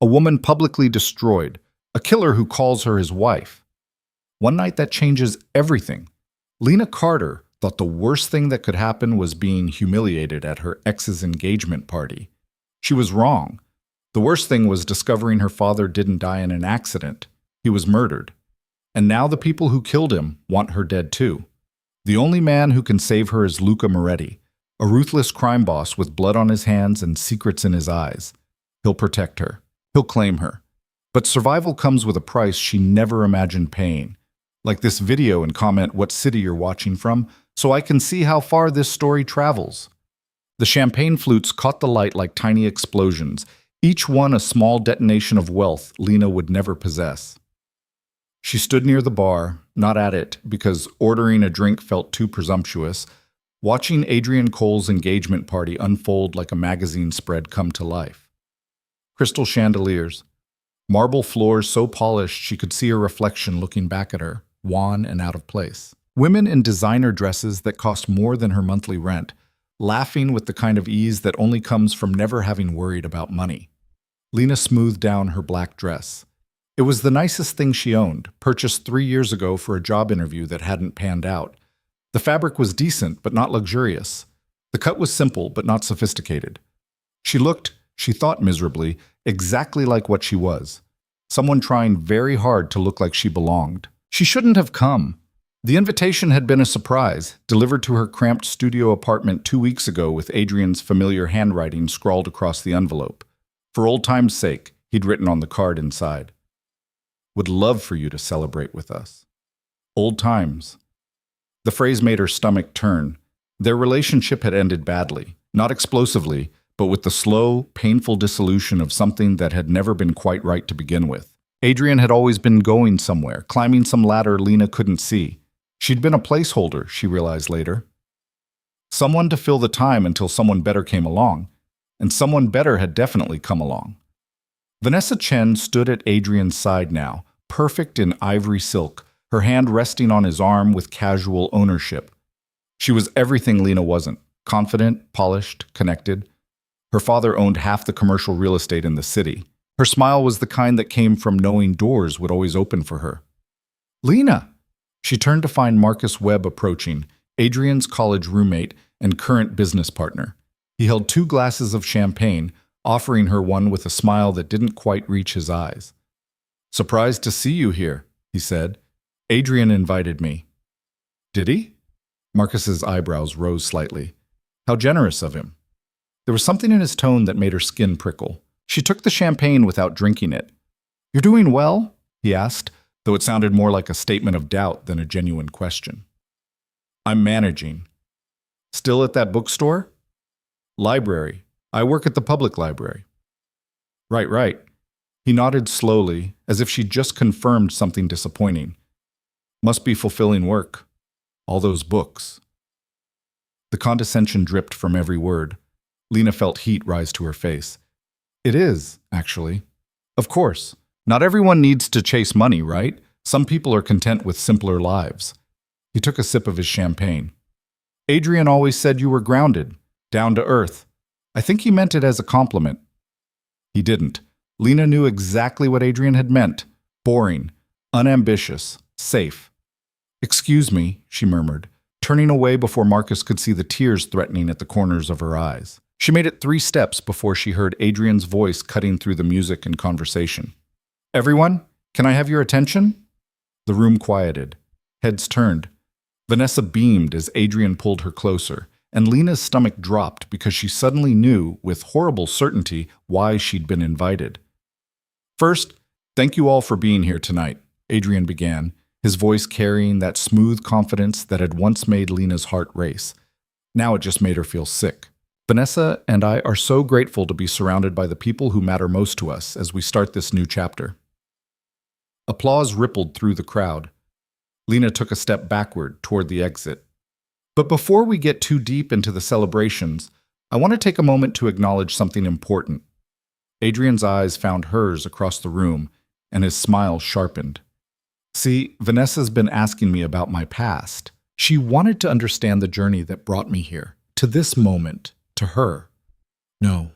A woman publicly destroyed, a killer who calls her his wife. One night that changes everything. Lena Carter thought the worst thing that could happen was being humiliated at her ex's engagement party. She was wrong. The worst thing was discovering her father didn't die in an accident. He was murdered. And now the people who killed him want her dead too. The only man who can save her is Luca Moretti, a ruthless crime boss with blood on his hands and secrets in his eyes. He'll protect her. He'll claim her. But survival comes with a price she never imagined paying. Like this video and comment what city you're watching from, so I can see how far this story travels. The champagne flutes caught the light like tiny explosions, each one a small detonation of wealth Lena would never possess. She stood near the bar, not at it, because ordering a drink felt too presumptuous, watching Adrian Cole's engagement party unfold like a magazine spread come to life. Crystal chandeliers, marble floors so polished she could see her reflection looking back at her, wan and out of place. Women in designer dresses that cost more than her monthly rent, laughing with the kind of ease that only comes from never having worried about money. Lena smoothed down her black dress. It was the nicest thing she owned, purchased 3 years ago for a job interview that hadn't panned out. The fabric was decent, but not luxurious. The cut was simple, but not sophisticated. She thought miserably, exactly like what she was. Someone trying very hard to look like she belonged. She shouldn't have come. The invitation had been a surprise, delivered to her cramped studio apartment 2 weeks ago with Adrian's familiar handwriting scrawled across the envelope. For old time's sake, he'd written on the card inside. Would love for you to celebrate with us. Old times. The phrase made her stomach turn. Their relationship had ended badly, not explosively, but with the slow, painful dissolution of something that had never been quite right to begin with. Adrian had always been going somewhere, climbing some ladder Lena couldn't see. She'd been a placeholder, she realized later. Someone to fill the time until someone better came along, and someone better had definitely come along. Vanessa Chen stood at Adrian's side now, perfect in ivory silk, her hand resting on his arm with casual ownership. She was everything Lena wasn't, confident, polished, connected. Her father owned half the commercial real estate in the city. Her smile was the kind that came from knowing doors would always open for her. Lena! She turned to find Marcus Webb approaching, Adrian's college roommate and current business partner. He held 2 glasses of champagne, offering her one with a smile that didn't quite reach his eyes. Surprised to see you here, he said. Adrian invited me. Did he? Marcus's eyebrows rose slightly. How generous of him. There was something in his tone that made her skin prickle. She took the champagne without drinking it. You're doing well? He asked, though it sounded more like a statement of doubt than a genuine question. I'm managing. Still at that bookstore? Library. I work at the public library. Right. He nodded slowly, as if she'd just confirmed something disappointing. Must be fulfilling work. All those books. The condescension dripped from every word. Lena felt heat rise to her face. It is, actually. Of course. Not everyone needs to chase money, right? Some people are content with simpler lives. He took a sip of his champagne. Adrian always said you were grounded, down to earth. I think he meant it as a compliment. He didn't. Lena knew exactly what Adrian had meant. Boring, unambitious, safe. Excuse me, she murmured, turning away before Marcus could see the tears threatening at the corners of her eyes. She made it 3 steps before she heard Adrian's voice cutting through the music and conversation. Everyone, can I have your attention? The room quieted. Heads turned. Vanessa beamed as Adrian pulled her closer, and Lena's stomach dropped because she suddenly knew, with horrible certainty, why she'd been invited. First, thank you all for being here tonight, Adrian began, his voice carrying that smooth confidence that had once made Lena's heart race. Now it just made her feel sick. Vanessa and I are so grateful to be surrounded by the people who matter most to us as we start this new chapter. Applause rippled through the crowd. Lena took a step backward toward the exit. But before we get too deep into the celebrations, I want to take a moment to acknowledge something important. Adrian's eyes found hers across the room, and his smile sharpened. See, Vanessa's been asking me about my past. She wanted to understand the journey that brought me here, to this moment, to her. No.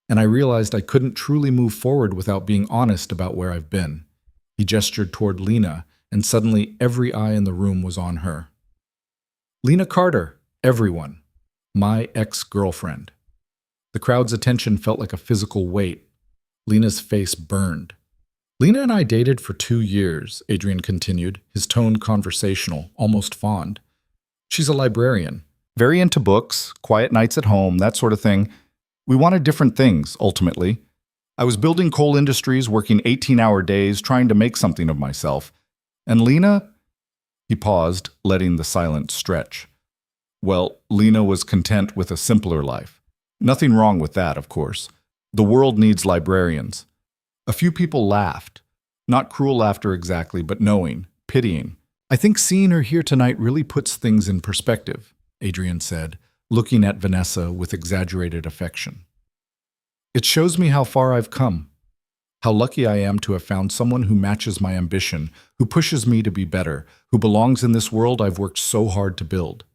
and I realized I couldn't truly move forward without being honest about where I've been. He gestured toward Lena, and suddenly every eye in the room was on her. Lena Carter, everyone. My ex-girlfriend. The crowd's attention felt like a physical weight. Lena's face burned. Lena and I dated for 2 years, Adrian continued, his tone conversational, almost fond. She's a librarian. Very into books, quiet nights at home, that sort of thing. We wanted different things, ultimately. I was building coal industries, working 18-hour days, trying to make something of myself. And Lena? He paused, letting the silence stretch. Well, Lena was content with a simpler life. Nothing wrong with that, of course. The world needs librarians. A few people laughed. Not cruel laughter exactly, but knowing, pitying. I think seeing her here tonight really puts things in perspective, Adrian said, looking at Vanessa with exaggerated affection. It shows me how far I've come. How lucky I am to have found someone who matches my ambition, who pushes me to be better, who belongs in this world I've worked so hard to build.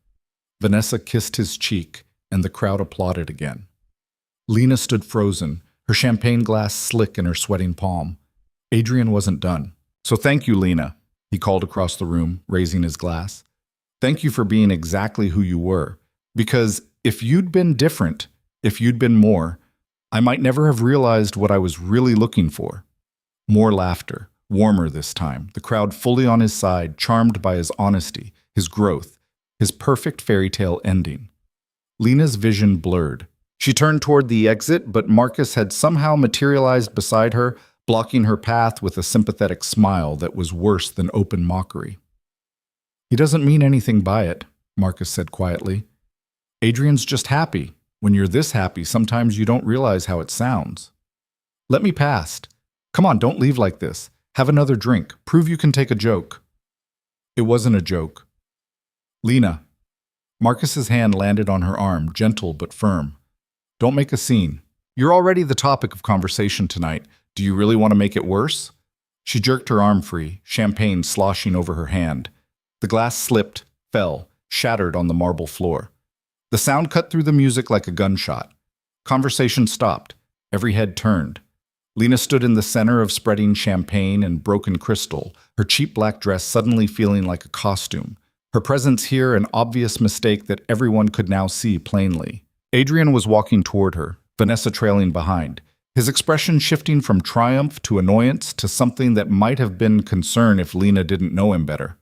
Vanessa kissed his cheek, and the crowd applauded again. Lena stood frozen, her champagne glass slick in her sweating palm. Adrian wasn't done. So thank you, Lena, he called across the room, raising his glass. Thank you for being exactly who you were. Because if you'd been different, if you'd been more, I might never have realized what I was really looking for. More laughter, warmer this time, the crowd fully on his side, charmed by his honesty, his growth, his perfect fairy tale ending. Lena's vision blurred. She turned toward the exit, but Marcus had somehow materialized beside her, blocking her path with a sympathetic smile that was worse than open mockery. He doesn't mean anything by it, Marcus said quietly. Adrian's just happy. When you're this happy, sometimes you don't realize how it sounds. Let me past. Come on, don't leave like this. Have another drink. Prove you can take a joke. It wasn't a joke. Lena. Marcus's hand landed on her arm, gentle but firm. Don't make a scene. You're already the topic of conversation tonight. Do you really want to make it worse? She jerked her arm free, champagne sloshing over her hand. The glass slipped, fell, shattered on the marble floor. The sound cut through the music like a gunshot. Conversation stopped. Every head turned. Lena stood in the center of spreading champagne and broken crystal, her cheap black dress suddenly feeling like a costume. Her presence here an obvious mistake that everyone could now see plainly. Adrian was walking toward her, Vanessa trailing behind, his expression shifting from triumph to annoyance to something that might have been concern if Lena didn't know him better.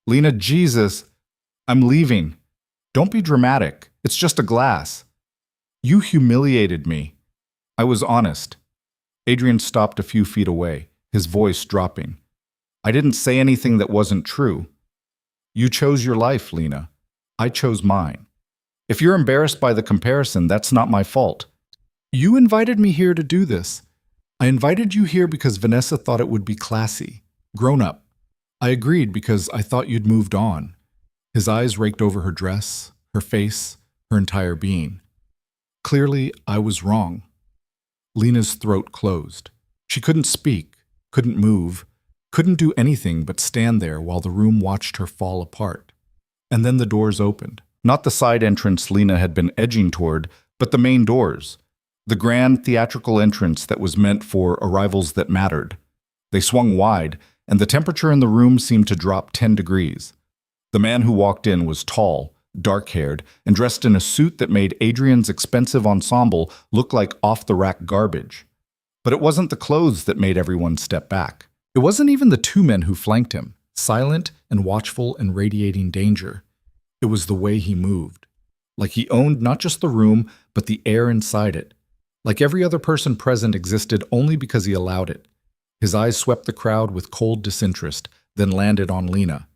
Lena, Jesus, I'm leaving. Don't be dramatic. It's just a glass. You humiliated me. I was honest. Adrian stopped a few feet away, his voice dropping. I didn't say anything that wasn't true. You chose your life, Lena. I chose mine. If you're embarrassed by the comparison, that's not my fault. You invited me here to do this. I invited you here because Vanessa thought it would be classy, grown up. I agreed because I thought you'd moved on. His eyes raked over her dress, her face, her entire being. Clearly, I was wrong. Lena's throat closed. She couldn't speak, couldn't move, couldn't do anything but stand there while the room watched her fall apart. And then the doors opened. Not the side entrance Lena had been edging toward, but the main doors. The grand theatrical entrance that was meant for arrivals that mattered. They swung wide, and the temperature in the room seemed to drop 10 degrees. The man who walked in was tall, dark-haired, and dressed in a suit that made Adrian's expensive ensemble look like off-the-rack garbage. But it wasn't the clothes that made everyone step back. It wasn't even the 2 men who flanked him, silent and watchful and radiating danger. It was the way he moved. Like he owned not just the room, but the air inside it. Like every other person present existed only because he allowed it. His eyes swept the crowd with cold disinterest, then landed on Lena.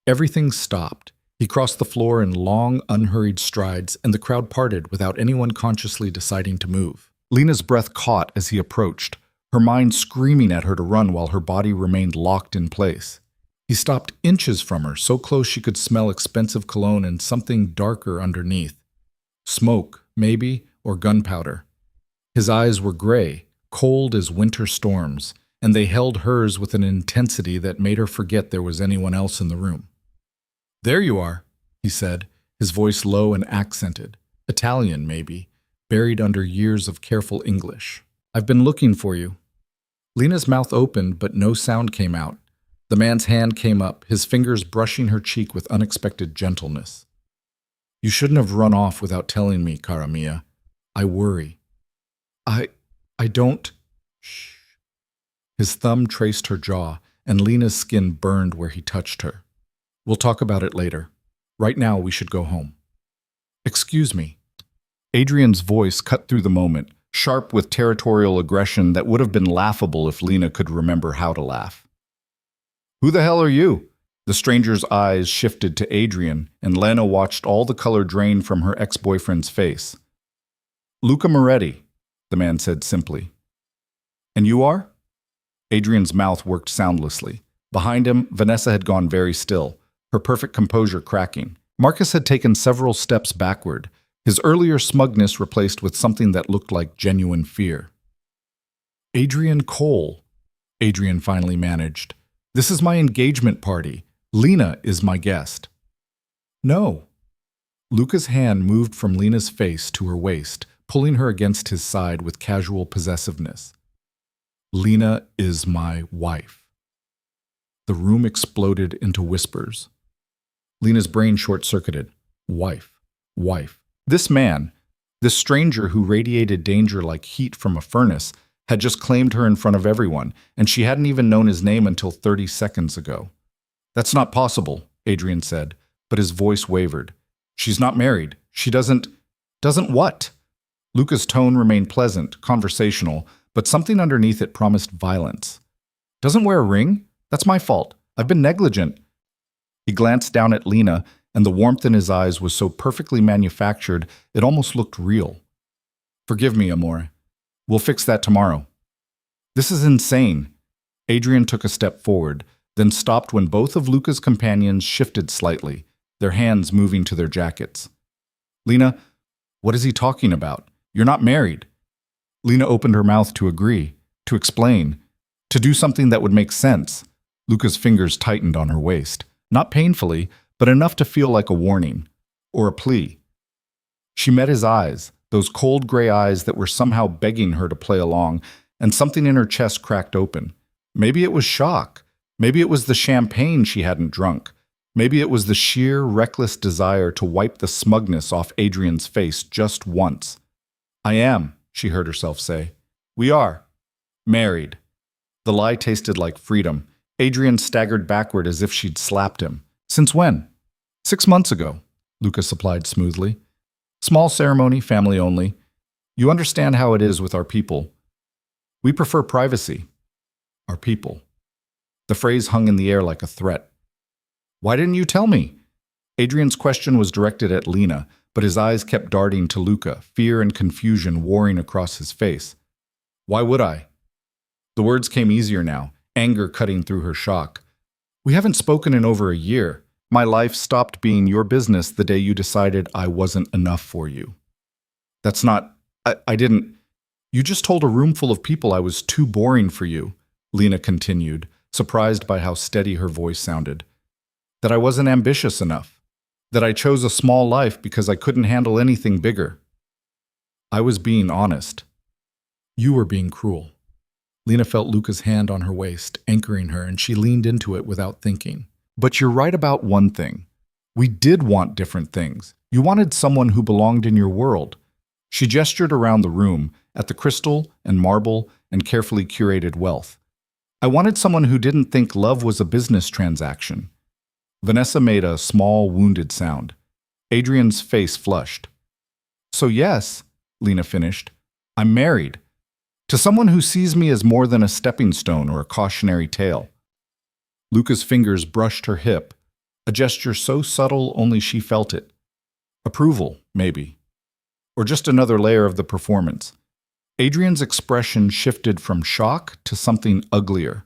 Everything stopped. He crossed the floor in long, unhurried strides, and the crowd parted without anyone consciously deciding to move. Lena's breath caught as he approached, her mind screaming at her to run while her body remained locked in place. He stopped inches from her, so close she could smell expensive cologne and something darker underneath. Smoke, maybe, or gunpowder. His eyes were gray, cold as winter storms, and they held hers with an intensity that made her forget there was anyone else in the room. There you are, he said, his voice low and accented. Italian, maybe. buried under years of careful English. I've been looking for you. Lena's mouth opened, but no sound came out. The man's hand came up, his fingers brushing her cheek with unexpected gentleness. You shouldn't have run off without telling me, cara mia. I worry. I don't... Shh. His thumb traced her jaw, and Lena's skin burned where he touched her. We'll talk about it later. Right now, we should go home. Excuse me. Adrian's voice cut through the moment, sharp with territorial aggression that would have been laughable if Lena could remember how to laugh. Who the hell are you? The stranger's eyes shifted to Adrian, and Lena watched all the color drain from her ex-boyfriend's face. Luca Moretti, the man said simply. And you are? Adrian's mouth worked soundlessly. Behind him, Vanessa had gone very still, her perfect composure cracking. Marcus had taken several steps backward, his earlier smugness replaced with something that looked like genuine fear. Adrian Cole, Adrian finally managed. This is my engagement party. Lena is my guest. No. Luca's hand moved from Lena's face to her waist, pulling her against his side with casual possessiveness. Lena is my wife. The room exploded into whispers. Lena's brain short-circuited. Wife. Wife. This man, this stranger who radiated danger like heat from a furnace, had just claimed her in front of everyone, and she hadn't even known his name until 30 seconds ago. That's not possible, Adrian said, but his voice wavered. She's not married. She doesn't what? Luca's tone remained pleasant, conversational, but something underneath it promised violence. Doesn't wear a ring? That's my fault. I've been negligent. He glanced down at Lena, and the warmth in his eyes was so perfectly manufactured it almost looked real. Forgive me, amore. We'll fix that tomorrow. This is insane. Adrian took a step forward, then stopped when both of Luca's companions shifted slightly, their hands moving to their jackets. Lena, what is he talking about? You're not married. Lena opened her mouth to agree, to explain, to do something that would make sense. Luca's fingers tightened on her waist, not painfully, but enough to feel like a warning, or a plea. She met his eyes, those cold gray eyes that were somehow begging her to play along, and something in her chest cracked open. Maybe it was shock. Maybe it was the champagne she hadn't drunk. Maybe it was the sheer, reckless desire to wipe the smugness off Adrian's face just once. I am, she heard herself say. We are. Married. The lie tasted like freedom. Adrian staggered backward as if she'd slapped him. Since when? 6 months ago, Luca supplied smoothly. Small ceremony, family only. You understand how it is with our people. We prefer privacy. Our people. The phrase hung in the air like a threat. Why didn't you tell me? Adrian's question was directed at Lena, but his eyes kept darting to Luca, fear and confusion warring across his face. Why would I? The words came easier now, anger cutting through her shock. We haven't spoken in over a year. My life stopped being your business the day you decided I wasn't enough for you. That's not... I didn't... You just told a room full of people I was too boring for you, Lena continued, surprised by how steady her voice sounded. That I wasn't ambitious enough. That I chose a small life because I couldn't handle anything bigger. I was being honest. You were being cruel. Lena felt Luca's hand on her waist, anchoring her, and she leaned into it without thinking. But you're right about one thing. We did want different things. You wanted someone who belonged in your world. She gestured around the room, at the crystal and marble and carefully curated wealth. I wanted someone who didn't think love was a business transaction. Vanessa made a small, wounded sound. Adrian's face flushed. So yes, Lena finished, I'm married. To someone who sees me as more than a stepping stone or a cautionary tale. Luca's fingers brushed her hip, a gesture so subtle only she felt it. Approval, maybe. Or just another layer of the performance. Adrian's expression shifted from shock to something uglier.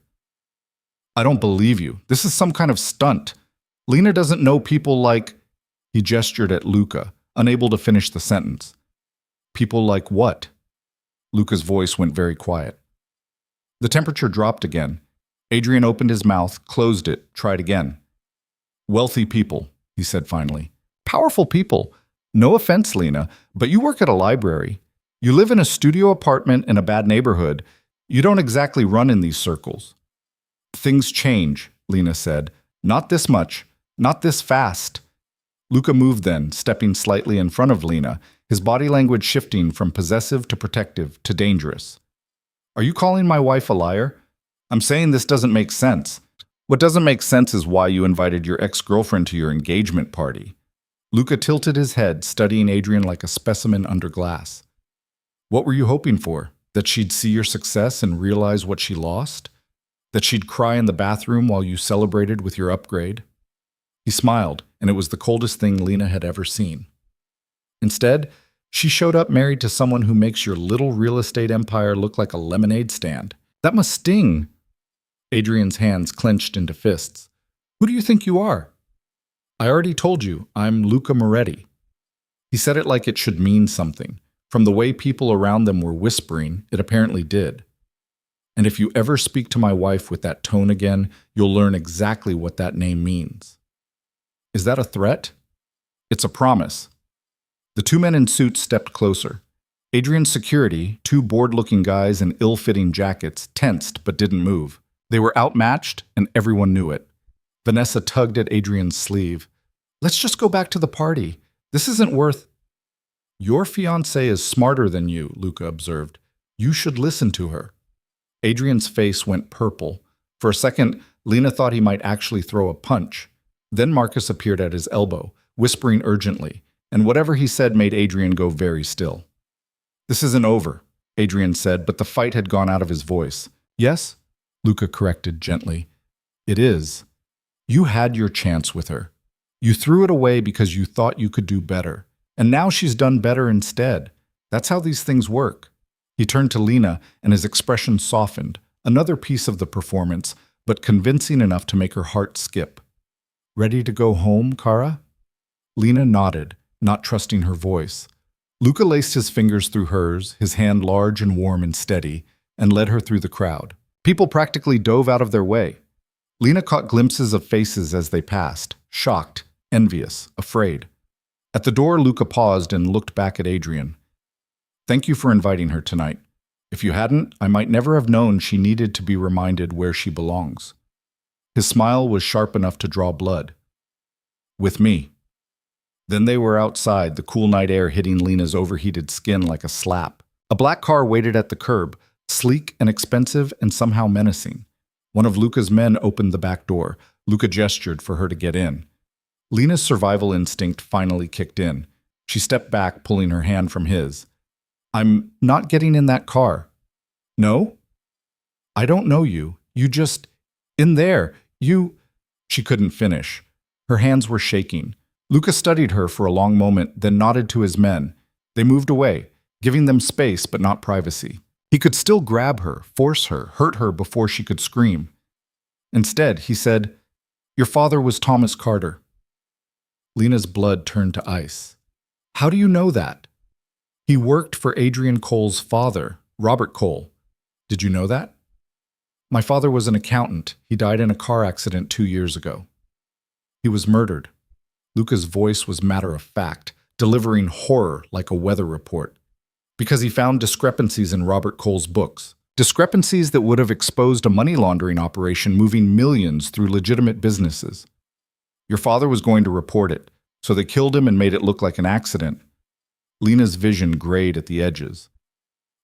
I don't believe you. This is some kind of stunt. Lena doesn't know people like... He gestured at Luca, unable to finish the sentence. People like what? Luca's voice went very quiet. The temperature dropped again. Adrian opened his mouth, closed it, tried again. Wealthy people, he said finally. Powerful people. No offense, Lena, but you work at a library. You live in a studio apartment in a bad neighborhood. You don't exactly run in these circles. Things change, Lena said. Not this much. Not this fast. Luca moved then, stepping slightly in front of Lena, his body language shifting from possessive to protective to dangerous. Are you calling my wife a liar? I'm saying this doesn't make sense. What doesn't make sense is why you invited your ex-girlfriend to your engagement party. Luca tilted his head, studying Adrian like a specimen under glass. What were you hoping for? That she'd see your success and realize what she lost? That she'd cry in the bathroom while you celebrated with your upgrade? He smiled, and it was the coldest thing Lena had ever seen. Instead, she showed up married to someone who makes your little real estate empire look like a lemonade stand. That must sting. Adrian's hands clenched into fists. Who do you think you are? I already told you, I'm Luca Moretti. He said it like it should mean something. From the way people around them were whispering, it apparently did. And if you ever speak to my wife with that tone again, you'll learn exactly what that name means. Is that a threat? It's a promise. The two men in suits stepped closer. Adrian's security, two bored-looking guys in ill-fitting jackets, tensed but didn't move. They were outmatched, and everyone knew it. Vanessa tugged at Adrian's sleeve. Let's just go back to the party. This isn't worth... Your fiancée is smarter than you, Luca observed. You should listen to her. Adrian's face went purple. For a second, Lena thought he might actually throw a punch. Then Marcus appeared at his elbow, whispering urgently, and whatever he said made Adrian go very still. This isn't over, Adrian said, but the fight had gone out of his voice. Yes? Luca corrected gently. It is. You had your chance with her. You threw it away because you thought you could do better. And now she's done better instead. That's how these things work. He turned to Lena, and his expression softened. Another piece of the performance, but convincing enough to make her heart skip. Ready to go home, Cara? Lena nodded, not trusting her voice. Luca laced his fingers through hers, his hand large and warm and steady, and led her through the crowd. People practically dove out of their way. Lena caught glimpses of faces as they passed, shocked, envious, afraid. At the door, Luca paused and looked back at Adrian. Thank you for inviting her tonight. If you hadn't, I might never have known she needed to be reminded where she belongs. His smile was sharp enough to draw blood. With me. Then they were outside, the cool night air hitting Lena's overheated skin like a slap. A black car waited at the curb, sleek and expensive and somehow menacing. One of Luca's men opened the back door. Luca gestured for her to get in. Lena's survival instinct finally kicked in. She stepped back, pulling her hand from his. I'm not getting in that car. No? I don't know you. You just... In there. You... She couldn't finish. Her hands were shaking. Luca studied her for a long moment, then nodded to his men. They moved away, giving them space but not privacy. He could still grab her, force her, hurt her before she could scream. Instead, he said, Your father was Thomas Carter. Lena's blood turned to ice. How do you know that? He worked for Adrian Cole's father, Robert Cole. Did you know that? My father was an accountant. He died in a car accident 2 years ago. He was murdered. Luca's voice was matter of fact, delivering horror like a weather report. Because he found discrepancies in Robert Cole's books. Discrepancies that would have exposed a money laundering operation moving millions through legitimate businesses. Your father was going to report it, so they killed him and made it look like an accident. Lena's vision grayed at the edges.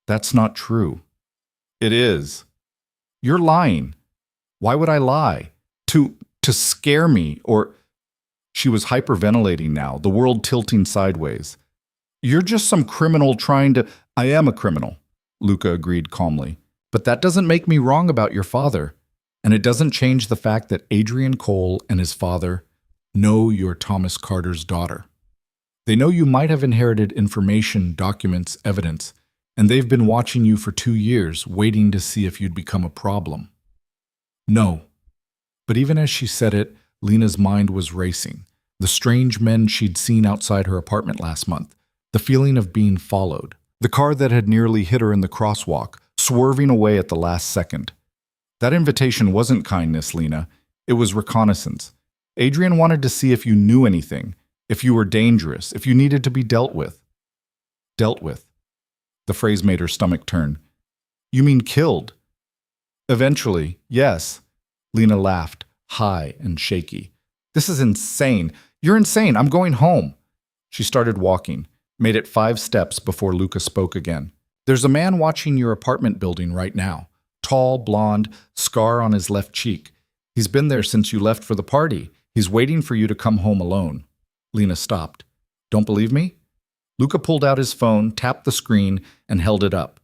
That's not true. It is. You're lying. Why would I lie? To scare me, or... She was hyperventilating now, the world tilting sideways. You're just some criminal trying to... I am a criminal, Luca agreed calmly. But that doesn't make me wrong about your father. And it doesn't change the fact that Adrian Cole and his father know you're Thomas Carter's daughter. They know you might have inherited information, documents, evidence, and they've been watching you for 2 years, waiting to see if you'd become a problem. No. But even as she said it, Lena's mind was racing. The strange men she'd seen outside her apartment last month. The feeling of being followed. The car that had nearly hit her in the crosswalk, swerving away at the last second. That invitation wasn't kindness, Lena. It was reconnaissance. Adrian wanted to see if you knew anything, if you were dangerous, if you needed to be dealt with. Dealt with. The phrase made her stomach turn. You mean killed? Eventually, yes. Lena laughed, high and shaky. This is insane. You're insane. I'm going home. She started walking, made it 5 steps before Luca spoke again. There's a man watching your apartment building right now. Tall, blonde, scar on his left cheek. He's been there since you left for the party. He's waiting for you to come home alone. Lena stopped. Don't believe me? Luca pulled out his phone, tapped the screen, and held it up.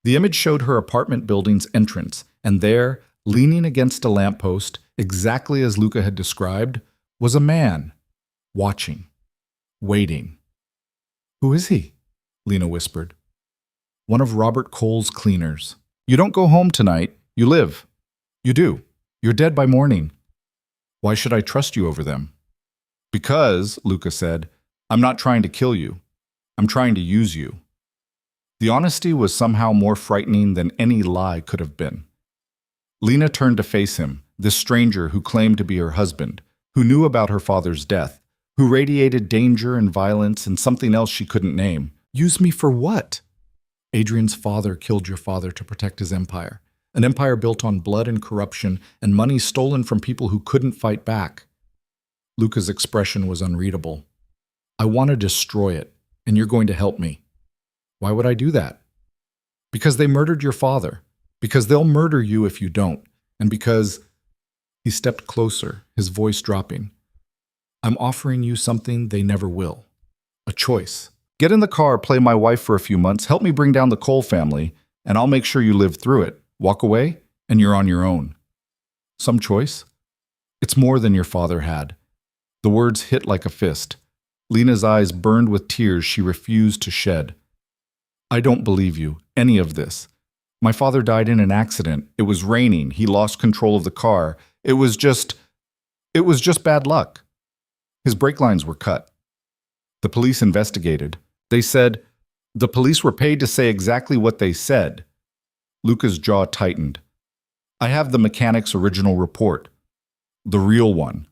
The image showed her apartment building's entrance, and there, leaning against a lamppost, exactly as Luca had described, was a man, watching, waiting. Who is he? Lena whispered. One of Robert Cole's cleaners. You don't go home tonight, you live. You do. You're dead by morning. Why should I trust you over them? Because, Luca said, I'm not trying to kill you. I'm trying to use you. The honesty was somehow more frightening than any lie could have been. Lena turned to face him, this stranger who claimed to be her husband, who knew about her father's death, who radiated danger and violence and something else she couldn't name. Use me for what? Adrian's father killed your father to protect his empire, an empire built on blood and corruption and money stolen from people who couldn't fight back. Luca's expression was unreadable. I want to destroy it, and you're going to help me. Why would I do that? Because they murdered your father, because they'll murder you if you don't, and because... He stepped closer, his voice dropping. I'm offering you something they never will. A choice. Get in the car, play my wife for a few months, help me bring down the Cole family, and I'll make sure you live through it. Walk away, and you're on your own. Some choice? It's more than your father had. The words hit like a fist. Lena's eyes burned with tears she refused to shed. I don't believe you, any of this. My father died in an accident. It was raining. He lost control of the car. It was just bad luck. His brake lines were cut. The police investigated. They said, the police were paid to say exactly what they said. Luca's jaw tightened. I have the mechanic's original report. The real one.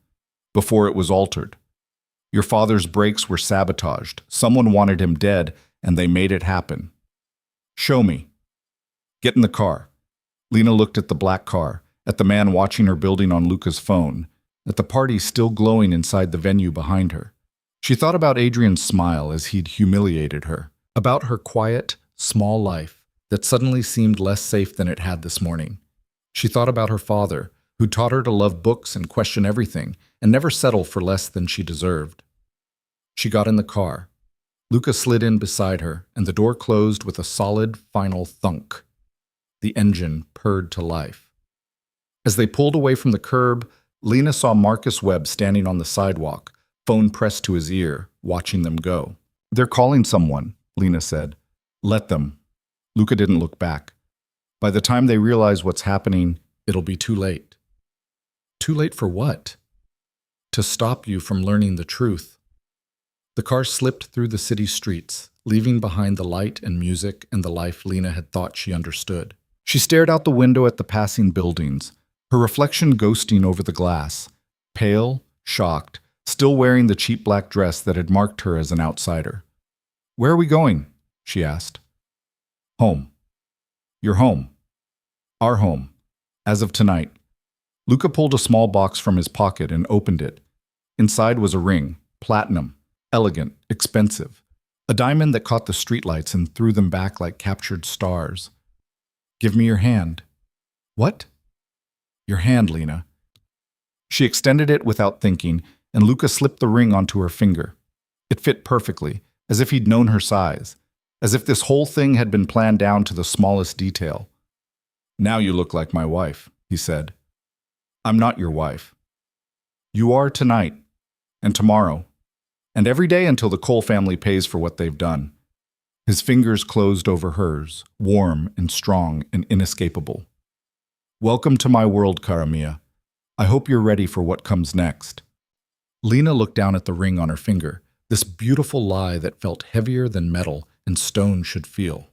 Before it was altered. Your father's brakes were sabotaged. Someone wanted him dead, and they made it happen. Show me. Get in the car. Lena looked at the black car, at the man watching her building on Luca's phone, at the party still glowing inside the venue behind her. She thought about Adrian's smile as he'd humiliated her, about her quiet, small life that suddenly seemed less safe than it had this morning. She thought about her father, who taught her to love books and question everything, and never settle for less than she deserved. She got in the car. Luca slid in beside her, and the door closed with a solid, final thunk. The engine purred to life. As they pulled away from the curb, Lena saw Marcus Webb standing on the sidewalk, phone pressed to his ear, watching them go. They're calling someone, Lena said. Let them. Luca didn't look back. By the time they realize what's happening, it'll be too late. Too late for what? To stop you from learning the truth. The car slipped through the city streets, leaving behind the light and music and the life Lena had thought she understood. She stared out the window at the passing buildings, her reflection ghosting over the glass, pale, shocked, still wearing the cheap black dress that had marked her as an outsider. Where are we going? She asked. Home. Your home. Our home. As of tonight. Luca pulled a small box from his pocket and opened it. Inside was a ring, platinum, elegant, expensive. A diamond that caught the streetlights and threw them back like captured stars. Give me your hand. What? Your hand, Lena. She extended it without thinking, and Luca slipped the ring onto her finger. It fit perfectly, as if he'd known her size, as if this whole thing had been planned down to the smallest detail. Now you look like my wife, he said. I'm not your wife. You are tonight, and tomorrow, and every day until the Cole family pays for what they've done. His fingers closed over hers, warm and strong and inescapable. Welcome to my world, cara mia. I hope you're ready for what comes next. Lena looked down at the ring on her finger, this beautiful lie that felt heavier than metal and stone should feel.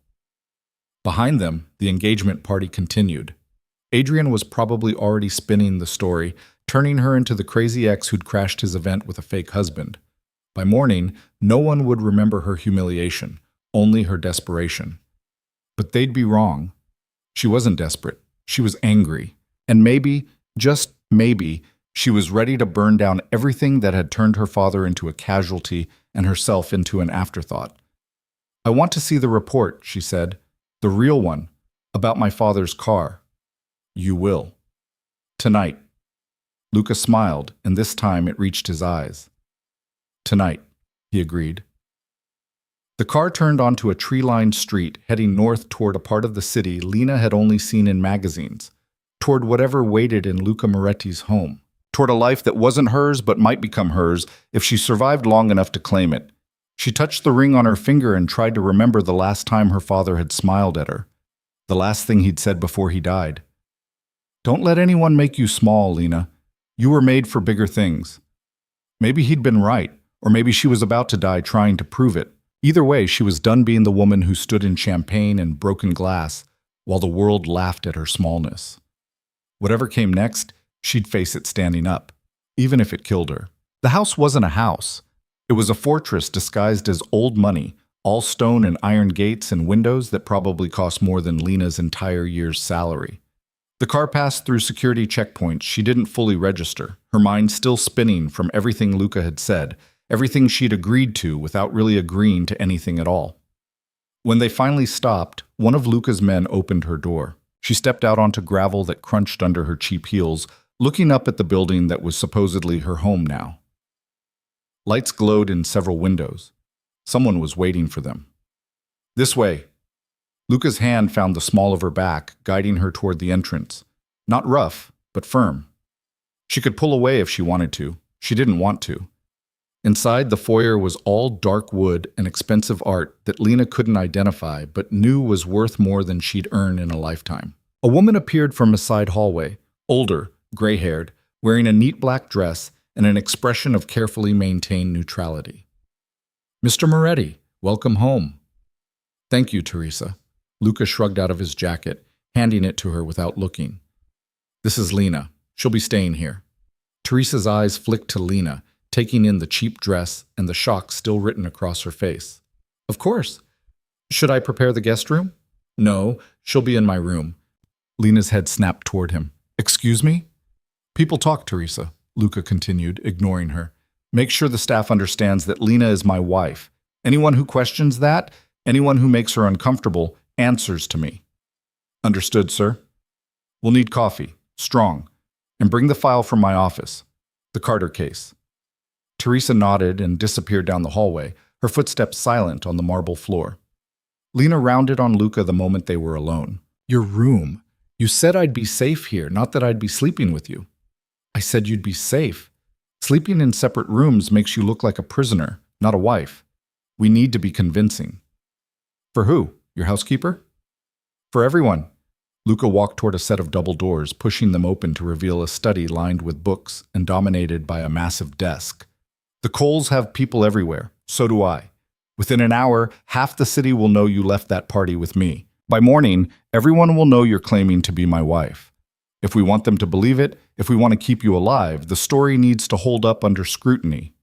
Behind them, the engagement party continued. Adrian was probably already spinning the story, turning her into the crazy ex who'd crashed his event with a fake husband. By morning, no one would remember her humiliation, only her desperation. But they'd be wrong. She wasn't desperate. She was angry. And maybe, just maybe, she was ready to burn down everything that had turned her father into a casualty and herself into an afterthought. I want to see the report, she said. The real one, about my father's car. You will. Tonight. Luca smiled, and this time it reached his eyes. Tonight, he agreed. The car turned onto a tree-lined street, heading north toward a part of the city Lena had only seen in magazines, toward whatever waited in Luca Moretti's home, toward a life that wasn't hers but might become hers if she survived long enough to claim it. She touched the ring on her finger and tried to remember the last time her father had smiled at her, the last thing he'd said before he died. Don't let anyone make you small, Lena. You were made for bigger things. Maybe he'd been right, or maybe she was about to die trying to prove it. Either way, she was done being the woman who stood in champagne and broken glass while the world laughed at her smallness. Whatever came next, she'd face it standing up, even if it killed her. The house wasn't a house. It was a fortress disguised as old money, all stone and iron gates and windows that probably cost more than Lena's entire year's salary. The car passed through security checkpoints she didn't fully register, her mind still spinning from everything Luca had said, everything she'd agreed to without really agreeing to anything at all. When they finally stopped, one of Luca's men opened her door. She stepped out onto gravel that crunched under her cheap heels, looking up at the building that was supposedly her home now. Lights glowed in several windows. Someone was waiting for them. This way. Luca's hand found the small of her back, guiding her toward the entrance. Not rough, but firm. She could pull away if she wanted to. She didn't want to. Inside, the foyer was all dark wood and expensive art that Lena couldn't identify but knew was worth more than she'd earn in a lifetime. A woman appeared from a side hallway, older, gray-haired, wearing a neat black dress and an expression of carefully maintained neutrality. Mr. Moretti, welcome home. Thank you, Teresa. Luca shrugged out of his jacket, handing it to her without looking. This is Lena. She'll be staying here. Teresa's eyes flicked to Lena, taking in the cheap dress and the shock still written across her face. Of course. Should I prepare the guest room? No, she'll be in my room. Lena's head snapped toward him. Excuse me? People talk, Teresa, Luca continued, ignoring her. Make sure the staff understands that Lena is my wife. Anyone who questions that, anyone who makes her uncomfortable, answers to me. Understood, sir? We'll need coffee, strong, and bring the file from my office, the Carter case. Teresa nodded and disappeared down the hallway, her footsteps silent on the marble floor. Lena rounded on Luca the moment they were alone. Your room. You said I'd be safe here, not that I'd be sleeping with you. I said you'd be safe. Sleeping in separate rooms makes you look like a prisoner, not a wife. We need to be convincing. For who? Your housekeeper? For everyone. Luca walked toward a set of double doors, pushing them open to reveal a study lined with books and dominated by a massive desk. The Coles have people everywhere. So do I. Within an hour, half the city will know you left that party with me. By morning, everyone will know you're claiming to be my wife. If we want them to believe it, if we want to keep you alive, the story needs to hold up under scrutiny.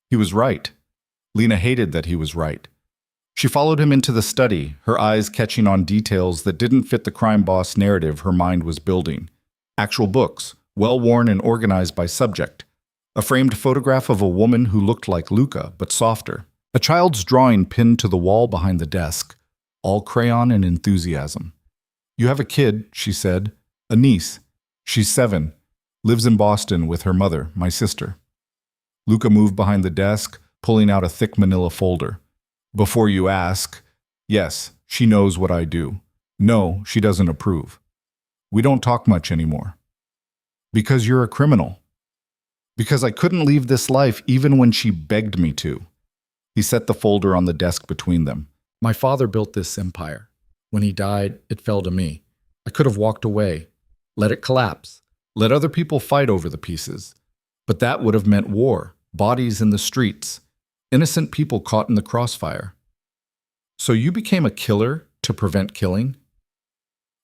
He was right. Lena hated that he was right. She followed him into the study, her eyes catching on details that didn't fit the crime boss narrative her mind was building. Actual books, well-worn and organized by subject. A framed photograph of a woman who looked like Luca, but softer. A child's drawing pinned to the wall behind the desk, all crayon and enthusiasm. You have a kid, she said. A niece. She's 7. Lives in Boston with her mother, my sister. Luca moved behind the desk, pulling out a thick manila folder. Before you ask, yes, she knows what I do. No, she doesn't approve. We don't talk much anymore. Because you're a criminal. Because I couldn't leave this life even when she begged me to. He set the folder on the desk between them. My father built this empire. When he died, it fell to me. I could have walked away, let it collapse, let other people fight over the pieces. But that would have meant war, bodies in the streets, innocent people caught in the crossfire. So you became a killer to prevent killing?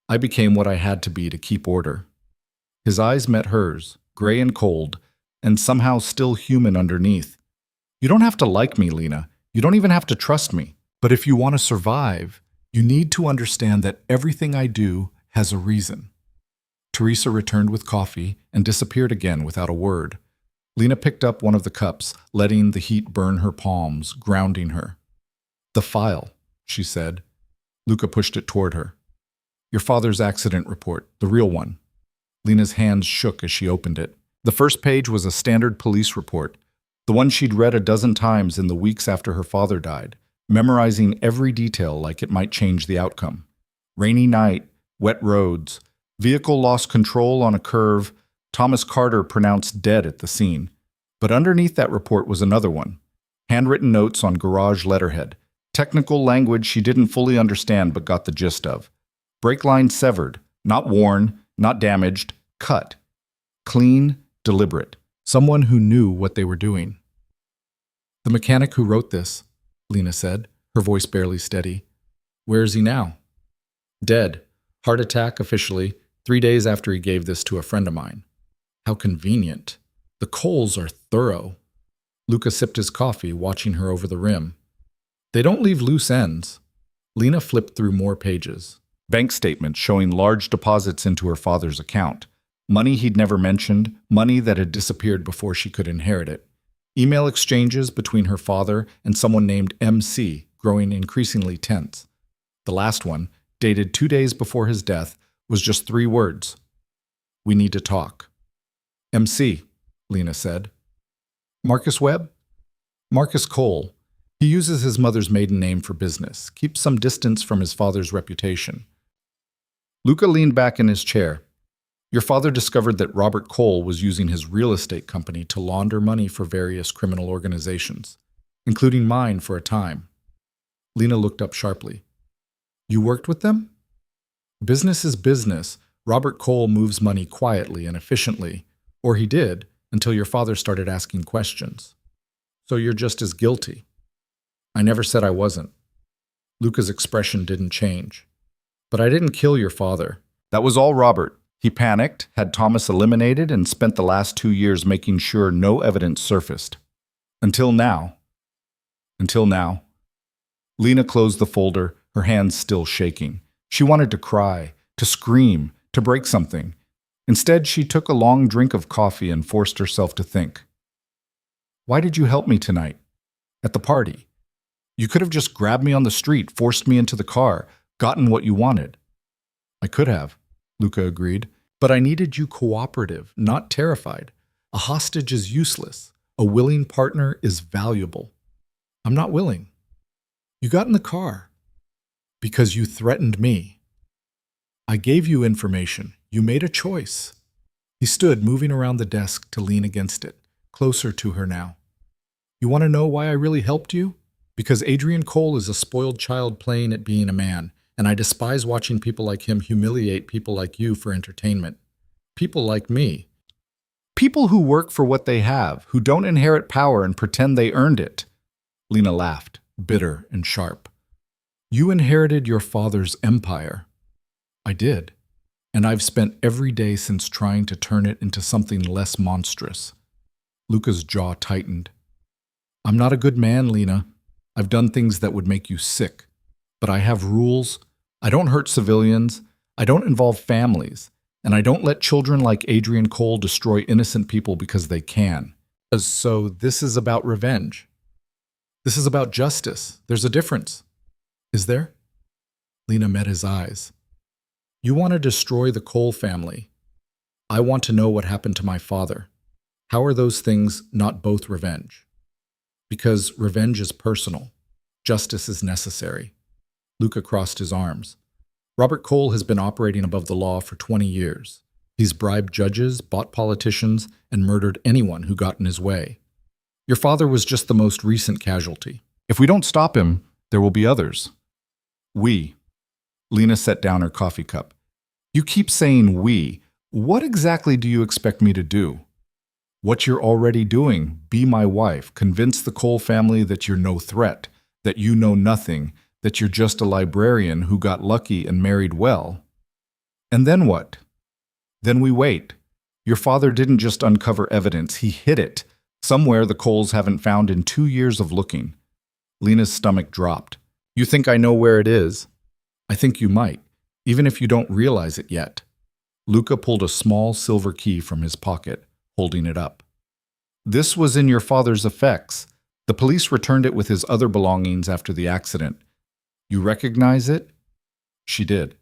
I became what I had to be to keep order. His eyes met hers, gray and cold, and somehow still human underneath. You don't have to like me, Lena. You don't even have to trust me. But if you want to survive, You need to understand that everything I do has a reason. Teresa returned with coffee and disappeared again without a word. Lena picked up one of the cups, letting the heat burn her palms, grounding her. "The file," she said. Luca pushed it toward her. "Your father's accident report, the real one." Lena's hands shook as she opened it. The first page was a standard police report, the one she'd read a dozen times in the weeks after her father died, memorizing every detail like it might change the outcome. Rainy night, wet roads, vehicle lost control on a curve, Thomas Carter pronounced dead at the scene. But underneath that report was another one. Handwritten notes on garage letterhead. Technical language she didn't fully understand but got the gist of. Brake line severed, not worn, not damaged, cut. Clean, deliberate. Someone who knew what they were doing. "The mechanic who wrote this," Lena said, her voice barely steady. "Where is he now?" "Dead. Heart attack officially, 3 days after he gave this to a friend of mine." "How convenient. The Coles are thorough." Luca sipped his coffee, watching her over the rim. "They don't leave loose ends." Lena flipped through more pages. Bank statements showing large deposits into her father's account. Money he'd never mentioned, money that had disappeared before she could inherit it. Email exchanges between her father and someone named MC, growing increasingly tense. The last one, dated 2 days before his death, was just 3 words. "We need to talk." "MC," Lena said. "Marcus Webb?" "Marcus Cole. He uses his mother's maiden name for business, keeps some distance from his father's reputation." Luca leaned back in his chair. "Your father discovered that Robert Cole was using his real estate company to launder money for various criminal organizations, including mine for a time." Lena looked up sharply. "You worked with them?" "Business is business. Robert Cole moves money quietly and efficiently, or he did, until your father started asking questions. So you're just as guilty." "I never said I wasn't." Luca's expression didn't change. "But I didn't kill your father. That was all Robert. He panicked, had Thomas eliminated, and spent the last 2 years making sure no evidence surfaced. Until now." "Until now." Lena closed the folder, her hands still shaking. She wanted to cry, to scream, to break something. Instead, she took a long drink of coffee and forced herself to think. "Why did you help me tonight? At the party? You could have just grabbed me on the street, forced me into the car, gotten what you wanted." "I could have," Luca agreed. "But I needed you cooperative, not terrified. A hostage is useless. A willing partner is valuable." "I'm not willing." "You got in the car because you threatened me. I gave you information. You made a choice." He stood, moving around the desk to lean against it, closer to her now. "You want to know why I really helped you? Because Adrian Cole is a spoiled child playing at being a man, and I despise watching people like him humiliate people like you for entertainment. People like me. People who work for what they have, who don't inherit power and pretend they earned it." Lena laughed, bitter and sharp. "You inherited your father's empire." "I did. And I've spent every day since trying to turn it into something less monstrous." Luca's jaw tightened. "I'm not a good man, Lena. I've done things that would make you sick. But I have rules. I don't hurt civilians. I don't involve families. And I don't let children like Adrian Cole destroy innocent people because they can. So this is about revenge. This is about justice. There's a difference. Is there?" Lena met his eyes. "You want to destroy the Cole family. I want to know what happened to my father. How are those things not both revenge?" "Because revenge is personal. Justice is necessary." Luca crossed his arms. "Robert Cole has been operating above the law for 20 years. He's bribed judges, bought politicians, and murdered anyone who got in his way. Your father was just the most recent casualty. If we don't stop him, there will be others." "We." Lena set down her coffee cup. "You keep saying we. What exactly do you expect me to do?" "What you're already doing. Be my wife. Convince the Cole family that you're no threat, that you know nothing, that you're just a librarian who got lucky and married well." "And then what?" "Then we wait. Your father didn't just uncover evidence, he hid it. Somewhere the Coles haven't found in 2 years of looking." Lena's stomach dropped. "You think I know where it is?" I think you might, even if you don't realize it yet. Luca pulled a small silver key from his pocket, holding it up. This was in your father's effects. The police returned it with his other belongings after the accident. You recognize it? She did.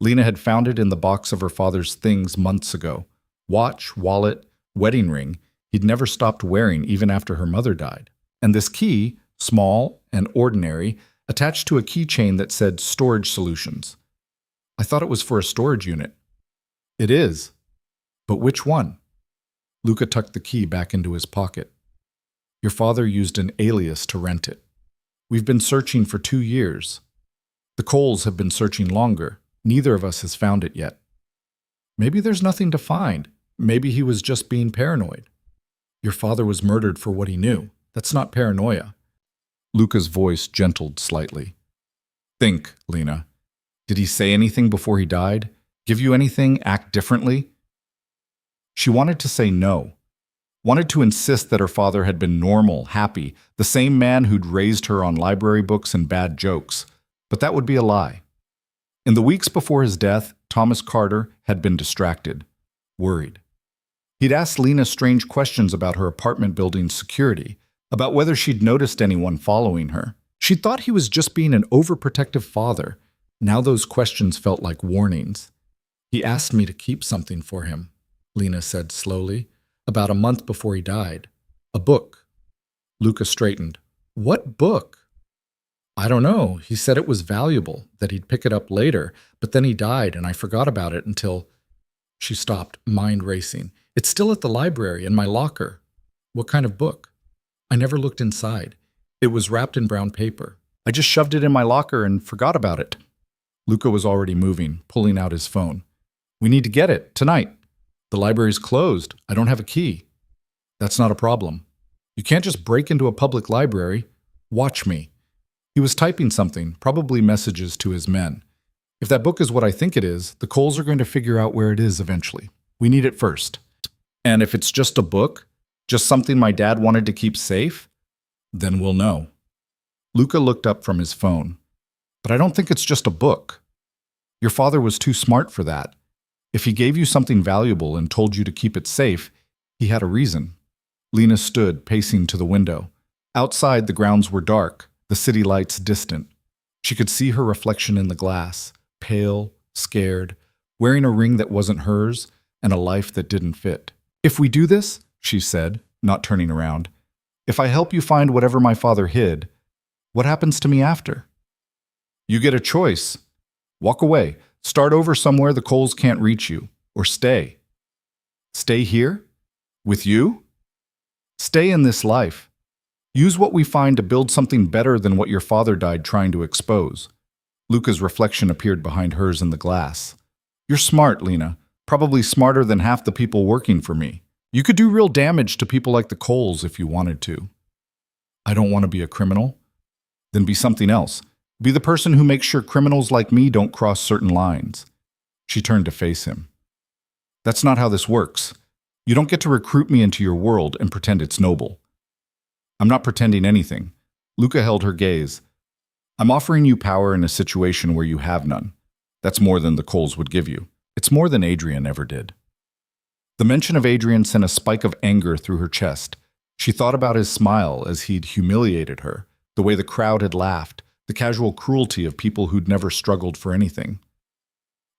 Lena had found it in the box of her father's things months ago. Watch, wallet, wedding ring he'd never stopped wearing even after her mother died. And this key, small and ordinary, attached to a keychain that said Storage Solutions. I thought it was for a storage unit. It is. But which one? Luca tucked the key back into his pocket. Your father used an alias to rent it. We've been searching for 2 years. The Coles have been searching longer. Neither of us has found it yet. Maybe there's nothing to find. Maybe he was just being paranoid. Your father was murdered for what he knew. That's not paranoia. Luca's voice gentled slightly. Think, Lena. Did he say anything before he died? Give you anything? Act differently? She wanted to say no. Wanted to insist that her father had been normal, happy, the same man who'd raised her on library books and bad jokes. But that would be a lie. In the weeks before his death, Thomas Carter had been distracted, worried. He'd asked Lena strange questions about her apartment building's security, about whether she'd noticed anyone following her. She thought he was just being an overprotective father. Now those questions felt like warnings. He asked me to keep something for him, Lena said slowly, about a month before he died. A book. Luca straightened. What book? I don't know. He said it was valuable, that he'd pick it up later, but then he died and I forgot about it until... She stopped, mind racing. It's still at the library in my locker. What kind of book? I never looked inside. It was wrapped in brown paper. I just shoved it in my locker and forgot about it. Luca was already moving, pulling out his phone. We need to get it, tonight. The library's closed. I don't have a key. That's not a problem. You can't just break into a public library. Watch me. He was typing something, probably messages to his men. If that book is what I think it is, the Coles are going to figure out where it is eventually. We need it first. And if it's just a book, just something my dad wanted to keep safe, then we'll know. Luca looked up from his phone. But I don't think it's just a book. Your father was too smart for that. If he gave you something valuable and told you to keep it safe, he had a reason. Lena stood, pacing to the window. Outside, the grounds were dark, the city lights distant. She could see her reflection in the glass, pale, scared, wearing a ring that wasn't hers and a life that didn't fit. If we do this, she said, not turning around, if I help you find whatever my father hid, what happens to me after? You get a choice. Walk away. Start over somewhere the Coles can't reach you. Or stay. Stay here? With you? Stay in this life. Use what we find to build something better than what your father died trying to expose. Luca's reflection appeared behind hers in the glass. You're smart, Lena. Probably smarter than half the people working for me. You could do real damage to people like the Coles if you wanted to. I don't want to be a criminal. Then be something else. Be the person who makes sure criminals like me don't cross certain lines. She turned to face him. That's not how this works. You don't get to recruit me into your world and pretend it's noble. I'm not pretending anything. Luca held her gaze. I'm offering you power in a situation where you have none. That's more than the Coles would give you. It's more than Adrian ever did. The mention of Adrian sent a spike of anger through her chest. She thought about his smile as he'd humiliated her, the way the crowd had laughed, the casual cruelty of people who'd never struggled for anything.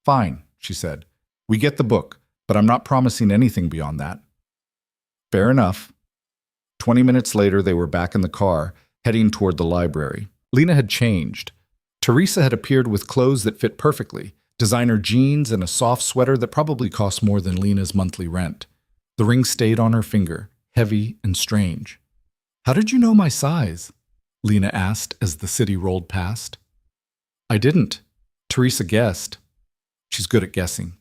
Fine, she said. We get the book, but I'm not promising anything beyond that. Fair enough. 20 minutes later, they were back in the car, heading toward the library. Lena had changed. Teresa had appeared with clothes that fit perfectly, designer jeans and a soft sweater that probably cost more than Lena's monthly rent. The ring stayed on her finger, heavy and strange. How did you know my size? Lena asked as the city rolled past. I didn't. Teresa guessed. She's good at guessing.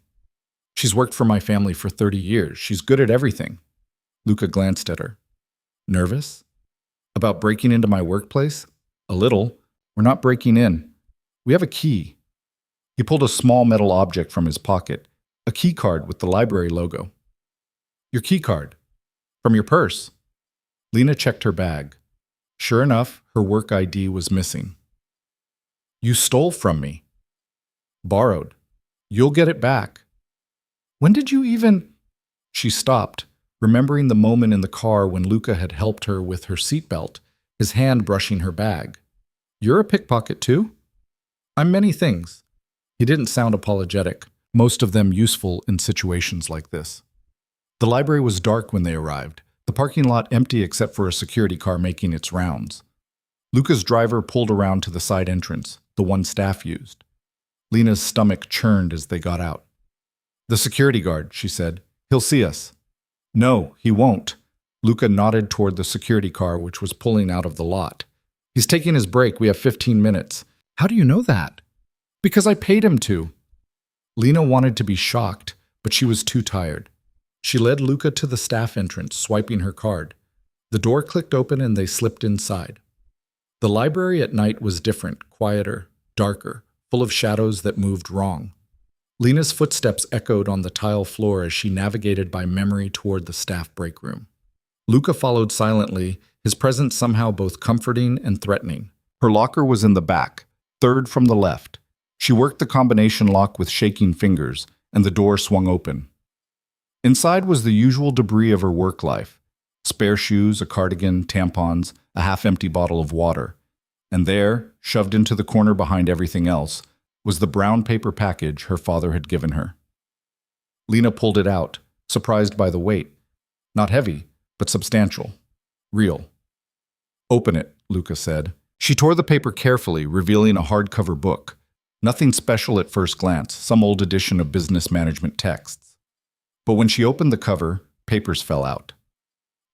She's worked for my family for 30 years. She's good at everything. Luca glanced at her. Nervous? About breaking into my workplace? A little. We're not breaking in. We have a key. He pulled a small metal object from his pocket, a key card with the library logo. Your key card. From your purse. Lena checked her bag. Sure enough, her work ID was missing. You stole from me. Borrowed. You'll get it back. When did you even... She stopped, remembering the moment in the car when Luca had helped her with her seatbelt, his hand brushing her bag. You're a pickpocket too? I'm many things. He didn't sound apologetic, most of them useful in situations like this. The library was dark when they arrived, the parking lot empty except for a security car making its rounds. Luca's driver pulled around to the side entrance, the one staff used. Lena's stomach churned as they got out. The security guard, she said. He'll see us. No, he won't. Luca nodded toward the security car which was pulling out of the lot. He's taking his break. We have 15 minutes. How do you know that? Because I paid him to. Lena wanted to be shocked, but she was too tired. She led Luca to the staff entrance, swiping her card. The door clicked open and they slipped inside. The library at night was different, quieter, darker, full of shadows that moved wrong. Lena's footsteps echoed on the tile floor as she navigated by memory toward the staff break room. Luca followed silently, his presence somehow both comforting and threatening. Her locker was in the back, third from the left. She worked the combination lock with shaking fingers, and the door swung open. Inside was the usual debris of her work life: spare shoes, a cardigan, tampons, a half-empty bottle of water. And there, shoved into the corner behind everything else, was the brown paper package her father had given her. Lena pulled it out, surprised by the weight. Not heavy, but substantial. Real. Open it, Luca said. She tore the paper carefully, revealing a hardcover book. Nothing special at first glance, some old edition of business management texts. But when she opened the cover, papers fell out.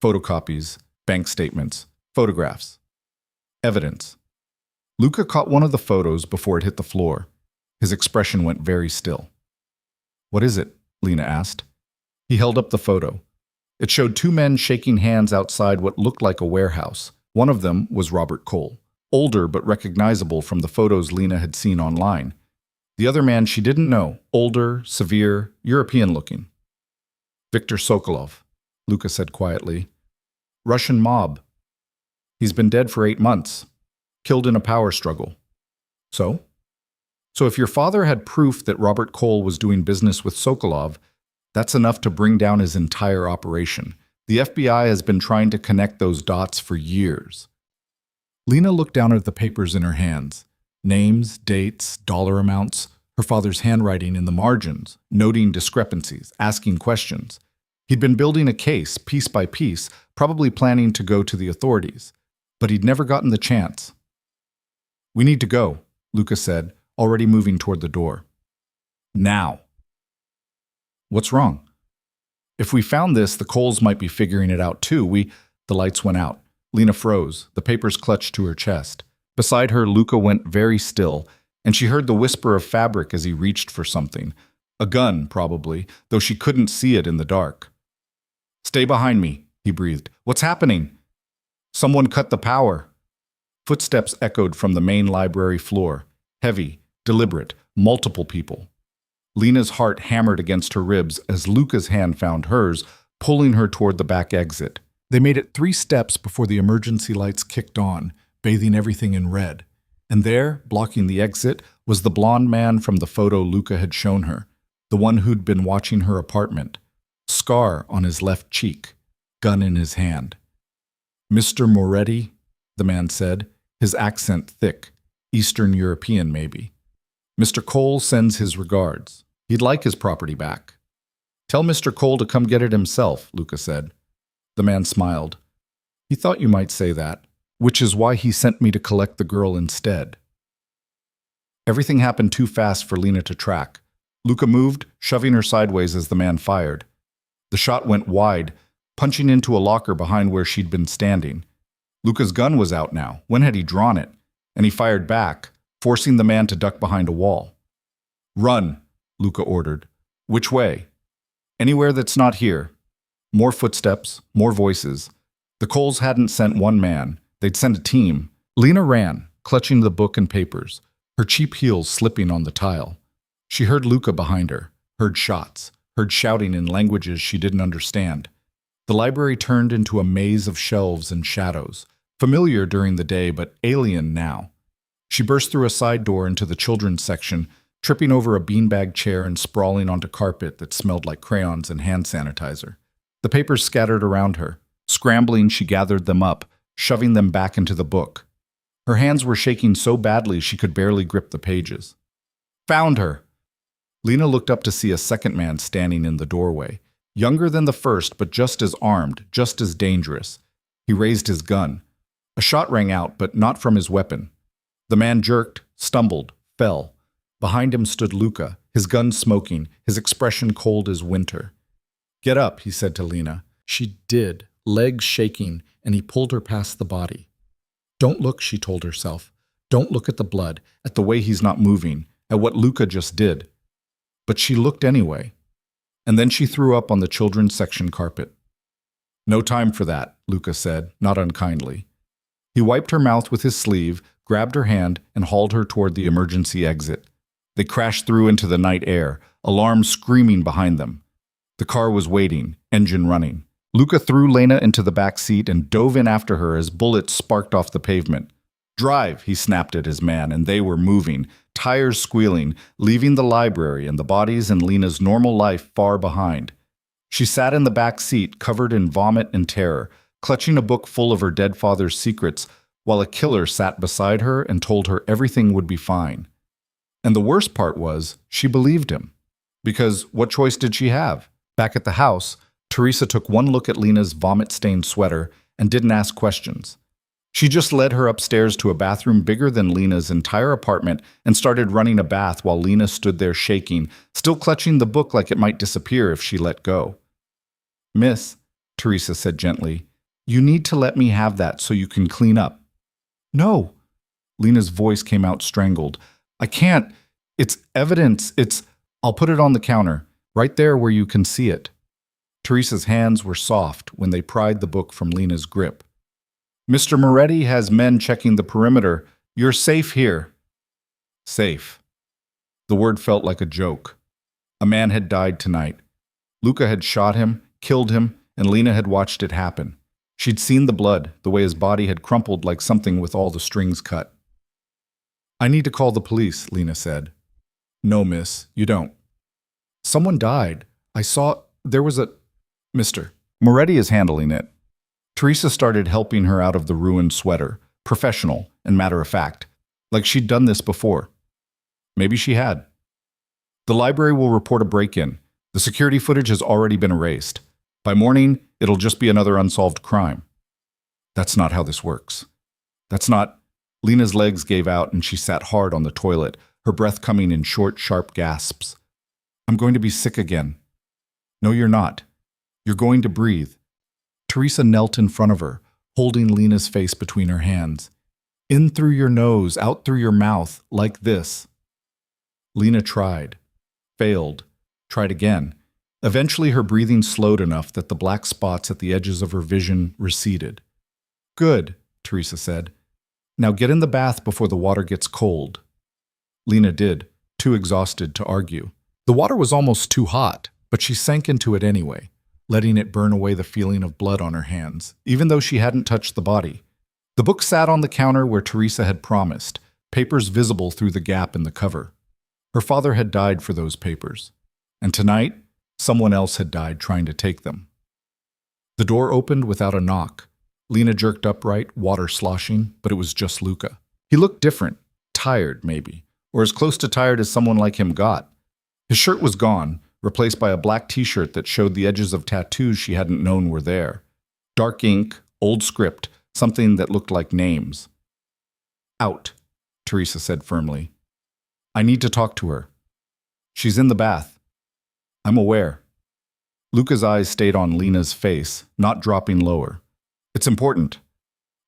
Photocopies, bank statements, photographs. Evidence. Luca caught one of the photos before it hit the floor. His expression went very still. What is it? Lena asked. He held up the photo. It showed two men shaking hands outside what looked like a warehouse. One of them was Robert Cole, older but recognizable from the photos Lena had seen online. The other man she didn't know, older, severe, European-looking. Viktor Sokolov, Luca said quietly. Russian mob. He's been dead for 8 months. Killed in a power struggle. So? So if your father had proof that Robert Cole was doing business with Sokolov, that's enough to bring down his entire operation. The FBI has been trying to connect those dots for years. Lena looked down at the papers in her hands. Names, dates, dollar amounts, her father's handwriting in the margins, noting discrepancies, asking questions. He'd been building a case, piece by piece, probably planning to go to the authorities. But he'd never gotten the chance. We need to go, Luca said, already moving toward the door. Now. What's wrong? If we found this, the Coles might be figuring it out too. The lights went out. Lena froze, the papers clutched to her chest. Beside her, Luca went very still, and she heard the whisper of fabric as he reached for something. A gun, probably, though she couldn't see it in the dark. Stay behind me, he breathed. What's happening? Someone cut the power. Footsteps echoed from the main library floor. Heavy, deliberate, multiple people. Lena's heart hammered against her ribs as Luca's hand found hers, pulling her toward the back exit. They made it 3 steps before the emergency lights kicked on, bathing everything in red. And there, blocking the exit, was the blonde man from the photo Luca had shown her, the one who'd been watching her apartment. Scar on his left cheek, gun in his hand. Mr. Moretti, the man said, his accent thick, Eastern European maybe. Mr. Cole sends his regards. He'd like his property back. Tell Mr. Cole to come get it himself, Luca said. The man smiled. He thought you might say that, which is why he sent me to collect the girl instead. Everything happened too fast for Lena to track. Luca moved, shoving her sideways as the man fired. The shot went wide, punching into a locker behind where she'd been standing. Luca's gun was out now. When had he drawn it? And he fired back, forcing the man to duck behind a wall. Run, Luca ordered. Which way? Anywhere that's not here. More footsteps, more voices. The Coles hadn't sent one man. They'd sent a team. Lena ran, clutching the book and papers, her cheap heels slipping on the tile. She heard Luca behind her, heard shots, heard shouting in languages she didn't understand. The library turned into a maze of shelves and shadows, familiar during the day but alien now. She burst through a side door into the children's section, tripping over a beanbag chair and sprawling onto carpet that smelled like crayons and hand sanitizer. The papers scattered around her. Scrambling, she gathered them up, shoving them back into the book. Her hands were shaking so badly she could barely grip the pages. Found her! Lena looked up to see a second man standing in the doorway, younger than the first, but just as armed, just as dangerous. He raised his gun. A shot rang out, but not from his weapon. The man jerked, stumbled, fell. Behind him stood Luca, his gun smoking, his expression cold as winter. Get up, he said to Lena. She did, legs shaking, and he pulled her past the body. Don't look, she told herself. Don't look at the blood, at the way he's not moving, at what Luca just did. But she looked anyway. And then she threw up on the children's section carpet. No time for that, Luca said, not unkindly. He wiped her mouth with his sleeve, grabbed her hand, and hauled her toward the emergency exit. They crashed through into the night air, alarms screaming behind them. The car was waiting, engine running. Luca threw Lena into the back seat and dove in after her as bullets sparked off the pavement. Drive, he snapped at his man, and they were moving, tires squealing, leaving the library and the bodies and Lena's normal life far behind. She sat in the back seat, covered in vomit and terror, clutching a book full of her dead father's secrets, while a killer sat beside her and told her everything would be fine. And the worst part was, she believed him. Because what choice did she have? Back at the house, Teresa took one look at Lena's vomit-stained sweater and didn't ask questions. She just led her upstairs to a bathroom bigger than Lena's entire apartment and started running a bath while Lena stood there shaking, still clutching the book like it might disappear if she let go. Miss, Teresa said gently, you need to let me have that so you can clean up. No. Lena's voice came out strangled. I can't. It's evidence. I'll put it on the counter, right there where you can see it. Teresa's hands were soft when they pried the book from Lena's grip. Mr. Moretti has men checking the perimeter. You're safe here. Safe. The word felt like a joke. A man had died tonight. Luca had shot him, killed him, and Lena had watched it happen. She'd seen the blood, the way his body had crumpled like something with all the strings cut. I need to call the police, Lena said. No, miss, you don't. Someone died. I saw there was a... Mr. Moretti is handling it. Teresa started helping her out of the ruined sweater, professional and matter-of-fact, like she'd done this before. Maybe she had. The library will report a break-in. The security footage has already been erased. By morning, it'll just be another unsolved crime. That's not how this works. That's not... Lena's legs gave out and she sat hard on the toilet, her breath coming in short, sharp gasps. I'm going to be sick again. No, you're not. You're going to breathe. Teresa knelt in front of her, holding Lena's face between her hands. In through your nose, out through your mouth, like this. Lena tried. Failed. Tried again. Eventually her breathing slowed enough that the black spots at the edges of her vision receded. Good, Teresa said. Now get in the bath before the water gets cold. Lena did, too exhausted to argue. The water was almost too hot, but she sank into it anyway, letting it burn away the feeling of blood on her hands, even though she hadn't touched the body. The book sat on the counter where Teresa had promised, papers visible through the gap in the cover. Her father had died for those papers, and tonight, someone else had died trying to take them. The door opened without a knock. Lena jerked upright, water sloshing, but it was just Luca. He looked different, tired maybe, or as close to tired as someone like him got. His shirt was gone, replaced by a black t-shirt that showed the edges of tattoos she hadn't known were there. Dark ink, old script, something that looked like names. Out, Teresa said firmly. I need to talk to her. She's in the bath. I'm aware. Luca's eyes stayed on Lena's face, not dropping lower. It's important.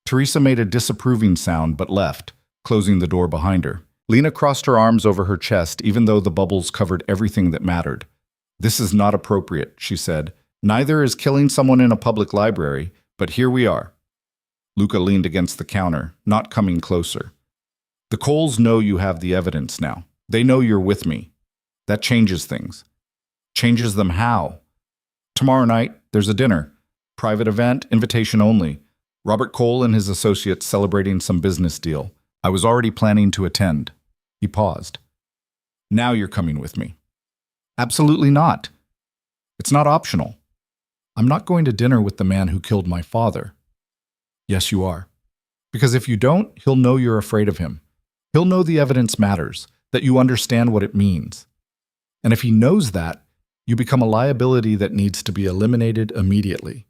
Teresa made a disapproving sound but left, closing the door behind her. Lena crossed her arms over her chest even though the bubbles covered everything that mattered. This is not appropriate, she said. Neither is killing someone in a public library, but here we are. Luca leaned against the counter, not coming closer. The Coles know you have the evidence now. They know you're with me. That changes things. Changes them how? Tomorrow night, there's a dinner. Private event, invitation only. Robert Cole and his associates celebrating some business deal. I was already planning to attend. He paused. Now you're coming with me. Absolutely not. It's not optional. I'm not going to dinner with the man who killed my father. Yes, you are. Because if you don't, he'll know you're afraid of him. He'll know the evidence matters, that you understand what it means. And if he knows that, you become a liability that needs to be eliminated immediately.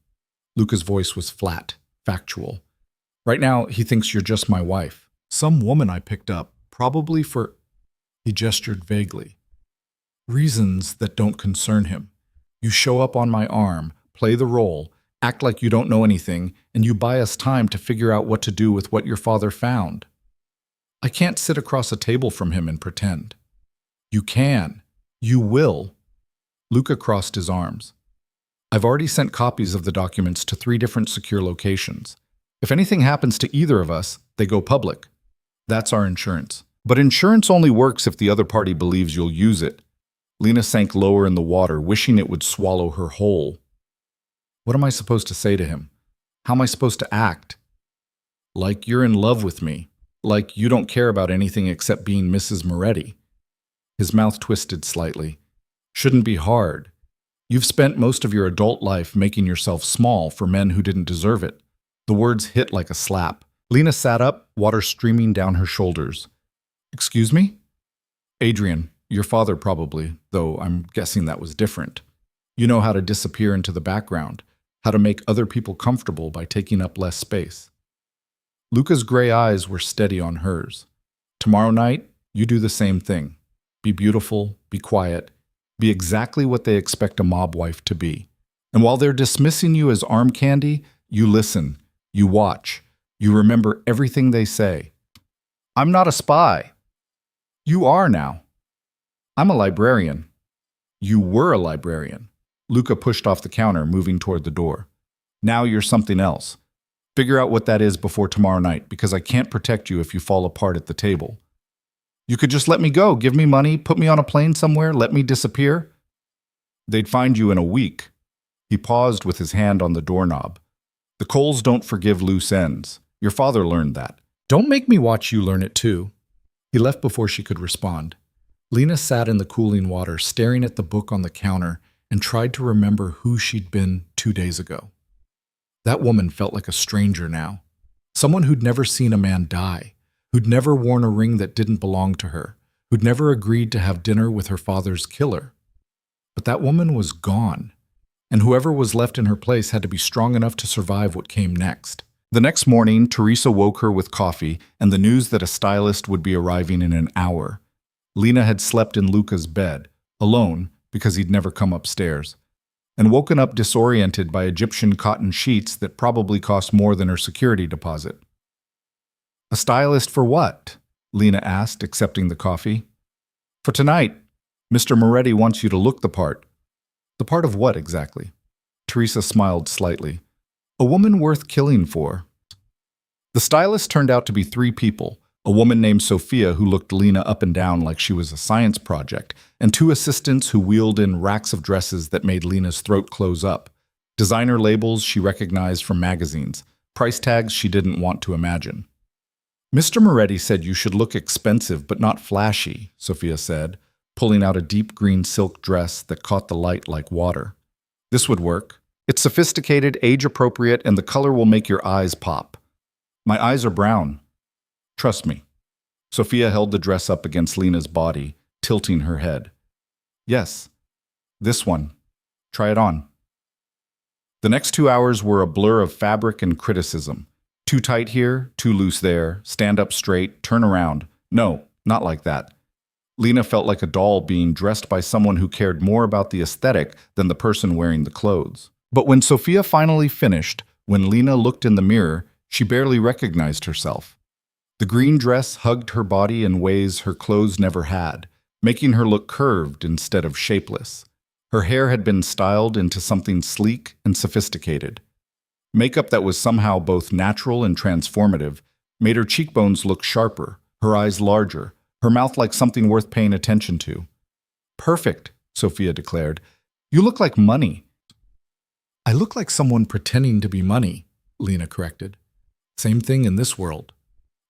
Luca's voice was flat, factual. Right now, he thinks you're just my wife. Some woman I picked up, probably for... He gestured vaguely. Reasons that don't concern him. You show up on my arm, play the role, act like you don't know anything, and you buy us time to figure out what to do with what your father found. I can't sit across a table from him and pretend. You can. You will. Luca crossed his arms. I've already sent copies of the documents to 3 different secure locations. If anything happens to either of us, they go public. That's our insurance. But insurance only works if the other party believes you'll use it. Lena sank lower in the water, wishing it would swallow her whole. What am I supposed to say to him? How am I supposed to act? Like you're in love with me. Like you don't care about anything except being Mrs. Moretti. His mouth twisted slightly. Shouldn't be hard. You've spent most of your adult life making yourself small for men who didn't deserve it. The words hit like a slap. Lena sat up, water streaming down her shoulders. Excuse me? Adrian, your father probably, though I'm guessing that was different. You know how to disappear into the background, how to make other people comfortable by taking up less space. Luca's gray eyes were steady on hers. Tomorrow night, you do the same thing. Be beautiful, be quiet, be exactly what they expect a mob wife to be. And while they're dismissing you as arm candy, you listen, you watch, you remember everything they say. I'm not a spy. You are now. I'm a librarian. You were a librarian. Luca pushed off the counter, moving toward the door. Now you're something else. Figure out what that is before tomorrow night, because I can't protect you if you fall apart at the table. You could just let me go, give me money, put me on a plane somewhere, let me disappear. They'd find you in a week. He paused with his hand on the doorknob. The Coles don't forgive loose ends. Your father learned that. Don't make me watch you learn it too. He left before she could respond. Lena sat in the cooling water, staring at the book on the counter, and tried to remember who she'd been 2 days ago. That woman felt like a stranger now. Someone who'd never seen a man die, who'd never worn a ring that didn't belong to her, who'd never agreed to have dinner with her father's killer. But that woman was gone, and whoever was left in her place had to be strong enough to survive what came next. The next morning, Teresa woke her with coffee and the news that a stylist would be arriving in an hour. Lena had slept in Luca's bed, alone because he'd never come upstairs, and woken up disoriented by Egyptian cotton sheets that probably cost more than her security deposit. A stylist for what? Lena asked, accepting the coffee. For tonight. Mr. Moretti wants you to look the part. The part of what exactly? Teresa smiled slightly. A woman worth killing for. The stylist turned out to be 3 people, a woman named Sophia who looked Lena up and down like she was a science project, and 2 assistants who wheeled in racks of dresses that made Lena's throat close up. Designer labels she recognized from magazines, price tags she didn't want to imagine. Mr. Moretti said you should look expensive but not flashy, Sophia said, pulling out a deep green silk dress that caught the light like water. This would work. It's sophisticated, age-appropriate, and the color will make your eyes pop. My eyes are brown. Trust me. Sophia held the dress up against Lena's body, tilting her head. Yes, this one. Try it on. The next 2 hours were a blur of fabric and criticism. Too tight here, too loose there, stand up straight, turn around. No, not like that. Lena felt like a doll being dressed by someone who cared more about the aesthetic than the person wearing the clothes. But when Sophia finally finished, when Lena looked in the mirror, she barely recognized herself. The green dress hugged her body in ways her clothes never had, making her look curved instead of shapeless. Her hair had been styled into something sleek and sophisticated. Makeup that was somehow both natural and transformative made her cheekbones look sharper, her eyes larger, her mouth like something worth paying attention to. Perfect, Sophia declared. You look like money. I look like someone pretending to be money, Lena corrected. Same thing in this world.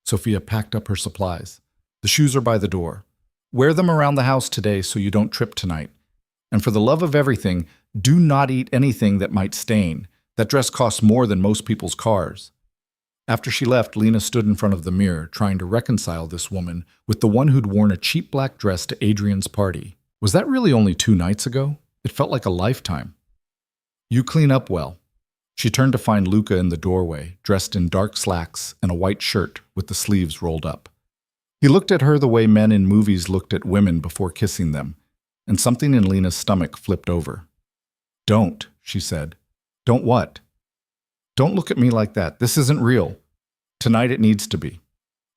Sophia packed up her supplies. The shoes are by the door. Wear them around the house today so you don't trip tonight. And for the love of everything, do not eat anything that might stain. That dress costs more than most people's cars." After she left, Lena stood in front of the mirror, trying to reconcile this woman with the one who'd worn a cheap black dress to Adrian's party. Was that really only 2 nights ago? It felt like a lifetime. "You clean up well." She turned to find Luca in the doorway, dressed in dark slacks and a white shirt with the sleeves rolled up. He looked at her the way men in movies looked at women before kissing them, and something in Lena's stomach flipped over. "Don't," she said. "Don't what?" "Don't look at me like that. This isn't real. Tonight it needs to be."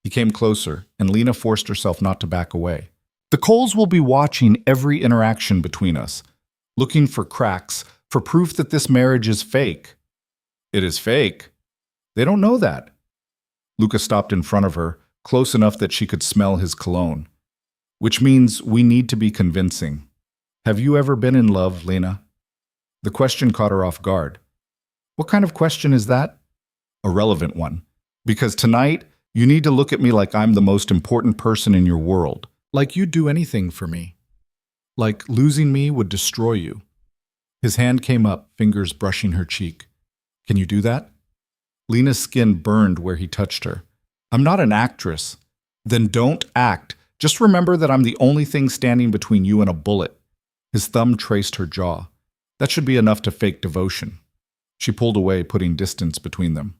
He came closer, and Lena forced herself not to back away. "The Coles will be watching every interaction between us, looking for cracks, for proof that this marriage is fake." "It is fake? They don't know that." Luca stopped in front of her, close enough that she could smell his cologne. "Which means we need to be convincing. Have you ever been in love, Lena?" The question caught her off guard. "What kind of question is that?" "A relevant one. Because tonight, you need to look at me like I'm the most important person in your world. Like you'd do anything for me. Like losing me would destroy you." His hand came up, fingers brushing her cheek. "Can you do that?" Lena's skin burned where he touched her. "I'm not an actress." "Then don't act. Just remember that I'm the only thing standing between you and a bullet." His thumb traced her jaw. "That should be enough to fake devotion." She pulled away, putting distance between them.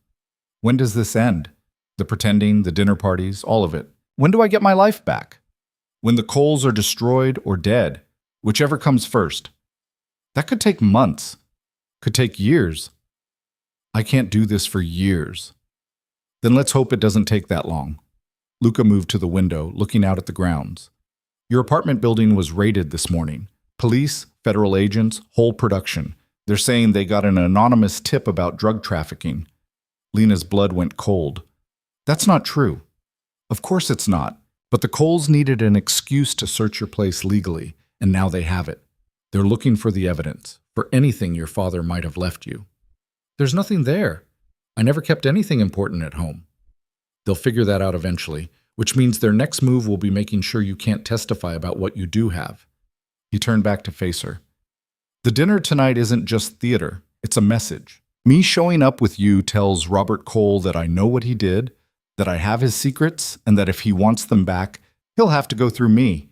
"When does this end? The pretending, the dinner parties, all of it. When do I get my life back?" "When the Coles are destroyed or dead, whichever comes first." "That could take months. Could take years." "I can't do this for years." "Then let's hope it doesn't take that long." Luca moved to the window, looking out at the grounds. "Your apartment building was raided this morning. Police, federal agents, whole production. They're saying they got an anonymous tip about drug trafficking." Lena's blood went cold. "That's not true." "Of course it's not. But the Coles needed an excuse to search your place legally, and now they have it. They're looking for the evidence, for anything your father might have left you." "There's nothing there. I never kept anything important at home." "They'll figure that out eventually, which means their next move will be making sure you can't testify about what you do have." He turned back to face her. "The dinner tonight isn't just theater, it's a message. Me showing up with you tells Robert Cole that I know what he did, that I have his secrets, and that if he wants them back, he'll have to go through me.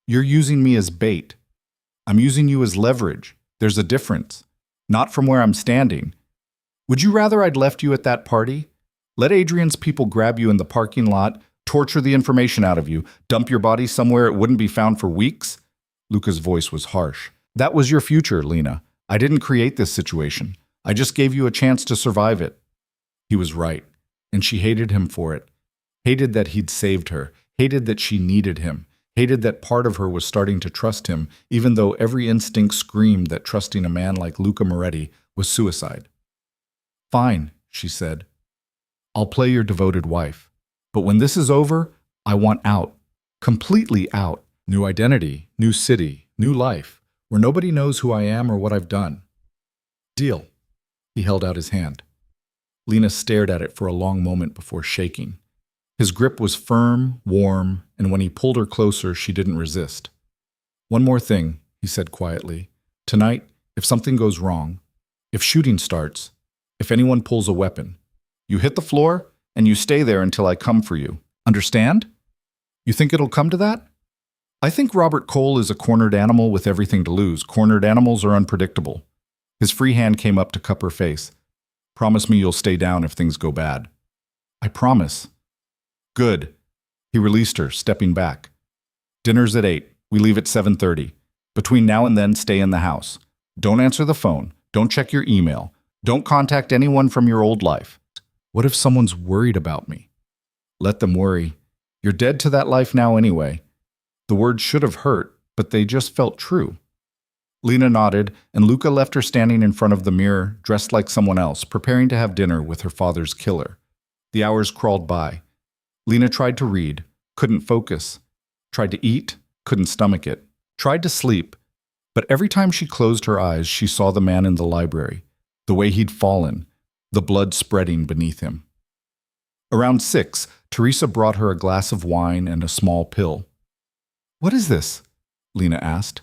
You're using me as bait. I'm using you as leverage. There's a difference. Not from where I'm standing. Would you rather I'd left you at that party? Let Adrian's people grab you in the parking lot, torture the information out of you, dump your body somewhere it wouldn't be found for weeks?" Luca's voice was harsh. "That was your future, Lena. I didn't create this situation. I just gave you a chance to survive it." He was right, and she hated him for it. Hated that he'd saved her. Hated that she needed him. Hated that part of her was starting to trust him, even though every instinct screamed that trusting a man like Luca Moretti was suicide. "Fine," she said. "I'll play your devoted wife. But when this is over, I want out. Completely out. New identity, new city, new life, where nobody knows who I am or what I've done." "Deal." He held out his hand. Lena stared at it for a long moment before shaking. His grip was firm, warm, and when he pulled her closer, she didn't resist. "One more thing," he said quietly. "Tonight, if something goes wrong, if shooting starts, if anyone pulls a weapon, you hit the floor and you stay there until I come for you. Understand? You think it'll come to that?" "I think Robert Cole is a cornered animal with everything to lose. Cornered animals are unpredictable." His free hand came up to cup her face. "Promise me you'll stay down if things go bad." "I promise." "Good." He released her, stepping back. "Dinner's at 8. We leave at 7:30. Between now and then, stay in the house. Don't answer the phone. Don't check your email. Don't contact anyone from your old life. What if someone's worried about me?" "Let them worry. You're dead to that life now anyway." The words should have hurt, but they just felt true. Lena nodded, and Luca left her standing in front of the mirror, dressed like someone else, preparing to have dinner with her father's killer. The hours crawled by. Lena tried to read, couldn't focus. Tried to eat, couldn't stomach it. Tried to sleep, but every time she closed her eyes, she saw the man in the library, the way he'd fallen, the blood spreading beneath him. Around 6, Teresa brought her a glass of wine and a small pill. What is this? Lena asked.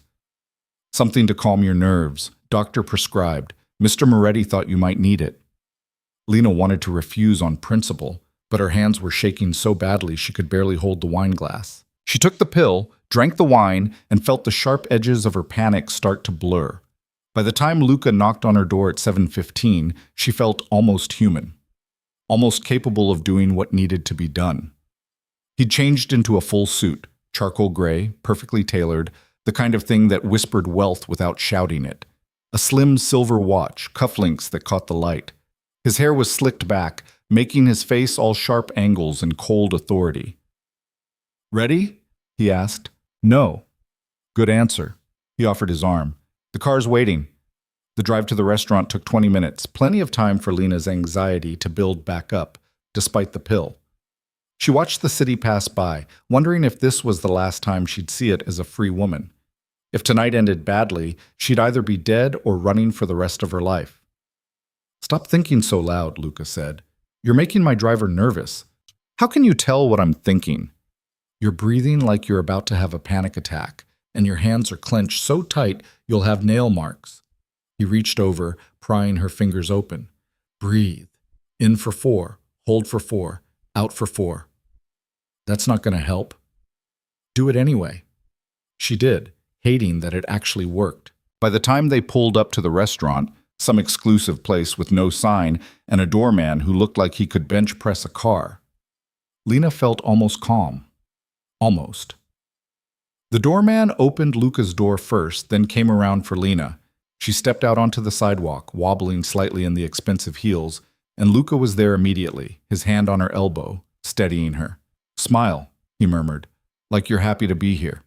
Something to calm your nerves. Doctor prescribed. Mr. Moretti thought you might need it. Lena wanted to refuse on principle, but her hands were shaking so badly she could barely hold the wine glass. She took the pill, drank the wine, and felt the sharp edges of her panic start to blur. By the time Luca knocked on her door at 7:15, she felt almost human, almost capable of doing what needed to be done. He'd changed into a full suit, charcoal gray, perfectly tailored, the kind of thing that whispered wealth without shouting it. A slim silver watch, cufflinks that caught the light. His hair was slicked back, making his face all sharp angles and cold authority. Ready? He asked. No. Good answer. He offered his arm. The car's waiting. The drive to the restaurant took 20 minutes, plenty of time for Lena's anxiety to build back up, despite the pill. She watched the city pass by, wondering if this was the last time she'd see it as a free woman. If tonight ended badly, she'd either be dead or running for the rest of her life. Stop thinking so loud, Luca said. You're making my driver nervous. How can you tell what I'm thinking? You're breathing like you're about to have a panic attack, and your hands are clenched so tight you'll have nail marks. He reached over, prying her fingers open. Breathe. In for 4, hold for 4, out for 4. That's not going to help. Do it anyway. She did, hating that it actually worked. By the time they pulled up to the restaurant, some exclusive place with no sign, and a doorman who looked like he could bench press a car, Lena felt almost calm. Almost. The doorman opened Luca's door first, then came around for Lena. She stepped out onto the sidewalk, wobbling slightly in the expensive heels, and Luca was there immediately, his hand on her elbow, steadying her. Smile, he murmured, like you're happy to be here.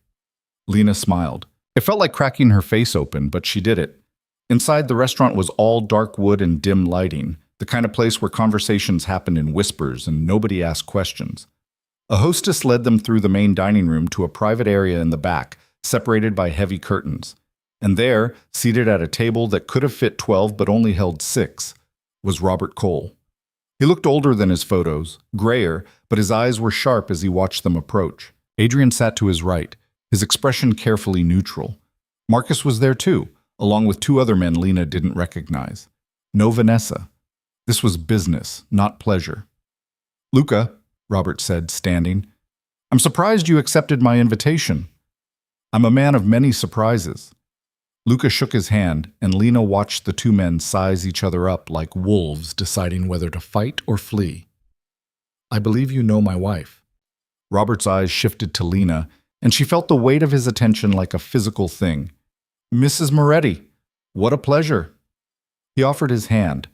Lena smiled. It felt like cracking her face open, but she did it. Inside, the restaurant was all dark wood and dim lighting, the kind of place where conversations happened in whispers and nobody asked questions. A hostess led them through the main dining room to a private area in the back, separated by heavy curtains. And there, seated at a table that could have fit 12 but only held 6, was Robert Cole. He looked older than his photos, grayer, but his eyes were sharp as he watched them approach. Adrian sat to his right, his expression carefully neutral. Marcus was there too, along with 2 other men Lena didn't recognize. No Vanessa. This was business, not pleasure. Luca, Robert said, standing, I'm surprised you accepted my invitation. I'm a man of many surprises. Luca shook his hand, and Lena watched the 2 men size each other up like wolves deciding whether to fight or flee. I believe you know my wife. Robert's eyes shifted to Lena, and she felt the weight of his attention like a physical thing. Mrs. Moretti, what a pleasure. He offered his hand.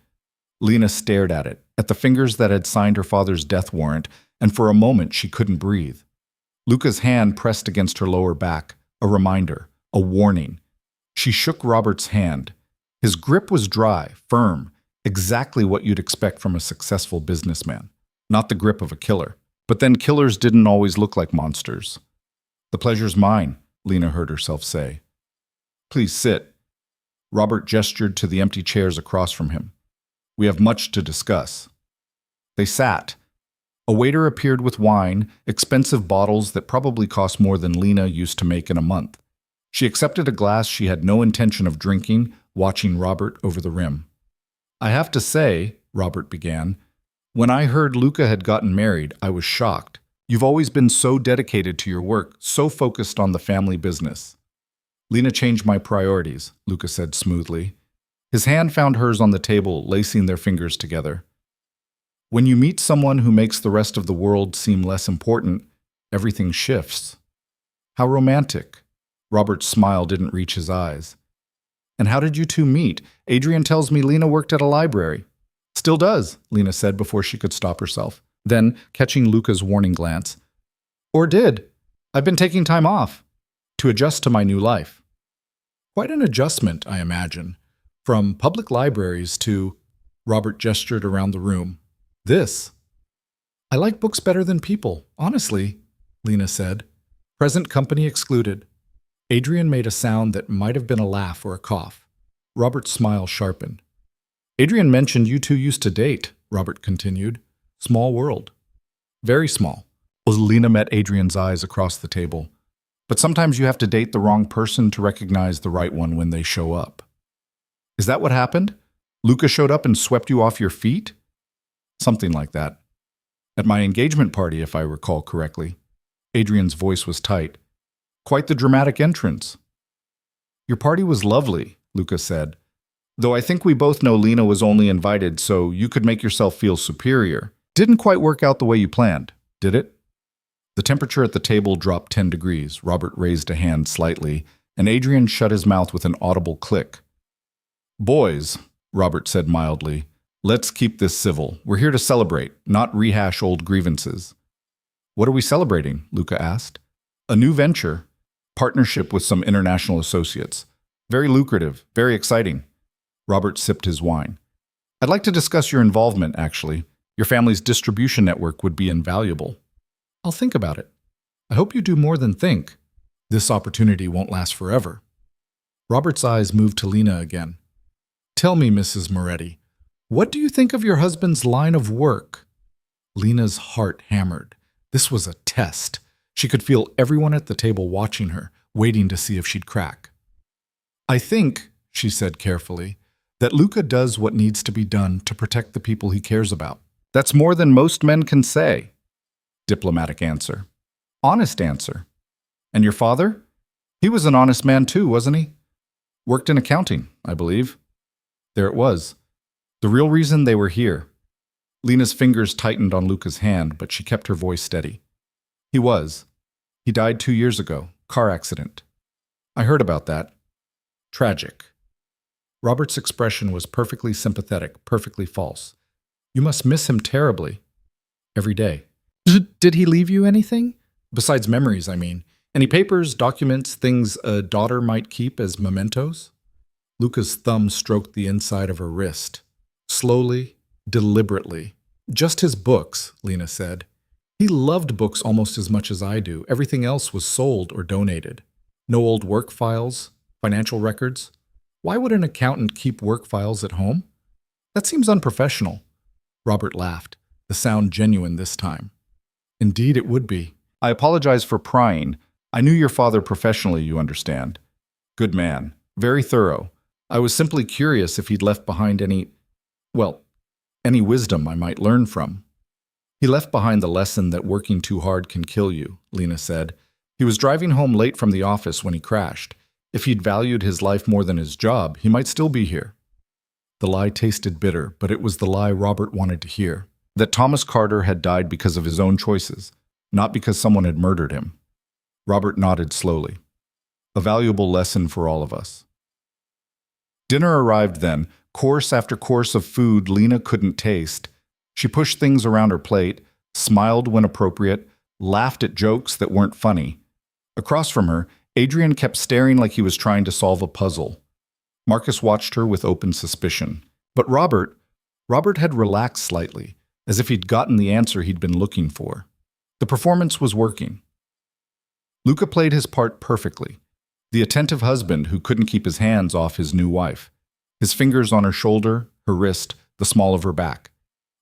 Lena stared at it, at the fingers that had signed her father's death warrant, and for a moment she couldn't breathe. Luca's hand pressed against her lower back, a reminder, a warning. She shook Robert's hand. His grip was dry, firm, exactly what you'd expect from a successful businessman, not the grip of a killer. But then killers didn't always look like monsters. The pleasure's mine, Lena heard herself say. Please sit. Robert gestured to the empty chairs across from him. We have much to discuss. They sat. A waiter appeared with wine, expensive bottles that probably cost more than Lena used to make in a month. She accepted a glass she had no intention of drinking, watching Robert over the rim. I have to say, Robert began, when I heard Luca had gotten married, I was shocked. You've always been so dedicated to your work, so focused on the family business. Lena changed my priorities, Luca said smoothly. His hand found hers on the table, lacing their fingers together. When you meet someone who makes the rest of the world seem less important, everything shifts. How romantic. Robert's smile didn't reach his eyes. And how did you 2 meet? Adrian tells me Lena worked at a library. Still does, Lena said before she could stop herself. Then, catching Luca's warning glance, or did. I've been taking time off to adjust to my new life. Quite an adjustment, I imagine. From public libraries to, Robert gestured around the room, this. I like books better than people, honestly, Lena said. Present company excluded. Adrian made a sound that might have been a laugh or a cough. Robert's smile sharpened. Adrian mentioned you 2 used to date, Robert continued. Small world. Very small. Lena met Adrian's eyes across the table. But sometimes you have to date the wrong person to recognize the right one when they show up. Is that what happened? Luca showed up and swept you off your feet? Something like that. At my engagement party, if I recall correctly. Adrian's voice was tight. Quite the dramatic entrance. Your party was lovely, Luca said. Though I think we both know Lena was only invited so you could make yourself feel superior. Didn't quite work out the way you planned, did it? The temperature at the table dropped 10 degrees. Robert raised a hand slightly, and Adrian shut his mouth with an audible click. Boys, Robert said mildly, let's keep this civil. We're here to celebrate, not rehash old grievances. What are we celebrating? Luca asked. A new venture. Partnership with some international associates. Very lucrative, very exciting. Robert sipped his wine. I'd like to discuss your involvement, actually. Your family's distribution network would be invaluable. I'll think about it. I hope you do more than think. This opportunity won't last forever. Robert's eyes moved to Lena again. Tell me, Mrs. Moretti, what do you think of your husband's line of work? Lena's heart hammered. This was a test. She could feel everyone at the table watching her, waiting to see if she'd crack. I think, she said carefully, that Luca does what needs to be done to protect the people he cares about. That's more than most men can say. Diplomatic answer. Honest answer. And your father? He was an honest man too, wasn't he? Worked in accounting, I believe. There it was. The real reason they were here. Lena's fingers tightened on Luca's hand, but she kept her voice steady. He was. He died 2 years ago. Car accident. I heard about that. Tragic. Robert's expression was perfectly sympathetic, perfectly false. You must miss him terribly. Every day. Did he leave you anything? Besides memories, I mean. Any papers, documents, things a daughter might keep as mementos? Luca's thumb stroked the inside of her wrist. Slowly, deliberately. Just his books, Lena said. He loved books almost as much as I do. Everything else was sold or donated. No old work files, financial records. Why would an accountant keep work files at home? That seems unprofessional. Robert laughed, the sound genuine this time. Indeed it would be. I apologize for prying. I knew your father professionally, you understand. Good man. Very thorough. I was simply curious if he'd left behind any wisdom I might learn from. He left behind the lesson that working too hard can kill you, Lena said. He was driving home late from the office when he crashed. If he'd valued his life more than his job, he might still be here. The lie tasted bitter, but it was the lie Robert wanted to hear. That Thomas Carter had died because of his own choices, not because someone had murdered him. Robert nodded slowly. A valuable lesson for all of us. Dinner arrived then, course after course of food Lena couldn't taste. She pushed things around her plate, smiled when appropriate, laughed at jokes that weren't funny. Across from her, Adrian kept staring like he was trying to solve a puzzle. Marcus watched her with open suspicion. But Robert had relaxed slightly, as if he'd gotten the answer he'd been looking for. The performance was working. Luca played his part perfectly. The attentive husband who couldn't keep his hands off his new wife. His fingers on her shoulder, her wrist, the small of her back.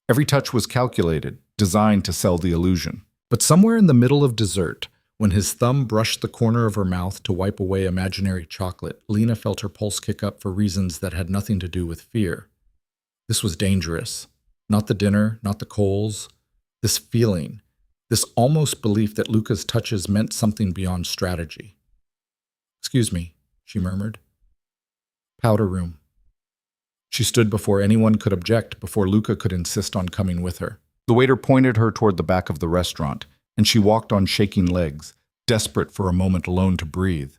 Every touch was calculated, designed to sell the illusion. But somewhere in the middle of dessert, when his thumb brushed the corner of her mouth to wipe away imaginary chocolate, Lena felt her pulse kick up for reasons that had nothing to do with fear. This was dangerous. Not the dinner, not the coals. This feeling, this almost belief that Luca's touches meant something beyond strategy. Excuse me, she murmured. Powder room. She stood before anyone could object, before Luca could insist on coming with her. The waiter pointed her toward the back of the restaurant, and she walked on shaking legs, desperate for a moment alone to breathe.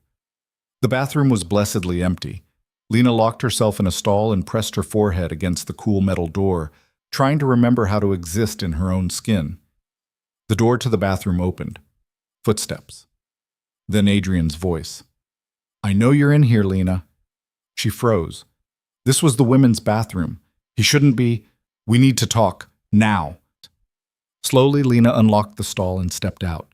The bathroom was blessedly empty. Lena locked herself in a stall and pressed her forehead against the cool metal door, trying to remember how to exist in her own skin. The door to the bathroom opened. Footsteps. Then Adrian's voice. I know you're in here, Lena. She froze. This was the women's bathroom. He shouldn't be. We need to talk. Now. Slowly, Lena unlocked the stall and stepped out.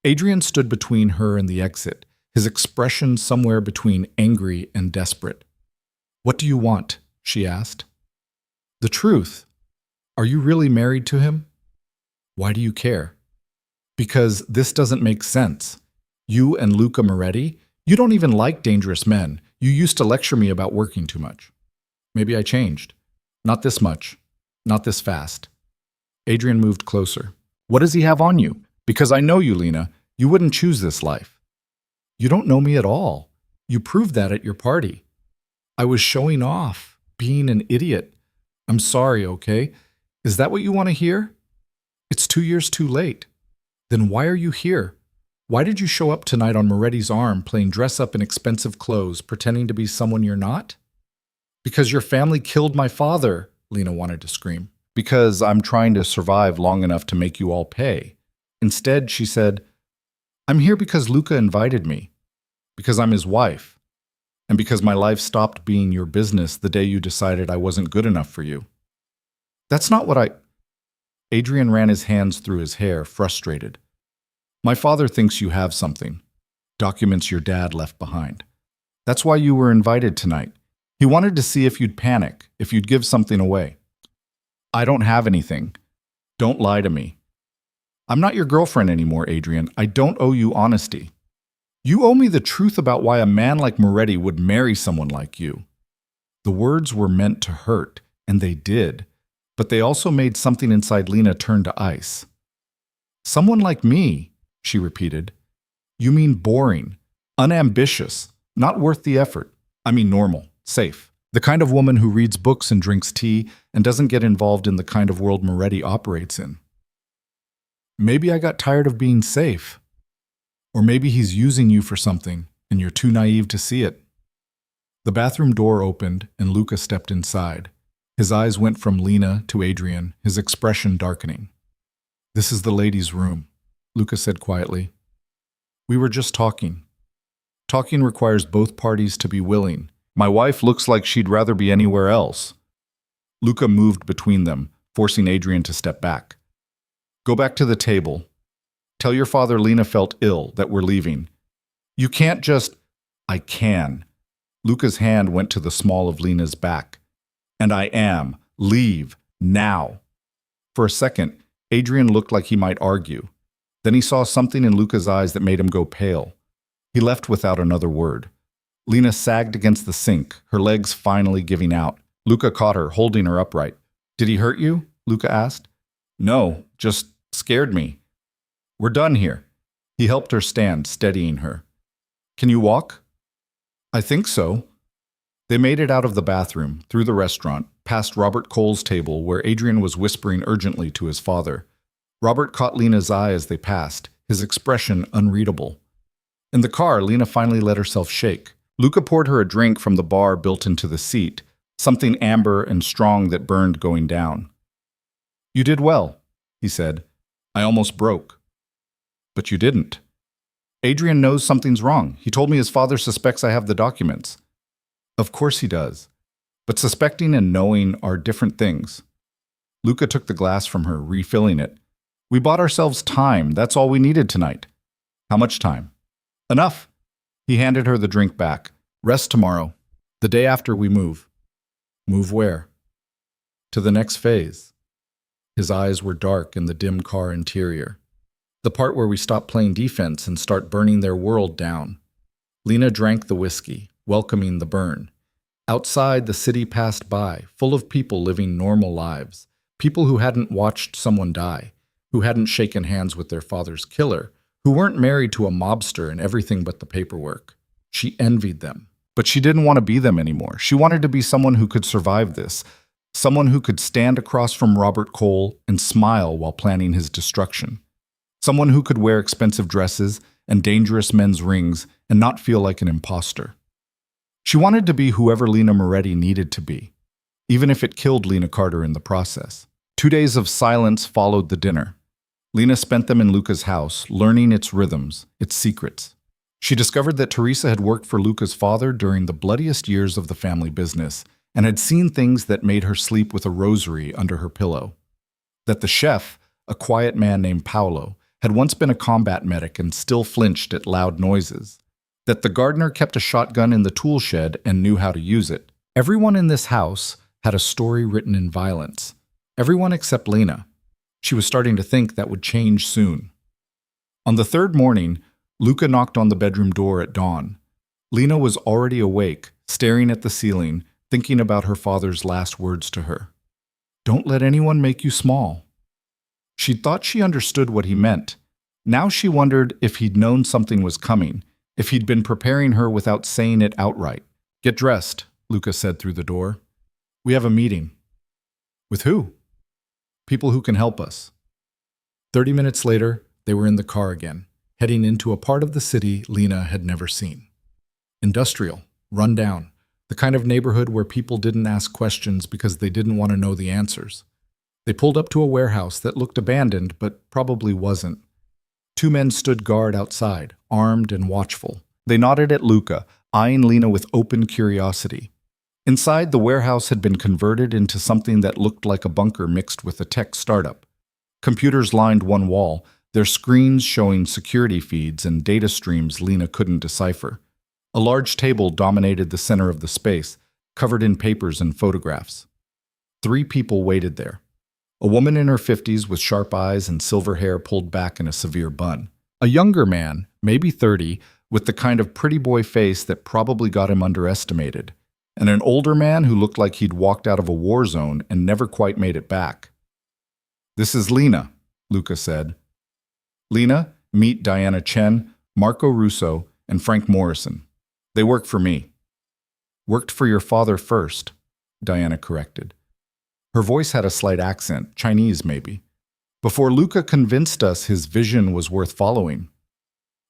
Adrian stood between her and the exit, his expression somewhere between angry and desperate. What do you want? She asked. The truth. Are you really married to him? Why do you care? Because this doesn't make sense. You and Luca Moretti? You don't even like dangerous men. You used to lecture me about working too much. Maybe I changed. Not this much. Not this fast. Adrian moved closer. What does he have on you? Because I know you, Lena. You wouldn't choose this life. You don't know me at all. You proved that at your party. I was showing off, being an idiot. I'm sorry, okay? Is that what you want to hear? It's 2 years too late. Then why are you here? Why did you show up tonight on Moretti's arm playing dress up in expensive clothes, pretending to be someone you're not? Because your family killed my father, Lena wanted to scream. Because I'm trying to survive long enough to make you all pay. Instead, she said, I'm here because Luca invited me. Because I'm his wife. And because my life stopped being your business the day you decided I wasn't good enough for you. That's not what I... Adrian ran his hands through his hair, frustrated. My father thinks you have something. Documents your dad left behind. That's why you were invited tonight. He wanted to see if you'd panic, if you'd give something away. I don't have anything. Don't lie to me. I'm not your girlfriend anymore, Adrian. I don't owe you honesty. You owe me the truth about why a man like Moretti would marry someone like you. The words were meant to hurt, and they did, but they also made something inside Lena turn to ice. Someone like me, she repeated. You mean boring, unambitious, not worth the effort. I mean normal, safe. The kind of woman who reads books and drinks tea and doesn't get involved in the kind of world Moretti operates in. Maybe I got tired of being safe. Or maybe he's using you for something and you're too naive to see it. The bathroom door opened and Luca stepped inside. His eyes went from Lena to Adrian, his expression darkening. This is the ladies' room, Luca said quietly. We were just talking. Talking requires both parties to be willing. My wife looks like she'd rather be anywhere else. Luca moved between them, forcing Adrian to step back. Go back to the table. Tell your father Lena felt ill, that we're leaving. You can't just... I can. Luca's hand went to the small of Lena's back. And I am. Leave. Now. For a second, Adrian looked like he might argue. Then he saw something in Luca's eyes that made him go pale. He left without another word. Lena sagged against the sink, her legs finally giving out. Luca caught her, holding her upright. Did he hurt you? Luca asked. No, just scared me. We're done here. He helped her stand, steadying her. Can you walk? I think so. They made it out of the bathroom, through the restaurant, past Robert Cole's table where Adrian was whispering urgently to his father. Robert caught Lena's eye as they passed, his expression unreadable. In the car, Lena finally let herself shake. Luca poured her a drink from the bar built into the seat, something amber and strong that burned going down. You did well, he said. I almost broke. But you didn't. Adrian knows something's wrong. He told me his father suspects I have the documents. Of course he does. But suspecting and knowing are different things. Luca took the glass from her, refilling it. We bought ourselves time. That's all we needed tonight. How much time? Enough. He handed her the drink back. Rest tomorrow. The day after we move. Move where? To the next phase. His eyes were dark in the dim car interior. The part where we stop playing defense and start burning their world down. Lena drank the whiskey, welcoming the burn. Outside, the city passed by, full of people living normal lives. People who hadn't watched someone die, who hadn't shaken hands with their father's killer, who weren't married to a mobster and everything but the paperwork. She envied them. But she didn't want to be them anymore. She wanted to be someone who could survive this, someone who could stand across from Robert Cole and smile while planning his destruction. Someone who could wear expensive dresses and dangerous men's rings and not feel like an imposter. She wanted to be whoever Lena Moretti needed to be, even if it killed Lena Carter in the process. 2 days of silence followed the dinner. Lena spent them in Luca's house, learning its rhythms, its secrets. She discovered that Teresa had worked for Luca's father during the bloodiest years of the family business and had seen things that made her sleep with a rosary under her pillow. That the chef, a quiet man named Paolo, had once been a combat medic and still flinched at loud noises. That the gardener kept a shotgun in the tool shed and knew how to use it. Everyone in this house had a story written in violence. Everyone except Lena. She was starting to think that would change soon. On the third morning, Luca knocked on the bedroom door at dawn. Lena was already awake, staring at the ceiling, thinking about her father's last words to her. Don't let anyone make you small. She thought she understood what he meant. Now she wondered if he'd known something was coming, if he'd been preparing her without saying it outright. Get dressed, Luca said through the door. We have a meeting. With who? People who can help us. 30 minutes later, they were in the car again, heading into a part of the city Lena had never seen. Industrial, run down, the kind of neighborhood where people didn't ask questions because they didn't want to know the answers. They pulled up to a warehouse that looked abandoned but probably wasn't. Two men stood guard outside, armed and watchful. They nodded at Luca, eyeing Lena with open curiosity. Inside, the warehouse had been converted into something that looked like a bunker mixed with a tech startup. Computers lined one wall, their screens showing security feeds and data streams Lena couldn't decipher. A large table dominated the center of the space, covered in papers and photographs. 3 people waited there. A woman in her 50s with sharp eyes and silver hair pulled back in a severe bun. A younger man, maybe 30, with the kind of pretty boy face that probably got him underestimated. And an older man who looked like he'd walked out of a war zone and never quite made it back. This is Lena, Luca said. Lena, meet Diana Chen, Marco Russo, and Frank Morrison. They work for me. Worked for your father first, Diana corrected. Her voice had a slight accent, Chinese maybe. Before Luca convinced us his vision was worth following.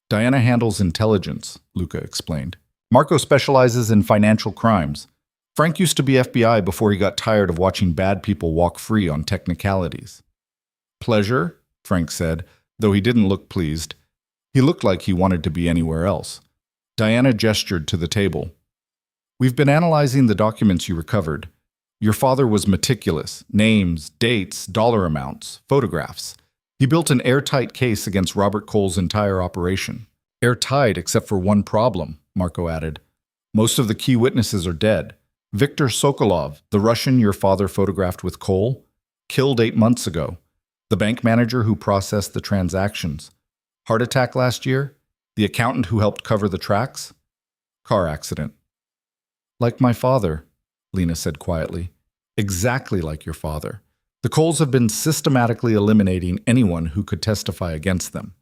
Diana handles intelligence, Luca explained. Marco specializes in financial crimes. Frank used to be FBI before he got tired of watching bad people walk free on technicalities. Pleasure, Frank said, though he didn't look pleased. He looked like he wanted to be anywhere else. Diana gestured to the table. We've been analyzing the documents you recovered. Your father was meticulous. Names, dates, dollar amounts, photographs. He built an airtight case against Robert Cole's entire operation. Airtight except for one problem, Marco added. Most of the key witnesses are dead. Viktor Sokolov, the Russian your father photographed with Cole, killed 8 months ago. The bank manager who processed the transactions. Heart attack last year? The accountant who helped cover the tracks? Car accident. Like my father, Lena said quietly. Exactly like your father. The Coles have been systematically eliminating anyone who could testify against them.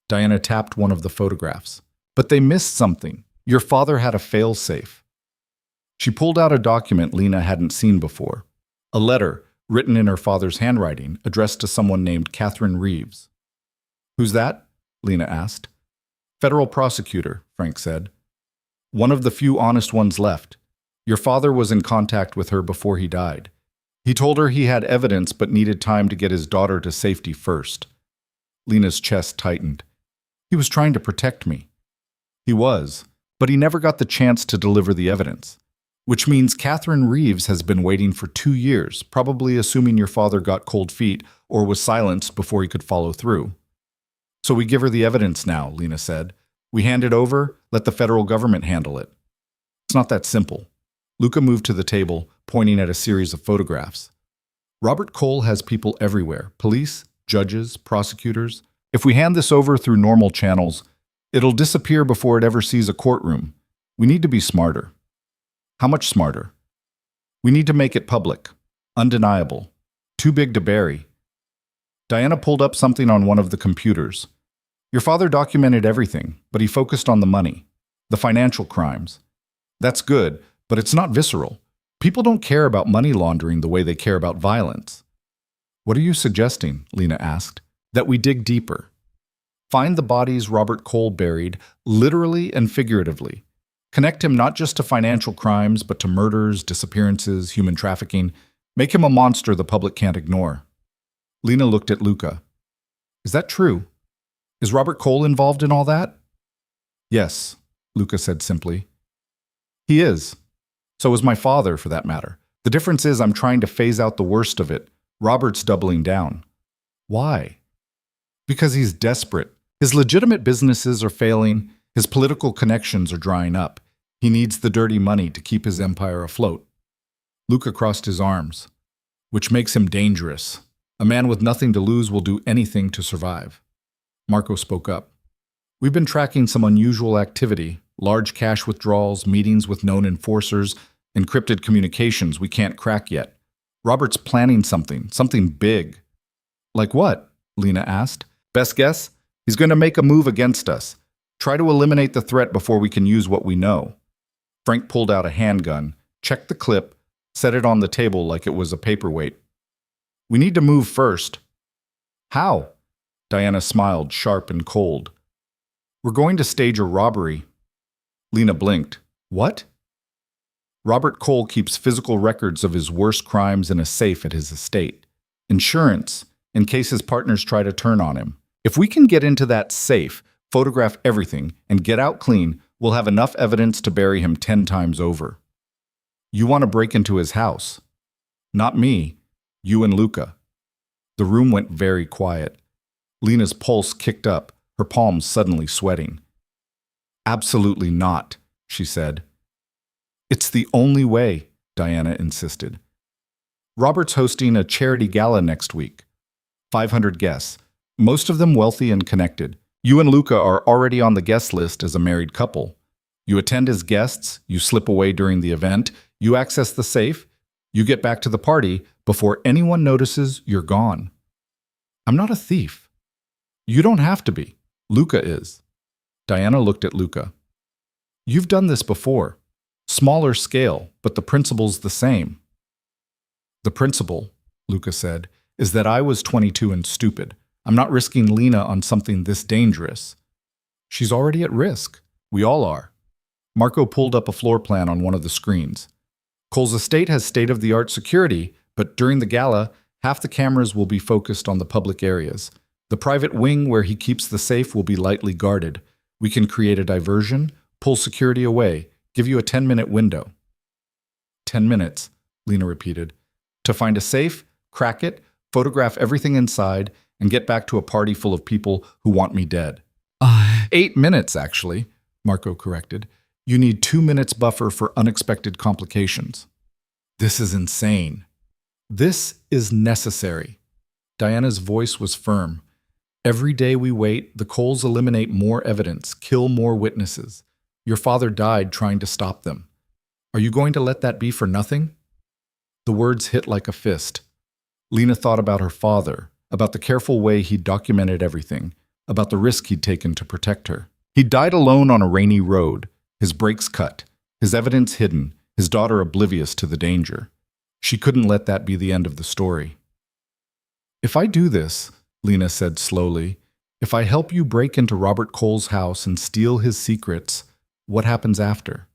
Diana tapped one of the photographs. But they missed something. Your father had a fail-safe. She pulled out a document Lena hadn't seen before. A letter, written in her father's handwriting, addressed to someone named Catherine Reeves. Who's that? Lena asked. Federal prosecutor, Frank said. One of the few honest ones left. Your father was in contact with her before he died. He told her he had evidence but needed time to get his daughter to safety first. Lena's chest tightened. He was trying to protect me. He was, but he never got the chance to deliver the evidence. Which means Catherine Reeves has been waiting for 2 years, probably assuming your father got cold feet or was silenced before he could follow through. So we give her the evidence now, Lena said. We hand it over, let the federal government handle it. It's not that simple. Luca moved to the table, pointing at a series of photographs. Robert Cole has people everywhere, police, judges, prosecutors. If we hand this over through normal channels, it'll disappear before it ever sees a courtroom. We need to be smarter. How much smarter? We need to make it public, undeniable, too big to bury. Diana pulled up something on one of the computers. Your father documented everything, but he focused on the money, the financial crimes. That's good, but it's not visceral. People don't care about money laundering the way they care about violence. What are you suggesting? Lena asked. That we dig deeper. Find the bodies Robert Cole buried, literally and figuratively. Connect him not just to financial crimes, but to murders, disappearances, human trafficking. Make him a monster the public can't ignore. Lena looked at Luca. Is that true? Is Robert Cole involved in all that? Yes, Luca said simply. He is. So is my father, for that matter. The difference is I'm trying to phase out the worst of it. Robert's doubling down. Why? Because he's desperate. His legitimate businesses are failing. His political connections are drying up. He needs the dirty money to keep his empire afloat. Luca crossed his arms. Which makes him dangerous. A man with nothing to lose will do anything to survive. Marco spoke up. We've been tracking some unusual activity, large cash withdrawals, meetings with known enforcers, encrypted communications we can't crack yet. Robert's planning something big. Like what? Lena asked. Best guess? He's going to make a move against us. Try to eliminate the threat before we can use what we know. Frank pulled out a handgun, checked the clip, set it on the table like it was a paperweight. We need to move first. How? Diana smiled, sharp and cold. We're going to stage a robbery. Lena blinked. What? Robert Cole keeps physical records of his worst crimes in a safe at his estate. Insurance, in case his partners try to turn on him. If we can get into that safe, photograph everything, and get out clean, we'll have enough evidence to bury him 10 times over. You want to break into his house? Not me. You and Luca. The room went very quiet. Lena's pulse kicked up, her palms suddenly sweating. Absolutely not, she said. It's the only way, Diana insisted. Robert's hosting a charity gala next week. 500 guests, most of them wealthy and connected. You and Luca are already on the guest list as a married couple. You attend as guests, you slip away during the event, you access the safe, you get back to the party before anyone notices you're gone. I'm not a thief. You don't have to be. Luca is. Diana looked at Luca. You've done this before. Smaller scale, but the principle's the same. The principle, Luca said, is that I was 22 and stupid. I'm not risking Lena on something this dangerous. She's already at risk. We all are. Marco pulled up a floor plan on one of the screens. Cole's estate has state-of-the-art security, but during the gala, half the cameras will be focused on the public areas. The private wing where he keeps the safe will be lightly guarded. We can create a diversion, pull security away, give you a 10-minute window. 10 minutes, Lena repeated. To find a safe, crack it, photograph everything inside, and get back to a party full of people who want me dead. 8 minutes, actually, Marco corrected. You need 2 minutes buffer for unexpected complications. This is insane. This is necessary. Diana's voice was firm. Every day we wait, the Coles eliminate more evidence, kill more witnesses. Your father died trying to stop them. Are you going to let that be for nothing? The words hit like a fist. Lena thought about her father, about the careful way he'd documented everything, about the risk he'd taken to protect her. He died alone on a rainy road, his brakes cut, his evidence hidden, his daughter oblivious to the danger. She couldn't let that be the end of the story. If I do this, Lena said slowly, if I help you break into Robert Cole's house and steal his secrets, what happens after?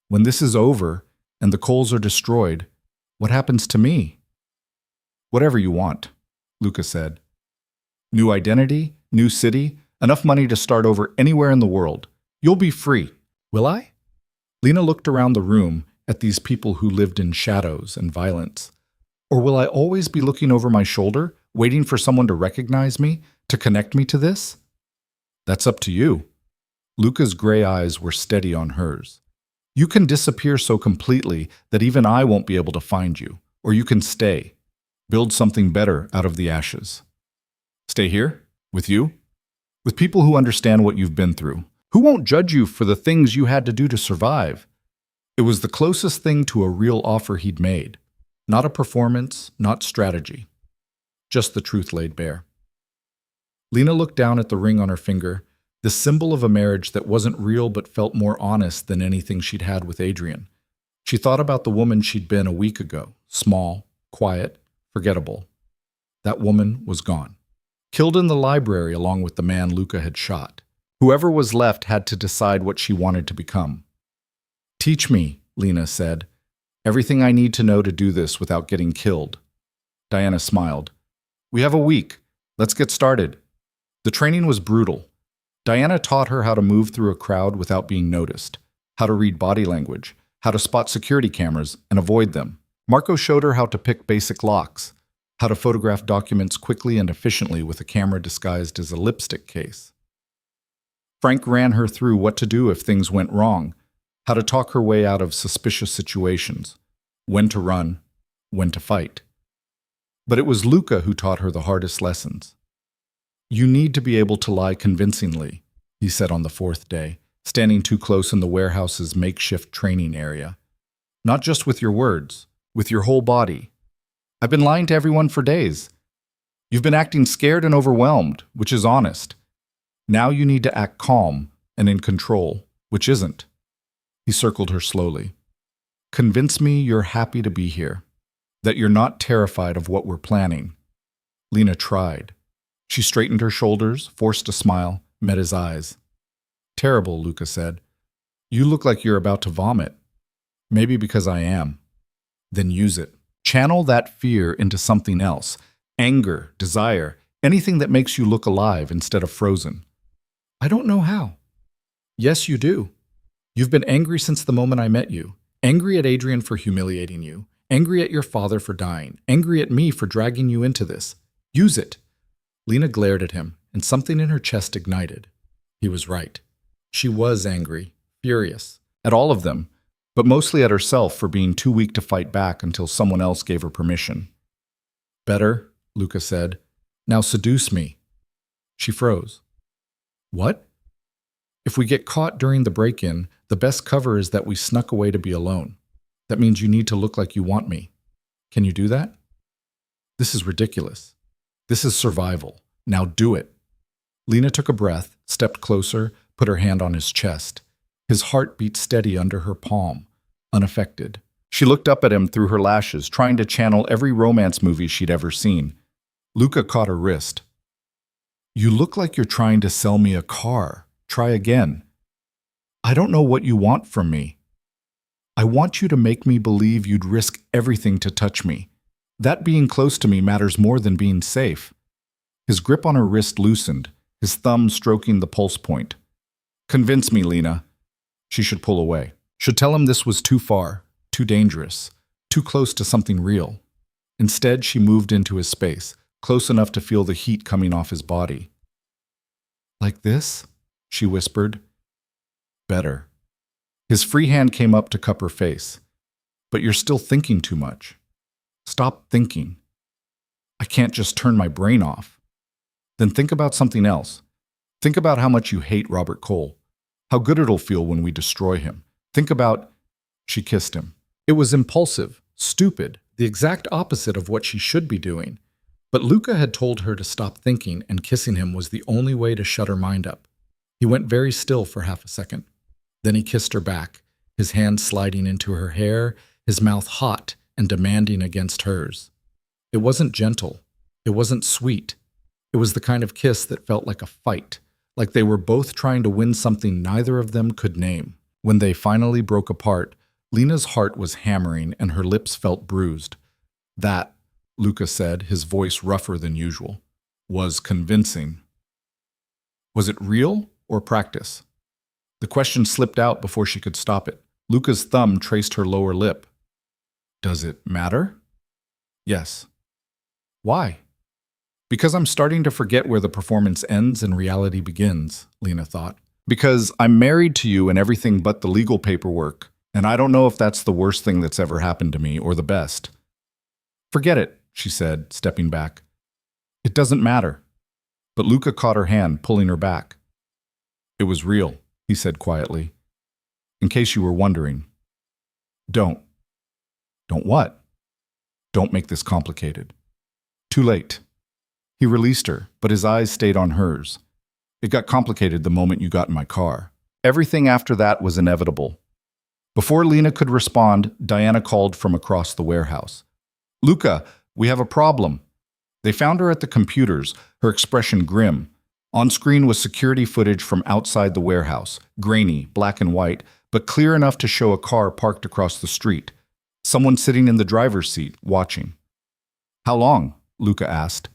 When this is over and the Coles are destroyed, what happens to me? Whatever you want, Luca said. New identity, new city, enough money to start over anywhere in the world. You'll be free. Will I? Lena looked around the room at these people who lived in shadows and violence. Or will I always be looking over my shoulder, waiting for someone to recognize me, to connect me to this? That's up to you. Luca's gray eyes were steady on hers. You can disappear so completely that even I won't be able to find you, or you can stay. Build something better out of the ashes. Stay here? With you? With people who understand what you've been through, who won't judge you for the things you had to do to survive. It was the closest thing to a real offer he'd made. Not a performance, not strategy. Just the truth laid bare. Lena looked down at the ring on her finger, the symbol of a marriage that wasn't real but felt more honest than anything she'd had with Adrian. She thought about the woman she'd been a week ago, small, quiet, forgettable. That woman was gone. Killed in the library along with the man Luca had shot. Whoever was left had to decide what she wanted to become. Teach me, Lena said. Everything I need to know to do this without getting killed. Diana smiled. We have a week. Let's get started. The training was brutal. Diana taught her how to move through a crowd without being noticed, how to read body language, how to spot security cameras and avoid them. Marco showed her how to pick basic locks, how to photograph documents quickly and efficiently with a camera disguised as a lipstick case. Frank ran her through what to do if things went wrong, how to talk her way out of suspicious situations, when to run, when to fight. But it was Luca who taught her the hardest lessons. You need to be able to lie convincingly, he he said on the fourth day, standing too close in the warehouse's makeshift training area. Not just with your words, with your whole body. I've been lying to everyone for days. You've been acting scared and overwhelmed, which is honest. Now you need to act calm and in control, which isn't. He circled her slowly. Convince me you're happy to be here, that you're not terrified of what we're planning. Lena tried. She straightened her shoulders, forced a smile, met his eyes. Terrible, Luca said. You look like you're about to vomit. Maybe because I am. Then use it. Channel that fear into something else. Anger, desire, anything that makes you look alive instead of frozen. I don't know how. Yes, you do. You've been angry since the moment I met you. Angry at Adrian for humiliating you. Angry at your father for dying. Angry at me for dragging you into this. Use it. Lena glared at him, and something in her chest ignited. He was right. She was angry, furious, at all of them, but mostly at herself for being too weak to fight back until someone else gave her permission. Better, Luca said. Now seduce me. She froze. What? If we get caught during the break-in, the best cover is that we snuck away to be alone. That means you need to look like you want me. Can you do that? This is ridiculous. This is survival. Now do it. Lena took a breath, stepped closer, put her hand on his chest. His heart beat steady under her palm, unaffected. She looked up at him through her lashes, trying to channel every romance movie she'd ever seen. Luca caught her wrist. You look like you're trying to sell me a car. Try again. I don't know what you want from me. I want you to make me believe you'd risk everything to touch me. That being close to me matters more than being safe. His grip on her wrist loosened, his thumb stroking the pulse point. Convince me, Lena. She should pull away. Should tell him this was too far, too dangerous, too close to something real. Instead, she moved into his space, close enough to feel the heat coming off his body. Like this? She whispered. Better. His free hand came up to cup her face. But you're still thinking too much. Stop thinking. I can't just turn my brain off. Then think about something else. Think about how much you hate Robert Cole. How good it'll feel when we destroy him. Think about... She kissed him. It was impulsive, stupid, the exact opposite of what she should be doing. But Luca had told her to stop thinking, and kissing him was the only way to shut her mind up. He went very still for half a second. Then he kissed her back, his hand sliding into her hair, his mouth hot and demanding against hers. It wasn't gentle. It wasn't sweet. It was the kind of kiss that felt like a fight, like they were both trying to win something neither of them could name. When they finally broke apart, Lena's heart was hammering and her lips felt bruised. That, Luca said, his voice rougher than usual, was convincing. Was it real or practice? The question slipped out before she could stop it. Luca's thumb traced her lower lip. Does it matter? Yes. Why? Because I'm starting to forget where the performance ends and reality begins, Lena thought. Because I'm married to you and everything but the legal paperwork, and I don't know if that's the worst thing that's ever happened to me or the best. Forget it, she said, stepping back. It doesn't matter. But Luca caught her hand, pulling her back. It was real, he said quietly. In case you were wondering. Don't. Don't what? Don't make this complicated. Too late. He released her, but his eyes stayed on hers. It got complicated the moment you got in my car. Everything after that was inevitable. Before Lena could respond, Diana called from across the warehouse. Luca, we have a problem. They found her at the computers, her expression grim. On screen was security footage from outside the warehouse, grainy, black and white, but clear enough to show a car parked across the street. Someone sitting in the driver's seat, watching. How long? Luca asked.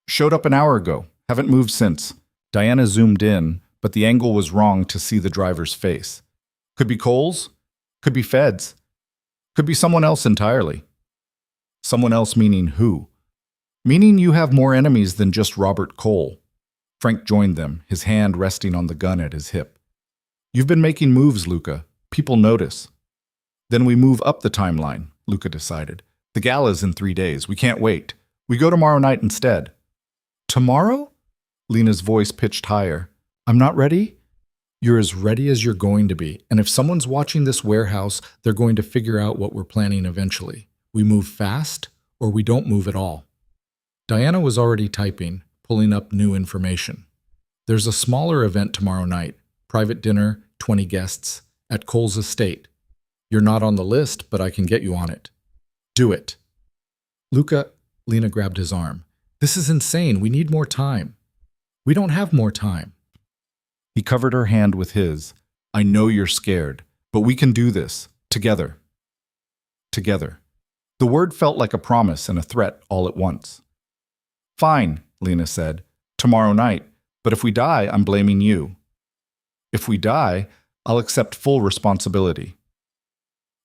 Showed up an hour ago. Haven't moved since. Diana zoomed in, but the angle was wrong to see the driver's face. Could be Coles. Could be feds. Could be someone else entirely. Someone else meaning who? Meaning you have more enemies than just Robert Cole. Frank joined them, his hand resting on the gun at his hip. You've been making moves, Luca. People notice. Then we move up the timeline, Luca decided. The gala's in 3 days. We can't wait. We go tomorrow night instead. Tomorrow? Lena's voice pitched higher. I'm not ready? You're as ready as you're going to be, and if someone's watching this warehouse, they're going to figure out what we're planning eventually. We move fast, or we don't move at all." Diana was already typing, pulling up new information. "There's a smaller event tomorrow night, private dinner, 20 guests, at Cole's estate. You're not on the list, but I can get you on it. Do it." "Luca," Lena grabbed his arm. "This is insane. We need more time." "We don't have more time." He covered her hand with his. "I know you're scared, but we can do this. Together." Together. The word felt like a promise and a threat all at once. "Fine," Lena said. "Tomorrow night. But if we die, I'm blaming you." "If we die, I'll accept full responsibility."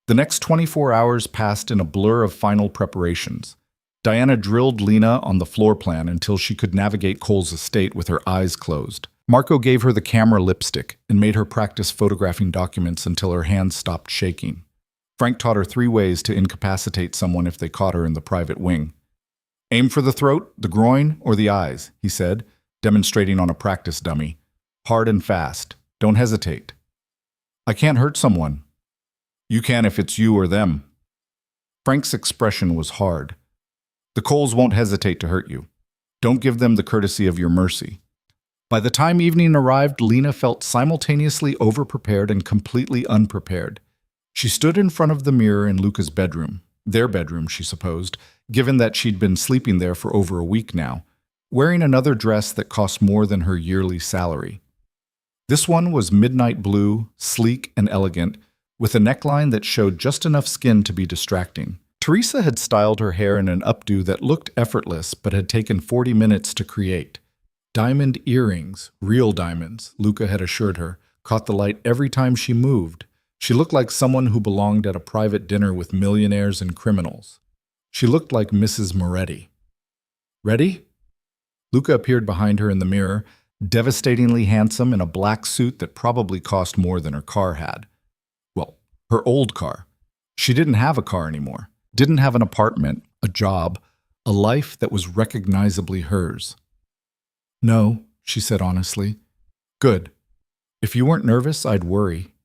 The next 24 hours passed in a blur of final preparations. Diana drilled Lena on the floor plan until she could navigate Cole's estate with her eyes closed. Marco gave her the camera lipstick and made her practice photographing documents until her hands stopped shaking. Frank taught her 3 ways to incapacitate someone if they caught her in the private wing. "Aim for the throat, the groin, or the eyes," he said, demonstrating on a practice dummy. "Hard and fast. Don't hesitate." "I can't hurt someone." "You can if it's you or them." Frank's expression was hard. "The Coles won't hesitate to hurt you. Don't give them the courtesy of your mercy." By the time evening arrived, Lena felt simultaneously overprepared and completely unprepared. She stood in front of the mirror in Luca's bedroom, their bedroom, she supposed, given that she'd been sleeping there for over a week now, wearing another dress that cost more than her yearly salary. This one was midnight blue, sleek and elegant, with a neckline that showed just enough skin to be distracting. Teresa had styled her hair in an updo that looked effortless but had taken 40 minutes to create. Diamond earrings, real diamonds, Luca had assured her, caught the light every time she moved. She looked like someone who belonged at a private dinner with millionaires and criminals. She looked like Mrs. Moretti. "Ready?" Luca appeared behind her in the mirror, devastatingly handsome in a black suit that probably cost more than her car had. Well, her old car. She didn't have a car anymore, didn't have an apartment, a job, a life that was recognizably hers. "No," she said honestly. "Good. If you weren't nervous, I'd worry."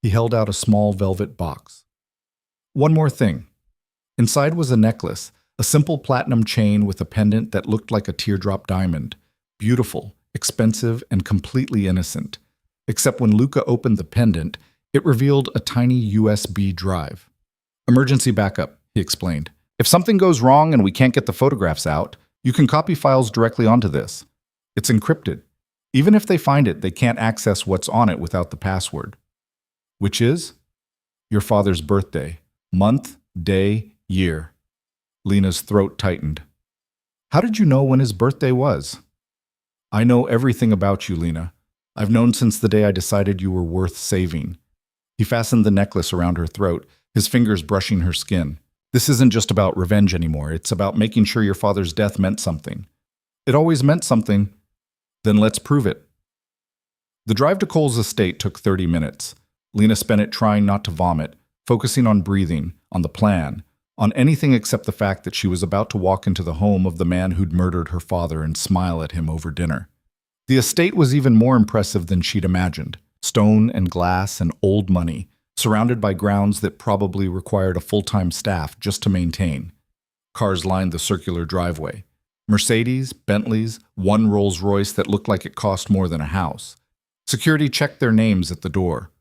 He held out a small velvet box. "One more thing." Inside was a necklace, a simple platinum chain with a pendant that looked like a teardrop diamond. Beautiful, expensive, and completely innocent. Except when Luca opened the pendant, it revealed a tiny USB drive. "Emergency backup," he explained. "If something goes wrong and we can't get the photographs out, you can copy files directly onto this. It's encrypted. Even if they find it, they can't access what's on it without the password." "Which is?" "Your father's birthday. Month, day, year." Lena's throat tightened. "How did you know when his birthday was?" "I know everything about you, Lena. I've known since the day I decided you were worth saving." He fastened the necklace around her throat, his fingers brushing her skin. "This isn't just about revenge anymore. It's about making sure your father's death meant something." "It always meant something." "Then let's prove it." The drive to Cole's estate took 30 minutes. Lena spent it trying not to vomit, focusing on breathing, on the plan, on anything except the fact that she was about to walk into the home of the man who'd murdered her father and smile at him over dinner. The estate was even more impressive than she'd imagined. Stone and glass and old money, surrounded by grounds that probably required a full-time staff just to maintain. Cars lined the circular driveway. Mercedes, Bentleys, one Rolls-Royce that looked like it cost more than a house. Security checked their names at the door.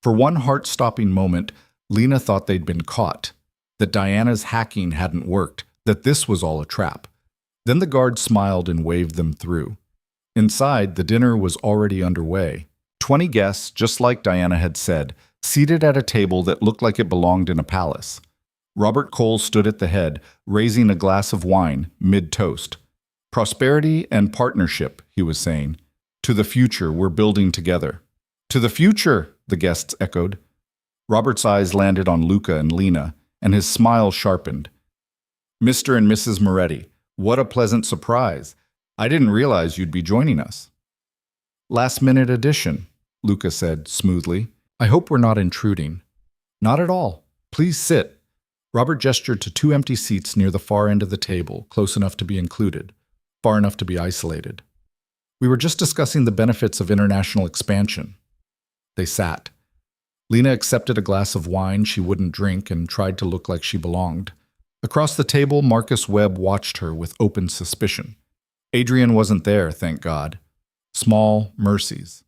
For one heart-stopping moment, Lena thought they'd been caught, that Diana's hacking hadn't worked, that this was all a trap. Then the guard smiled and waved them through. Inside, the dinner was already underway. 20 guests, just like Diana had said, seated at a table that looked like it belonged in a palace. Robert Cole stood at the head, raising a glass of wine, mid-toast. "Prosperity and partnership," he was saying. "To the future we're building together." "To the future," the guests echoed. Robert's eyes landed on Luca and Lena, and his smile sharpened. "Mr. and Mrs. Moretti, what a pleasant surprise. I didn't realize you'd be joining us." "Last-minute addition," Luca said smoothly. "I hope we're not intruding." "Not at all. Please sit." Robert gestured to 2 empty seats near the far end of the table, close enough to be included, far enough to be isolated. "We were just discussing the benefits of international expansion." They sat. Lena accepted a glass of wine she wouldn't drink and tried to look like she belonged. Across the table, Marcus Webb watched her with open suspicion. Adrian wasn't there, thank God. Small mercies.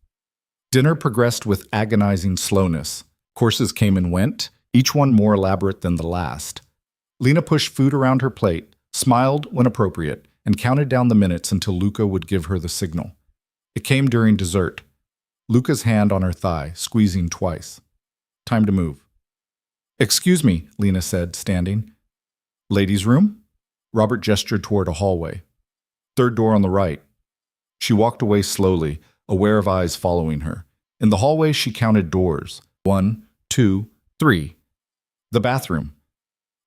Dinner progressed with agonizing slowness. Courses came and went, each one more elaborate than the last. Lena pushed food around her plate, smiled when appropriate, and counted down the minutes until Luca would give her the signal. It came during dessert. Luca's hand on her thigh, squeezing twice. Time to move. "Excuse me," Lena said, standing. "Ladies' room?" Robert gestured toward a hallway. "Third door on the right." She walked away slowly, aware of eyes following her. In the hallway, she counted doors. 1, 2, 3. The bathroom.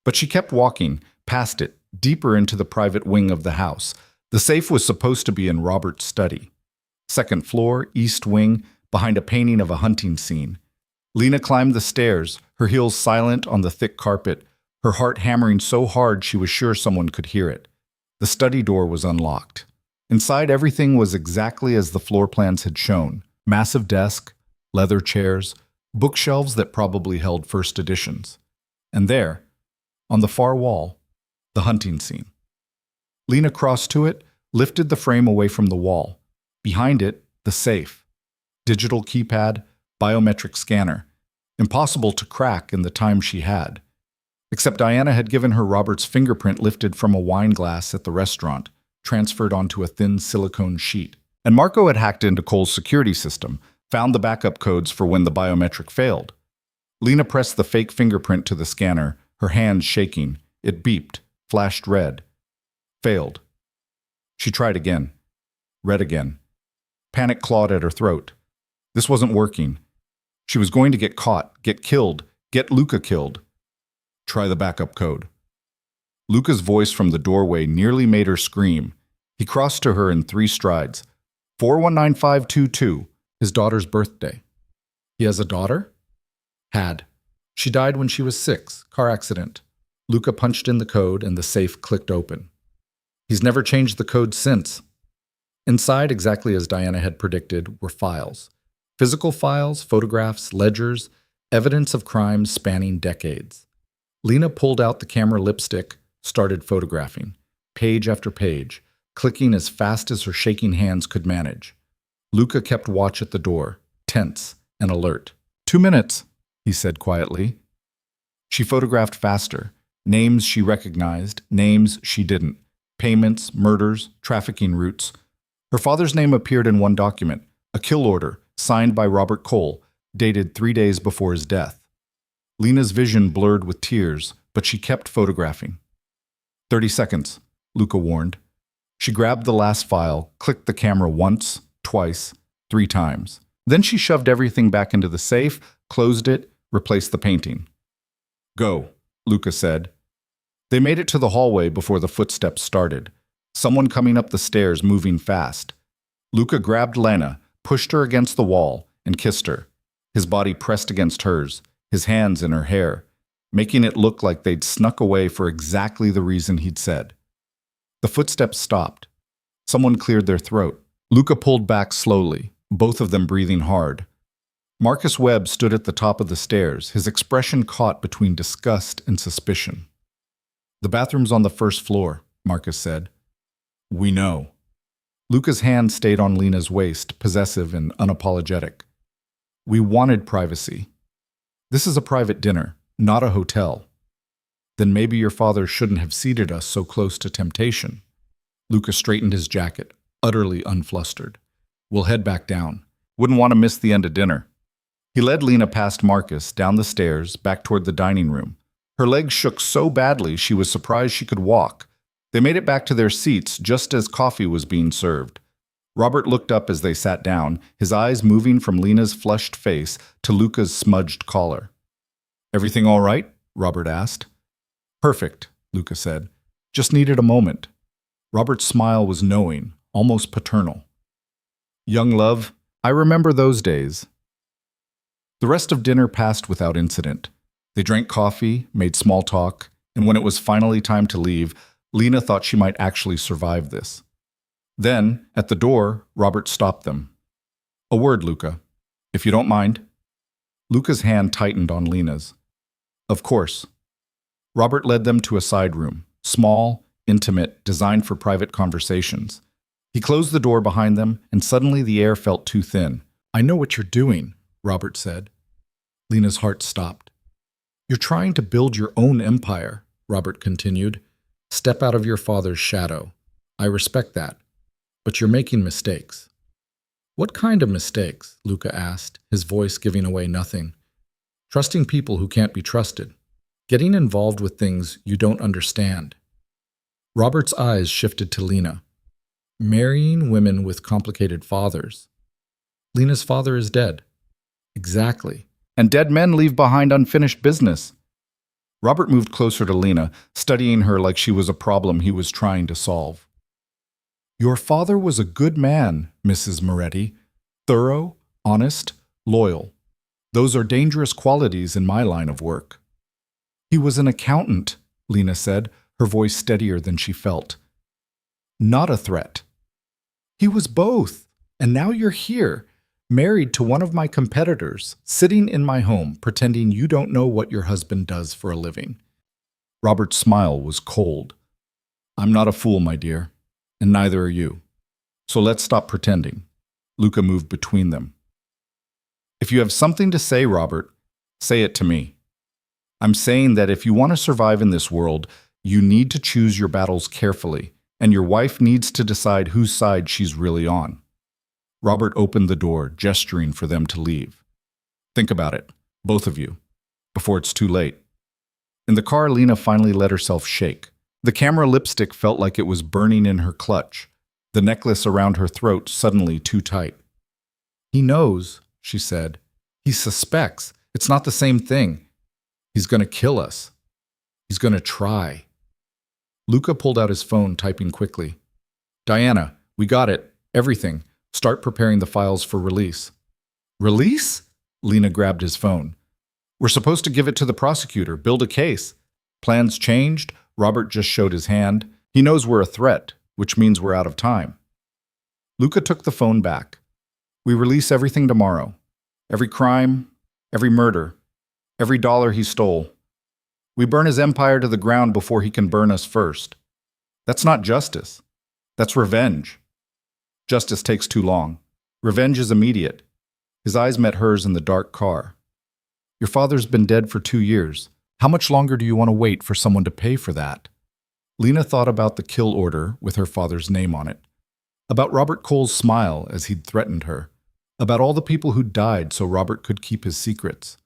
But she kept walking, past it, deeper into the private wing of the house. The safe was supposed to be in Robert's study. Second floor, east wing, behind a painting of a hunting scene. Lena climbed the stairs, her heels silent on the thick carpet, her heart hammering so hard she was sure someone could hear it. The study door was unlocked. Inside, everything was exactly as the floor plans had shown. Massive desk, leather chairs, bookshelves that probably held first editions. And there, on the far wall, the hunting scene. Lena crossed to it, lifted the frame away from the wall. Behind it, the safe. Digital keypad, biometric scanner. Impossible to crack in the time she had. Except Diana had given her Robert's fingerprint lifted from a wine glass at the restaurant, transferred onto a thin silicone sheet. And Marco had hacked into Cole's security system, found the backup codes for when the biometric failed. Lena pressed the fake fingerprint to the scanner, her hands shaking. It beeped, flashed red. Failed. She tried again. Red again. Panic clawed at her throat. This wasn't working. She was going to get caught, get killed, get Luca killed. Try the backup code. Luca's voice from the doorway nearly made her scream. He crossed to her in 3 strides. 419522, his daughter's birthday. He has a daughter? Had. She died when she was 6, car accident. Luca punched in the code and the safe clicked open. He's never changed the code since. Inside, exactly as Diana had predicted, were files. Physical files, photographs, ledgers, evidence of crimes spanning decades. Lena pulled out the camera lipstick, started photographing, page after page, clicking as fast as her shaking hands could manage. Luca kept watch at the door, tense and alert. 2 minutes, he said quietly. She photographed faster. Names she recognized, names she didn't. Payments, murders, trafficking routes. Her father's name appeared in one document, a kill order, signed by Robert Cole, dated 3 days before his death. Lena's vision blurred with tears, but she kept photographing. 30 seconds, Luca warned. She grabbed the last file, clicked the camera once, twice, 3 times. Then she shoved everything back into the safe, closed it, replaced the painting. Go, Luca said. They made it to the hallway before the footsteps started. Someone coming up the stairs, moving fast. Luca grabbed Lena, pushed her against the wall, and kissed her. His body pressed against hers, his hands in her hair, making it look like they'd snuck away for exactly the reason he'd said. The footsteps stopped. Someone cleared their throat. Luca pulled back slowly, both of them breathing hard. Marcus Webb stood at the top of the stairs, his expression caught between disgust and suspicion. The bathroom's on the first floor, Marcus said. We know. Luca's hand stayed on Lena's waist, possessive and unapologetic. We wanted privacy. This is a private dinner, not a hotel. Then maybe your father shouldn't have seated us so close to temptation. Luca straightened his jacket, utterly unflustered. We'll head back down. Wouldn't want to miss the end of dinner. He led Lena past Marcus, down the stairs, back toward the dining room. Her legs shook so badly she was surprised she could walk. They made it back to their seats just as coffee was being served. Robert looked up as they sat down, his eyes moving from Lena's flushed face to Luca's smudged collar. Everything all right? Robert asked. Perfect, Luca said. Just needed a moment. Robert's smile was knowing, almost paternal. Young love, I remember those days. The rest of dinner passed without incident. They drank coffee, made small talk, and when it was finally time to leave, Lena thought she might actually survive this. Then, at the door, Robert stopped them. A word, Luca, if you don't mind. Luca's hand tightened on Lena's. Of course. Robert led them to a side room, small, intimate, designed for private conversations. He closed the door behind them, and suddenly the air felt too thin. I know what you're doing, Robert said. Lena's heart stopped. You're trying to build your own empire, Robert continued. Step out of your father's shadow. I respect that. But you're making mistakes. What kind of mistakes? Luca asked, his voice giving away nothing. Trusting people who can't be trusted. Getting involved with things you don't understand. Robert's eyes shifted to Lena. Marrying women with complicated fathers. Lena's father is dead. Exactly. And dead men leave behind unfinished business. Robert moved closer to Lena, studying her like she was a problem he was trying to solve. Your father was a good man, Mrs. Moretti. Thorough, honest, loyal. Those are dangerous qualities in my line of work. He was an accountant, Lena said, her voice steadier than she felt. Not a threat. He was both, and now you're here, married to one of my competitors, sitting in my home, pretending you don't know what your husband does for a living. Robert's smile was cold. I'm not a fool, my dear, and neither are you. So let's stop pretending. Luca moved between them. If you have something to say, Robert, say it to me. I'm saying that if you want to survive in this world, you need to choose your battles carefully, and your wife needs to decide whose side she's really on. Robert opened the door, gesturing for them to leave. Think about it, both of you, before it's too late. In the car, Lena finally let herself shake. The camera lipstick felt like it was burning in her clutch, the necklace around her throat suddenly too tight. He knows, she said. He suspects. It's not the same thing. He's going to kill us. He's going to try. Luca pulled out his phone, typing quickly. Diana, we got it. Everything. Start preparing the files for release. Release? Lena grabbed his phone. We're supposed to give it to the prosecutor, build a case. Plans changed. Robert just showed his hand. He knows we're a threat, which means we're out of time. Luca took the phone back. We release everything tomorrow. Every crime, every murder, every dollar he stole. We burn his empire to the ground before he can burn us first. That's not justice. That's revenge. Justice takes too long. Revenge is immediate. His eyes met hers in the dark car. Your father's been dead for 2 years. How much longer do you want to wait for someone to pay for that? Lena thought about the kill order with her father's name on it. About Robert Cole's smile as he'd threatened her. About all the people who died so Robert could keep his secrets.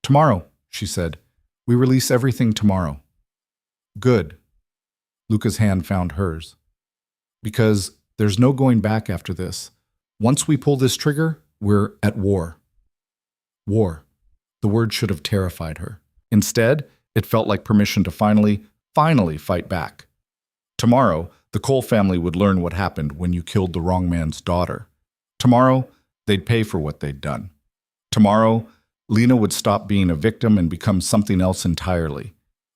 Tomorrow, she said. We release everything tomorrow. Good. Luca's hand found hers. Because there's no going back after this. Once we pull this trigger, we're at war. War. The word should have terrified her. Instead, it felt like permission to finally fight back. Tomorrow, the Cole family would learn what happened when you killed the wrong man's daughter. Tomorrow, they'd pay for what they'd done. Tomorrow, Lena would stop being a victim and become something else entirely.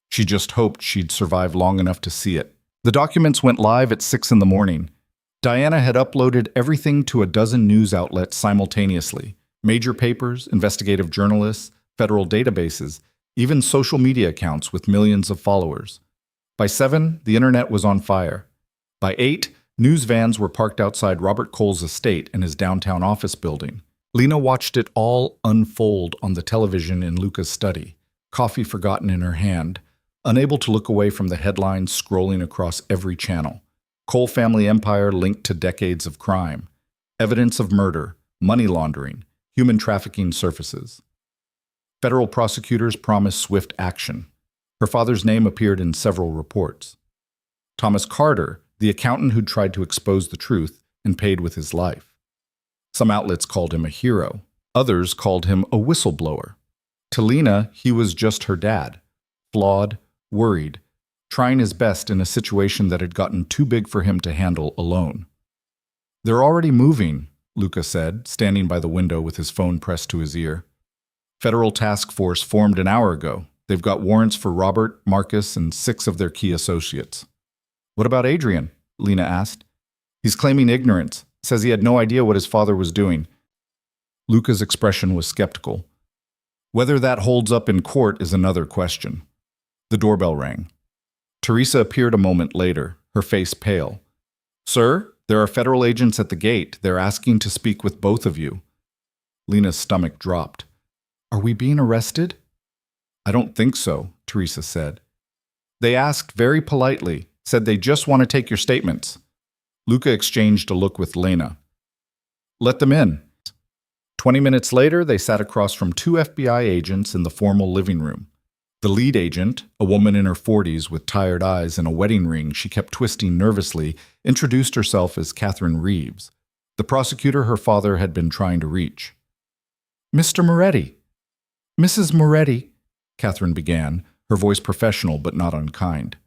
She just hoped she'd survive long enough to see it. The documents went live at 6 in the morning. Diana had uploaded everything to a dozen news outlets simultaneously. Major papers, investigative journalists, federal databases, even social media accounts with millions of followers. By 7, the internet was on fire. By 8, news vans were parked outside Robert Cole's estate and his downtown office building. Lena watched it all unfold on the television in Luca's study, coffee forgotten in her hand, unable to look away from the headlines scrolling across every channel. Cole family empire linked to decades of crime. Evidence of murder, money laundering, human trafficking surfaces. Federal prosecutors promised swift action. Her father's name appeared in several reports. Thomas Carter, the accountant who'd tried to expose the truth and paid with his life. Some outlets called him a hero. Others called him a whistleblower. To Lena, he was just her dad, flawed, worried, trying his best in a situation that had gotten too big for him to handle alone. They're already moving, Luca said, standing by the window with his phone pressed to his ear. Federal task force formed an hour ago. They've got warrants for Robert, Marcus, and 6 of their key associates. What about Adrian? Lena asked. He's claiming ignorance. Says he had no idea what his father was doing. Luca's expression was skeptical. Whether that holds up in court is another question. The doorbell rang. Teresa appeared a moment later, her face pale. "Sir, there are federal agents at the gate. They're asking to speak with both of you." Lena's stomach dropped. "Are we being arrested?" "I don't think so," Teresa said. "They asked very politely, said they just want to take your statements." Luca exchanged a look with Lena. "Let them in." 20 minutes later, they sat across from two FBI agents in the formal living room. The lead agent, a woman in her 40s with tired eyes and a wedding ring she kept twisting nervously, introduced herself as Catherine Reeves, the prosecutor her father had been trying to reach. "Mr. Moretti." "Mrs. Moretti," Catherine began, her voice professional but not unkind.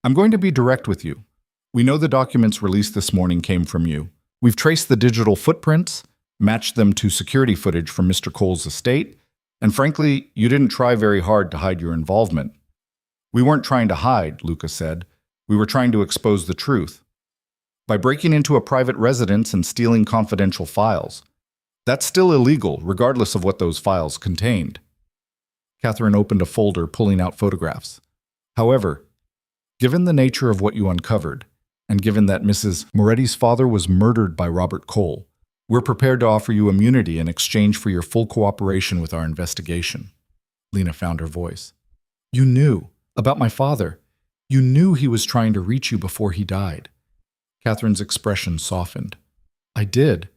"I'm going to be direct with you. We know the documents released this morning came from you. We've traced the digital footprints, matched them to security footage from Mr. Cole's estate, and frankly, you didn't try very hard to hide your involvement." "We weren't trying to hide," Luca said. "We were trying to expose the truth. By breaking into a private residence and stealing confidential files. That's still illegal, regardless of what those files contained." Catherine opened a folder, pulling out photographs. "However, given the nature of what you uncovered, and given that Mrs. Moretti's father was murdered by Robert Cole, we're prepared to offer you immunity in exchange for your full cooperation with our investigation." Lena found her voice. "You knew about my father. You knew he was trying to reach you before he died." Catherine's expression softened. "I did.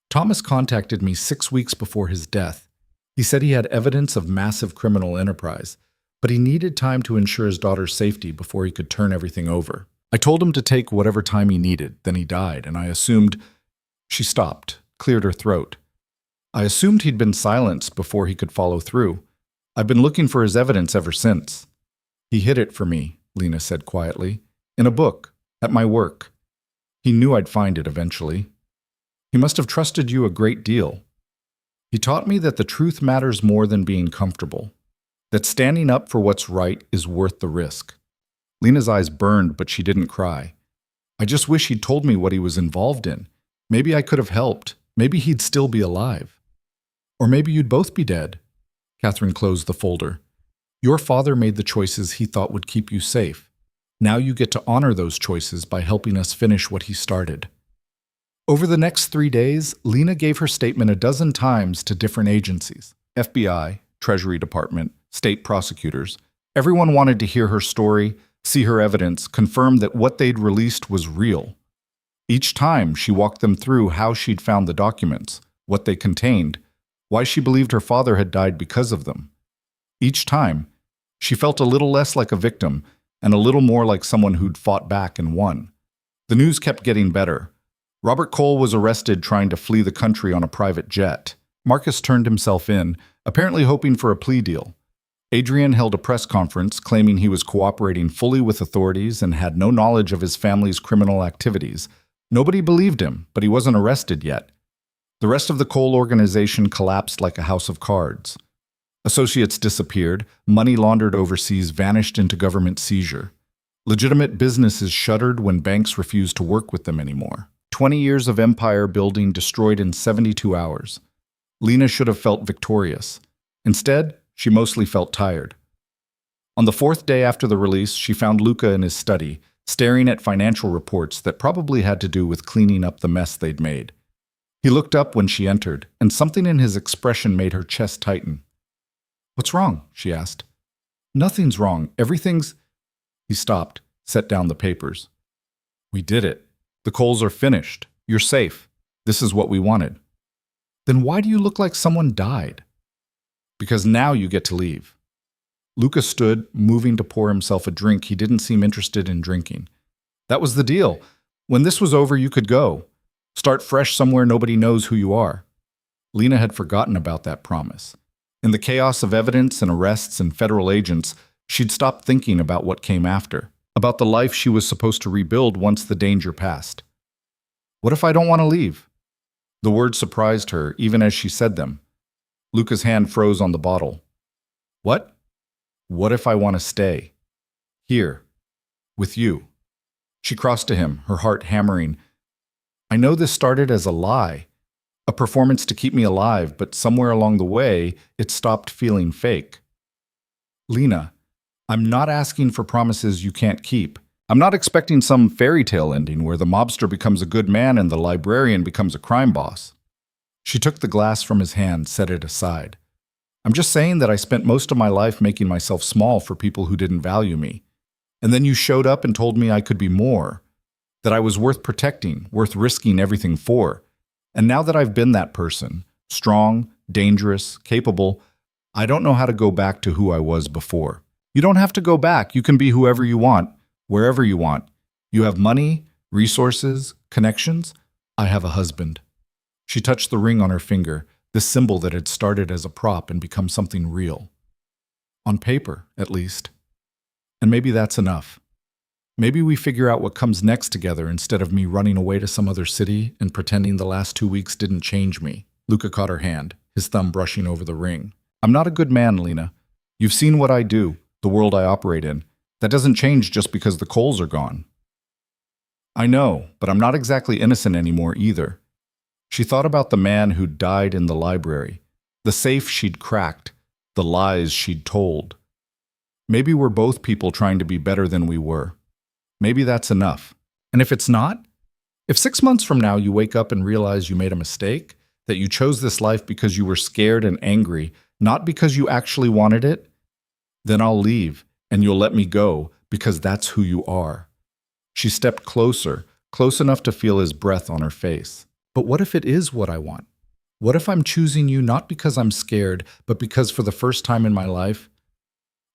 Thomas contacted me 6 weeks before his death. He said he had evidence of massive criminal enterprise, but he needed time to ensure his daughter's safety before he could turn everything over. I told him to take whatever time he needed, then he died, and I assumed—" She stopped, cleared her throat. "I assumed he'd been silenced before he could follow through. I've been looking for his evidence ever since." "He hid it for me," Lena said quietly, "in a book, at my work. He knew I'd find it eventually. He must have trusted you a great deal. He taught me that the truth matters more than being comfortable, that standing up for what's right is worth the risk." Lena's eyes burned, but she didn't cry. "I just wish he'd told me what he was involved in. Maybe I could have helped. Maybe he'd still be alive. Or maybe you'd both be dead." Catherine closed the folder. "Your father made the choices he thought would keep you safe. Now you get to honor those choices by helping us finish what he started." Over the next 3 days, Lena gave her statement a dozen times to different agencies: FBI, Treasury Department, state prosecutors. Everyone wanted to hear her story, see her evidence, confirm that what they'd released was real. Each time, she walked them through how she'd found the documents, what they contained, why she believed her father had died because of them. Each time, she felt a little less like a victim and a little more like someone who'd fought back and won. The news kept getting better. Robert Cole was arrested trying to flee the country on a private jet. Marcus turned himself in, apparently hoping for a plea deal. Adrian held a press conference claiming he was cooperating fully with authorities and had no knowledge of his family's criminal activities. Nobody believed him, but he wasn't arrested yet. The rest of the Cole organization collapsed like a house of cards. Associates disappeared, money laundered overseas vanished into government seizure. Legitimate businesses shuttered when banks refused to work with them anymore. 20 years of empire building destroyed in 72 hours. Lena should have felt victorious. Instead, she mostly felt tired. On the 4th day after the release, she found Luca in his study, staring at financial reports that probably had to do with cleaning up the mess they'd made. He looked up when she entered, and something in his expression made her chest tighten. "What's wrong?" she asked. "Nothing's wrong. Everything's—" He stopped, set down the papers. "We did it. The Coles are finished. You're safe. This is what we wanted." "Then why do you look like someone died?" "Because now you get to leave." Luca stood, moving to pour himself a drink he didn't seem interested in drinking. "That was the deal. When this was over, you could go. Start fresh somewhere nobody knows who you are." Lena had forgotten about that promise. In the chaos of evidence and arrests and federal agents, she'd stopped thinking about what came after, about the life she was supposed to rebuild once the danger passed. "What if I don't want to leave?" The words surprised her, even as she said them. Luca's hand froze on the bottle. "What?" "What if I want to stay? Here. With you." She crossed to him, her heart hammering. "I know this started as a lie, A performance to keep me alive, but somewhere along the way, it stopped feeling fake. Lena, I'm not asking for promises you can't keep. I'm not expecting some fairy tale ending where the mobster becomes a good man and the librarian becomes a crime boss. She took the glass from his hand, set it aside. I'm just saying that I spent most of my life making myself small for people who didn't value me. And then you showed up and told me I could be more, that I was worth protecting, worth risking everything for. And now that I've been that person, strong, dangerous, capable, I don't know how to go back to who I was before. You don't have to go back. You can be whoever you want, wherever you want. You have money, resources, connections. I have a husband. She touched the ring on her finger, this symbol that had started as a prop and become something real. On paper, at least. And maybe that's enough. Maybe we figure out what comes next together instead of me running away to some other city and pretending the last 2 weeks didn't change me. Luca caught her hand, his thumb brushing over the ring. I'm not a good man, Lena. You've seen what I do, the world I operate in. That doesn't change just because the coals are gone. I know, but I'm not exactly innocent anymore either. She thought about the man who'd died in the library, the safe she'd cracked, the lies she'd told. Maybe we're both people trying to be better than we were. Maybe that's enough. And if it's not? If 6 months from now you wake up and realize you made a mistake, that you chose this life because you were scared and angry, not because you actually wanted it, then I'll leave and you'll let me go because that's who you are. She stepped closer, close enough to feel his breath on her face. But what if it is what I want? What if I'm choosing you not because I'm scared, but because for the first time in my life,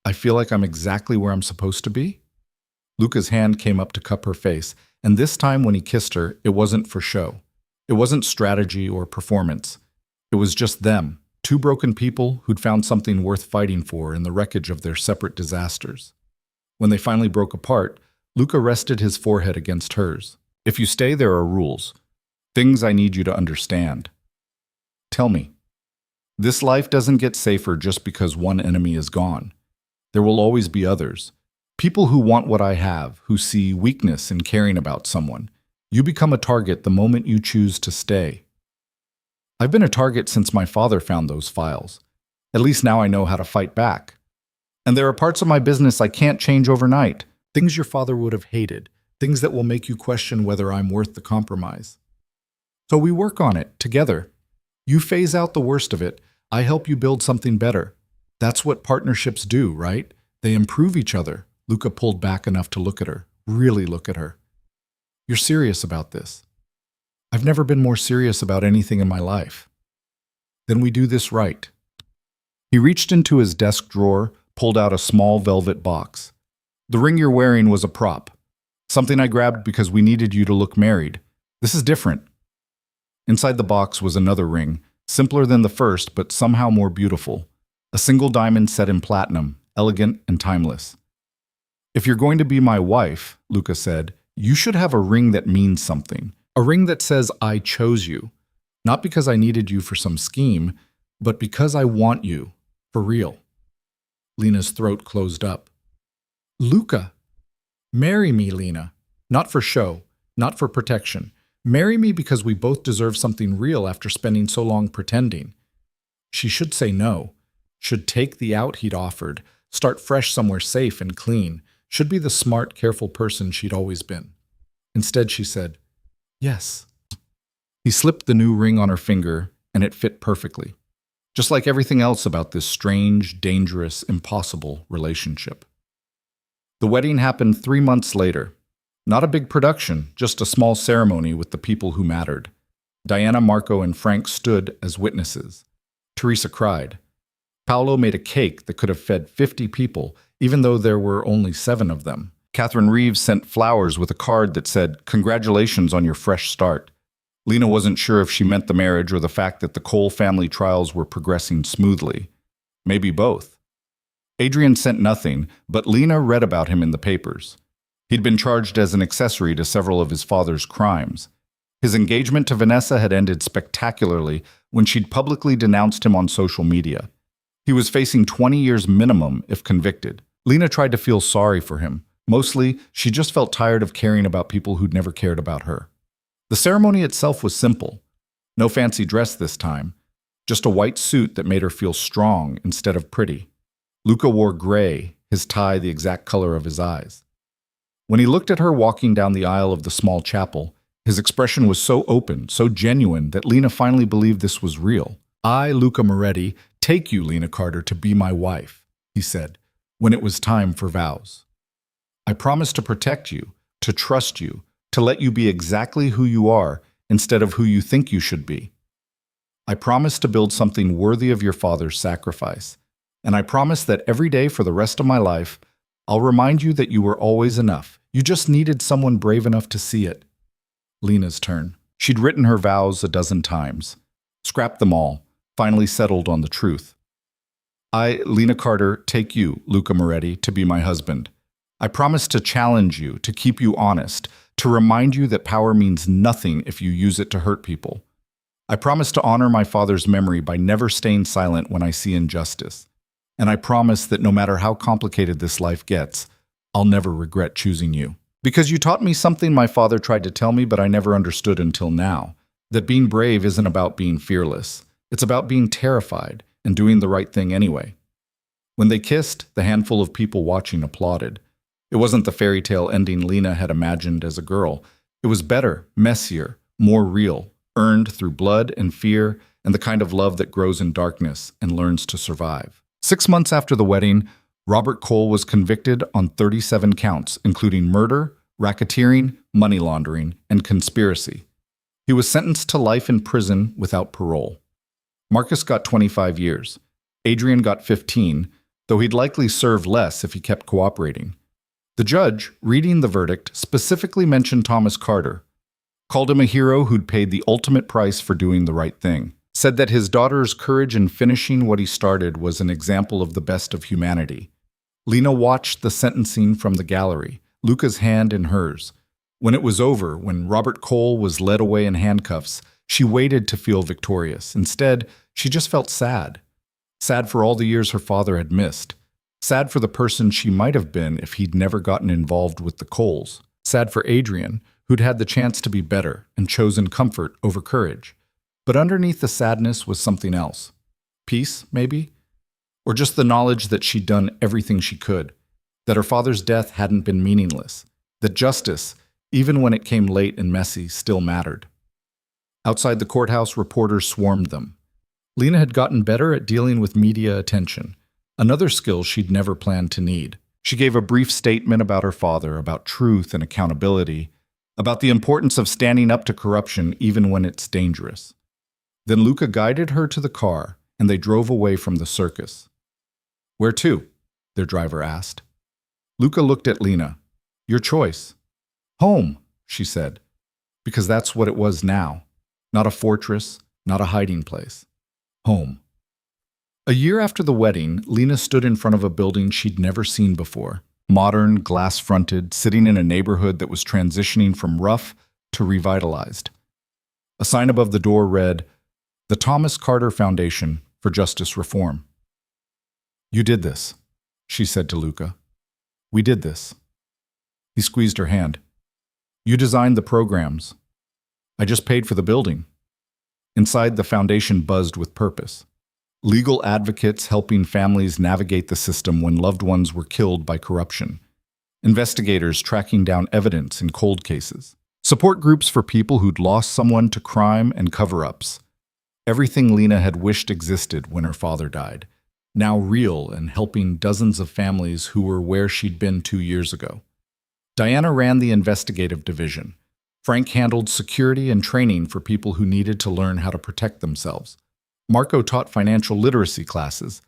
I feel like I'm exactly where I'm supposed to be? Luca's hand came up to cup her face, and this time when he kissed her, it wasn't for show. It wasn't strategy or performance. It was just them, two broken people who'd found something worth fighting for in the wreckage of their separate disasters. When they finally broke apart, Luca rested his forehead against hers. If you stay, there are rules. Things I need you to understand. Tell me. This life doesn't get safer just because one enemy is gone. There will always be others. People who want what I have, who see weakness in caring about someone. You become a target the moment you choose to stay. I've been a target since my father found those files. At least now I know how to fight back. And there are parts of my business I can't change overnight. Things your father would have hated. Things that will make you question whether I'm worth the compromise. So we work on it, together. You phase out the worst of it. I help you build something better. That's what partnerships do, right? They improve each other. Luca pulled back enough to look at her, really look at her. You're serious about this. I've never been more serious about anything in my life. Then we do this right. He reached into his desk drawer, pulled out a small velvet box. The ring you're wearing was a prop. Something I grabbed because we needed you to look married. This is different. Inside the box was another ring, simpler than the first, but somehow more beautiful. A single diamond set in platinum, elegant and timeless. If you're going to be my wife, Luca said, you should have a ring that means something. A ring that says I chose you. Not because I needed you for some scheme, but because I want you, for real. Lena's throat closed up. Luca, marry me, Lena. Not for show, not for protection. Marry me because we both deserve something real after spending so long pretending. She should say no, should take the out he'd offered, start fresh somewhere safe and clean, should be the smart, careful person she'd always been. Instead, she said, yes. He slipped the new ring on her finger, and it fit perfectly, just like everything else about this strange, dangerous, impossible relationship. The wedding happened 3 months later. Not a big production, just a small ceremony with the people who mattered. Diana, Marco, and Frank stood as witnesses. Teresa cried. Paolo made a cake that could have fed 50 people, even though there were only 7 of them. Catherine Reeves sent flowers with a card that said, "Congratulations on your fresh start." Lena wasn't sure if she meant the marriage or the fact that the Cole family trials were progressing smoothly. Maybe both. Adrian sent nothing, but Lena read about him in the papers. He'd been charged as an accessory to several of his father's crimes. His engagement to Vanessa had ended spectacularly when she'd publicly denounced him on social media. He was facing 20 years minimum if convicted. Lena tried to feel sorry for him. Mostly, she just felt tired of caring about people who'd never cared about her. The ceremony itself was simple. No fancy dress this time, just a white suit that made her feel strong instead of pretty. Luca wore gray, his tie the exact color of his eyes. When he looked at her walking down the aisle of the small chapel, his expression was so open, so genuine, that Lena finally believed this was real. "I, Luca Moretti, take you, Lena Carter, to be my wife," he said, when it was time for vows. "I promise to protect you, to trust you, to let you be exactly who you are instead of who you think you should be. I promise to build something worthy of your father's sacrifice, and I promise that every day for the rest of my life, I'll remind you that you were always enough. You just needed someone brave enough to see it." Lena's turn. She'd written her vows a dozen times, scrapped them all, finally settled on the truth. "I, Lena Carter, take you, Luca Moretti, to be my husband. I promise to challenge you, to keep you honest, to remind you that power means nothing if you use it to hurt people. I promise to honor my father's memory by never staying silent when I see injustice. And I promise that no matter how complicated this life gets, I'll never regret choosing you. Because you taught me something my father tried to tell me but I never understood until now, that being brave isn't about being fearless. It's about being terrified and doing the right thing anyway." When they kissed, the handful of people watching applauded. It wasn't the fairy tale ending Lena had imagined as a girl. It was better, messier, more real, earned through blood and fear and the kind of love that grows in darkness and learns to survive. 6 months after the wedding, Robert Cole was convicted on 37 counts, including murder, racketeering, money laundering, and conspiracy. He was sentenced to life in prison without parole. Marcus got 25 years. Adrian got 15, though he'd likely serve less if he kept cooperating. The judge, reading the verdict, specifically mentioned Thomas Carter, called him a hero who'd paid the ultimate price for doing the right thing, said that his daughter's courage in finishing what he started was an example of the best of humanity. Lena watched the sentencing from the gallery, Luca's hand in hers. When it was over, when Robert Cole was led away in handcuffs, she waited to feel victorious. Instead, she just felt sad. Sad for all the years her father had missed. Sad for the person she might have been if he'd never gotten involved with the Coles. Sad for Adrian, who'd had the chance to be better and chosen comfort over courage. But underneath the sadness was something else. Peace, maybe? Or just the knowledge that she'd done everything she could, that her father's death hadn't been meaningless, that justice, even when it came late and messy, still mattered. Outside the courthouse, reporters swarmed them. Lena had gotten better at dealing with media attention, another skill she'd never planned to need. She gave a brief statement about her father, about truth and accountability, about the importance of standing up to corruption even when it's dangerous. Then Luca guided her to the car, and they drove away from the circus. "Where to?" their driver asked. Luca looked at Lena. "Your choice." "Home," she said, because that's what it was now. Not a fortress, not a hiding place. Home. A year after the wedding, Lena stood in front of a building she'd never seen before. Modern, glass-fronted, sitting in a neighborhood that was transitioning from rough to revitalized. A sign above the door read, "The Thomas Carter Foundation for Justice Reform." "You did this," she said to Luca. "We did this." He squeezed her hand. "You designed the programs. I just paid for the building." Inside, the foundation buzzed with purpose. Legal advocates helping families navigate the system when loved ones were killed by corruption. Investigators tracking down evidence in cold cases. Support groups for people who'd lost someone to crime and cover-ups. Everything Lena had wished existed when her father died, now real and helping dozens of families who were where she'd been 2 years ago. Diana ran the investigative division. Frank handled security and training for people who needed to learn how to protect themselves. Marco taught financial literacy classes,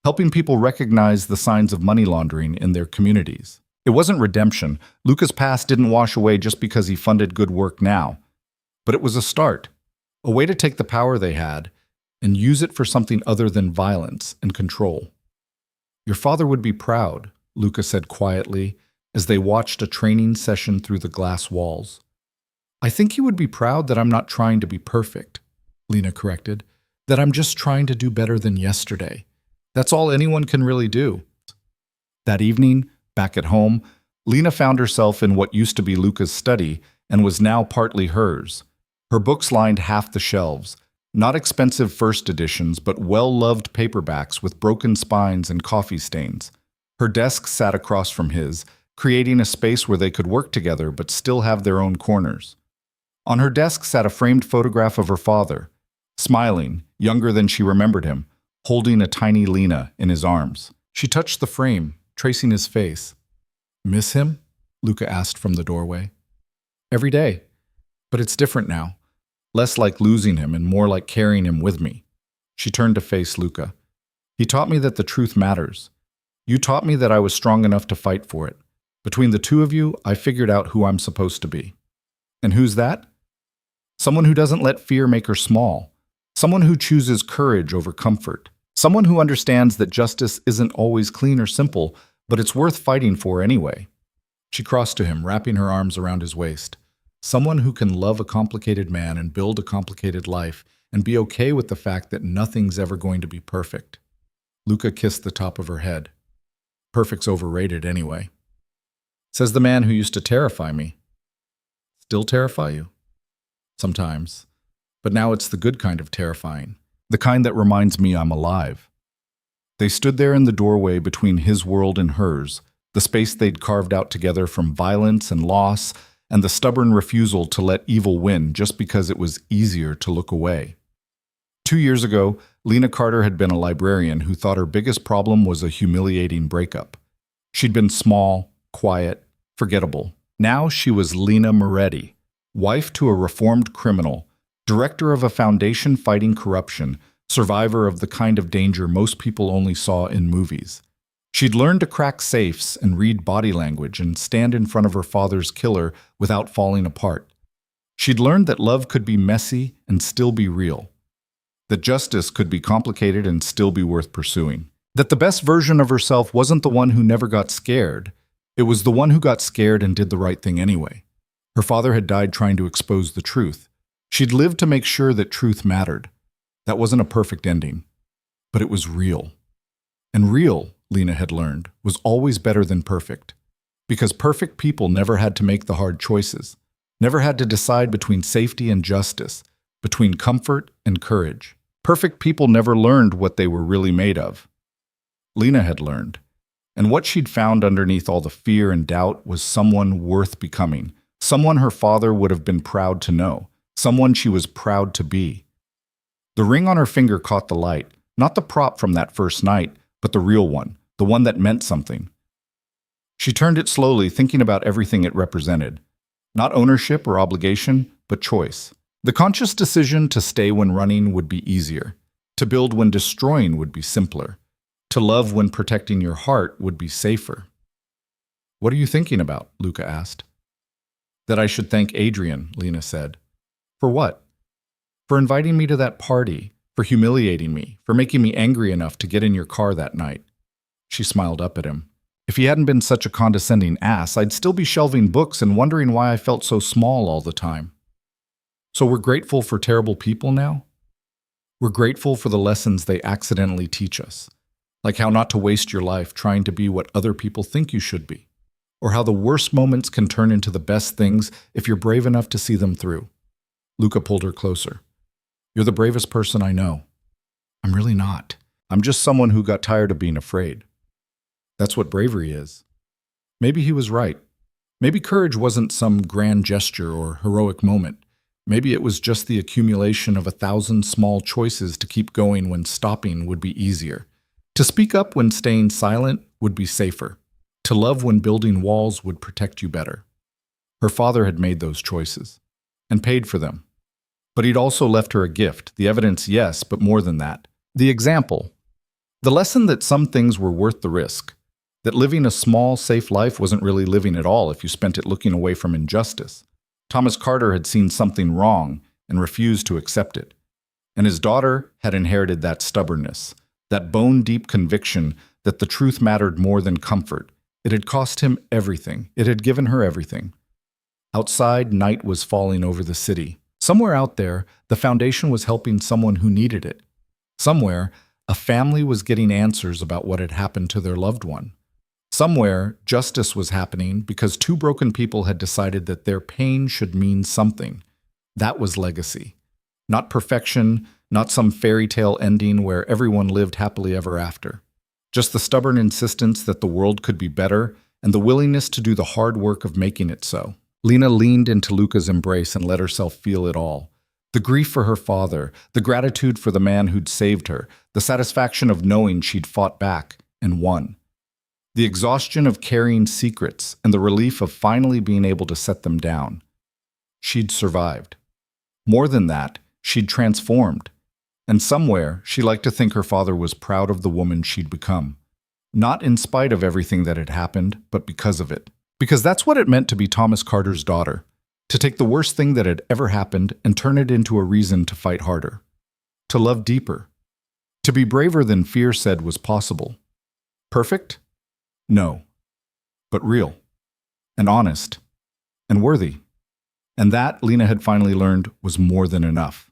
helping people recognize the signs of money laundering in their communities. It wasn't redemption. Luca's past didn't wash away just because he funded good work now. But it was a start, a way to take the power they had and use it for something other than violence and control. "Your father would be proud," Luca said quietly as they watched a training session through the glass walls. "I think he would be proud that I'm not trying to be perfect," Lena corrected, "that I'm just trying to do better than yesterday. That's all anyone can really do." That evening, back at home, Lena found herself in what used to be Luca's study and was now partly hers. Her books lined half the shelves, not expensive first editions, but well-loved paperbacks with broken spines and coffee stains. Her desk sat across from his, creating a space where they could work together but still have their own corners. On her desk sat a framed photograph of her father, smiling, younger than she remembered him, holding a tiny Lena in his arms. She touched the frame, tracing his face. "Miss him?" Luca asked from the doorway. "Every day. But it's different now. Less like losing him and more like carrying him with me." She turned to face Luca. "He taught me that the truth matters. You taught me that I was strong enough to fight for it. Between the two of you, I figured out who I'm supposed to be." "And who's that?" "Someone who doesn't let fear make her small. Someone who chooses courage over comfort. Someone who understands that justice isn't always clean or simple, but it's worth fighting for anyway." She crossed to him, wrapping her arms around his waist. "Someone who can love a complicated man and build a complicated life and be okay with the fact that nothing's ever going to be perfect." Luca kissed the top of her head. "Perfect's overrated anyway." Says the man who used to terrify me. "Still terrify you?" "Sometimes. But now it's the good kind of terrifying. The kind that reminds me I'm alive." They stood there in the doorway between his world and hers, the space they'd carved out together from violence and loss, and the stubborn refusal to let evil win just because it was easier to look away. 2 years ago, Lena Carter had been a librarian who thought her biggest problem was a humiliating breakup. She'd been small, quiet, forgettable. Now she was Lena Moretti, wife to a reformed criminal, director of a foundation fighting corruption, survivor of the kind of danger most people only saw in movies. She'd learned to crack safes and read body language and stand in front of her father's killer without falling apart. She'd learned that love could be messy and still be real. That justice could be complicated and still be worth pursuing. That the best version of herself wasn't the one who never got scared. It was the one who got scared and did the right thing anyway. Her father had died trying to expose the truth. She'd lived to make sure that truth mattered. That wasn't a perfect ending, but it was real. And real, Lena had learned, was always better than perfect. Because perfect people never had to make the hard choices, never had to decide between safety and justice, between comfort and courage. Perfect people never learned what they were really made of. Lena had learned. And what she'd found underneath all the fear and doubt was someone worth becoming, someone her father would have been proud to know, someone she was proud to be. The ring on her finger caught the light, not the prop from that first night, but the real one, the one that meant something. She turned it slowly, thinking about everything it represented. Not ownership or obligation, but choice. The conscious decision to stay when running would be easier. To build when destroying would be simpler. To love when protecting your heart would be safer. "What are you thinking about?" Luca asked. "That I should thank Adrian," Lena said. "For what?" "For inviting me to that party, for humiliating me, for making me angry enough to get in your car that night." She smiled up at him. "If he hadn't been such a condescending ass, I'd still be shelving books and wondering why I felt so small all the time." "So we're grateful for terrible people now?" "We're grateful for the lessons they accidentally teach us. Like how not to waste your life trying to be what other people think you should be. Or how the worst moments can turn into the best things if you're brave enough to see them through." Luca pulled her closer. "You're the bravest person I know." "I'm really not. I'm just someone who got tired of being afraid." "That's what bravery is." Maybe he was right. Maybe courage wasn't some grand gesture or heroic moment. Maybe it was just the accumulation of 1,000 small choices to keep going when stopping would be easier. To speak up when staying silent would be safer. To love when building walls would protect you better. Her father had made those choices and paid for them. But he'd also left her a gift, the evidence, yes, but more than that. The example. The lesson that some things were worth the risk. That living a small, safe life wasn't really living at all if you spent it looking away from injustice. Thomas Carter had seen something wrong and refused to accept it. And his daughter had inherited that stubbornness, that bone-deep conviction that the truth mattered more than comfort. It had cost him everything. It had given her everything. Outside, night was falling over the city. Somewhere out there, the foundation was helping someone who needed it. Somewhere, a family was getting answers about what had happened to their loved one. Somewhere, justice was happening because two broken people had decided that their pain should mean something. That was legacy. Not perfection, not some fairy tale ending where everyone lived happily ever after. Just the stubborn insistence that the world could be better and the willingness to do the hard work of making it so. Lena leaned into Luca's embrace and let herself feel it all. The grief for her father, the gratitude for the man who'd saved her, the satisfaction of knowing she'd fought back and won. The exhaustion of carrying secrets and the relief of finally being able to set them down. She'd survived. More than that, she'd transformed. And somewhere, she liked to think her father was proud of the woman she'd become. Not in spite of everything that had happened, but because of it. Because that's what it meant to be Thomas Carter's daughter. To take the worst thing that had ever happened and turn it into a reason to fight harder. To love deeper. To be braver than fear said was possible. Perfect? No. But real. And honest. And worthy. And that, Lena had finally learned, was more than enough.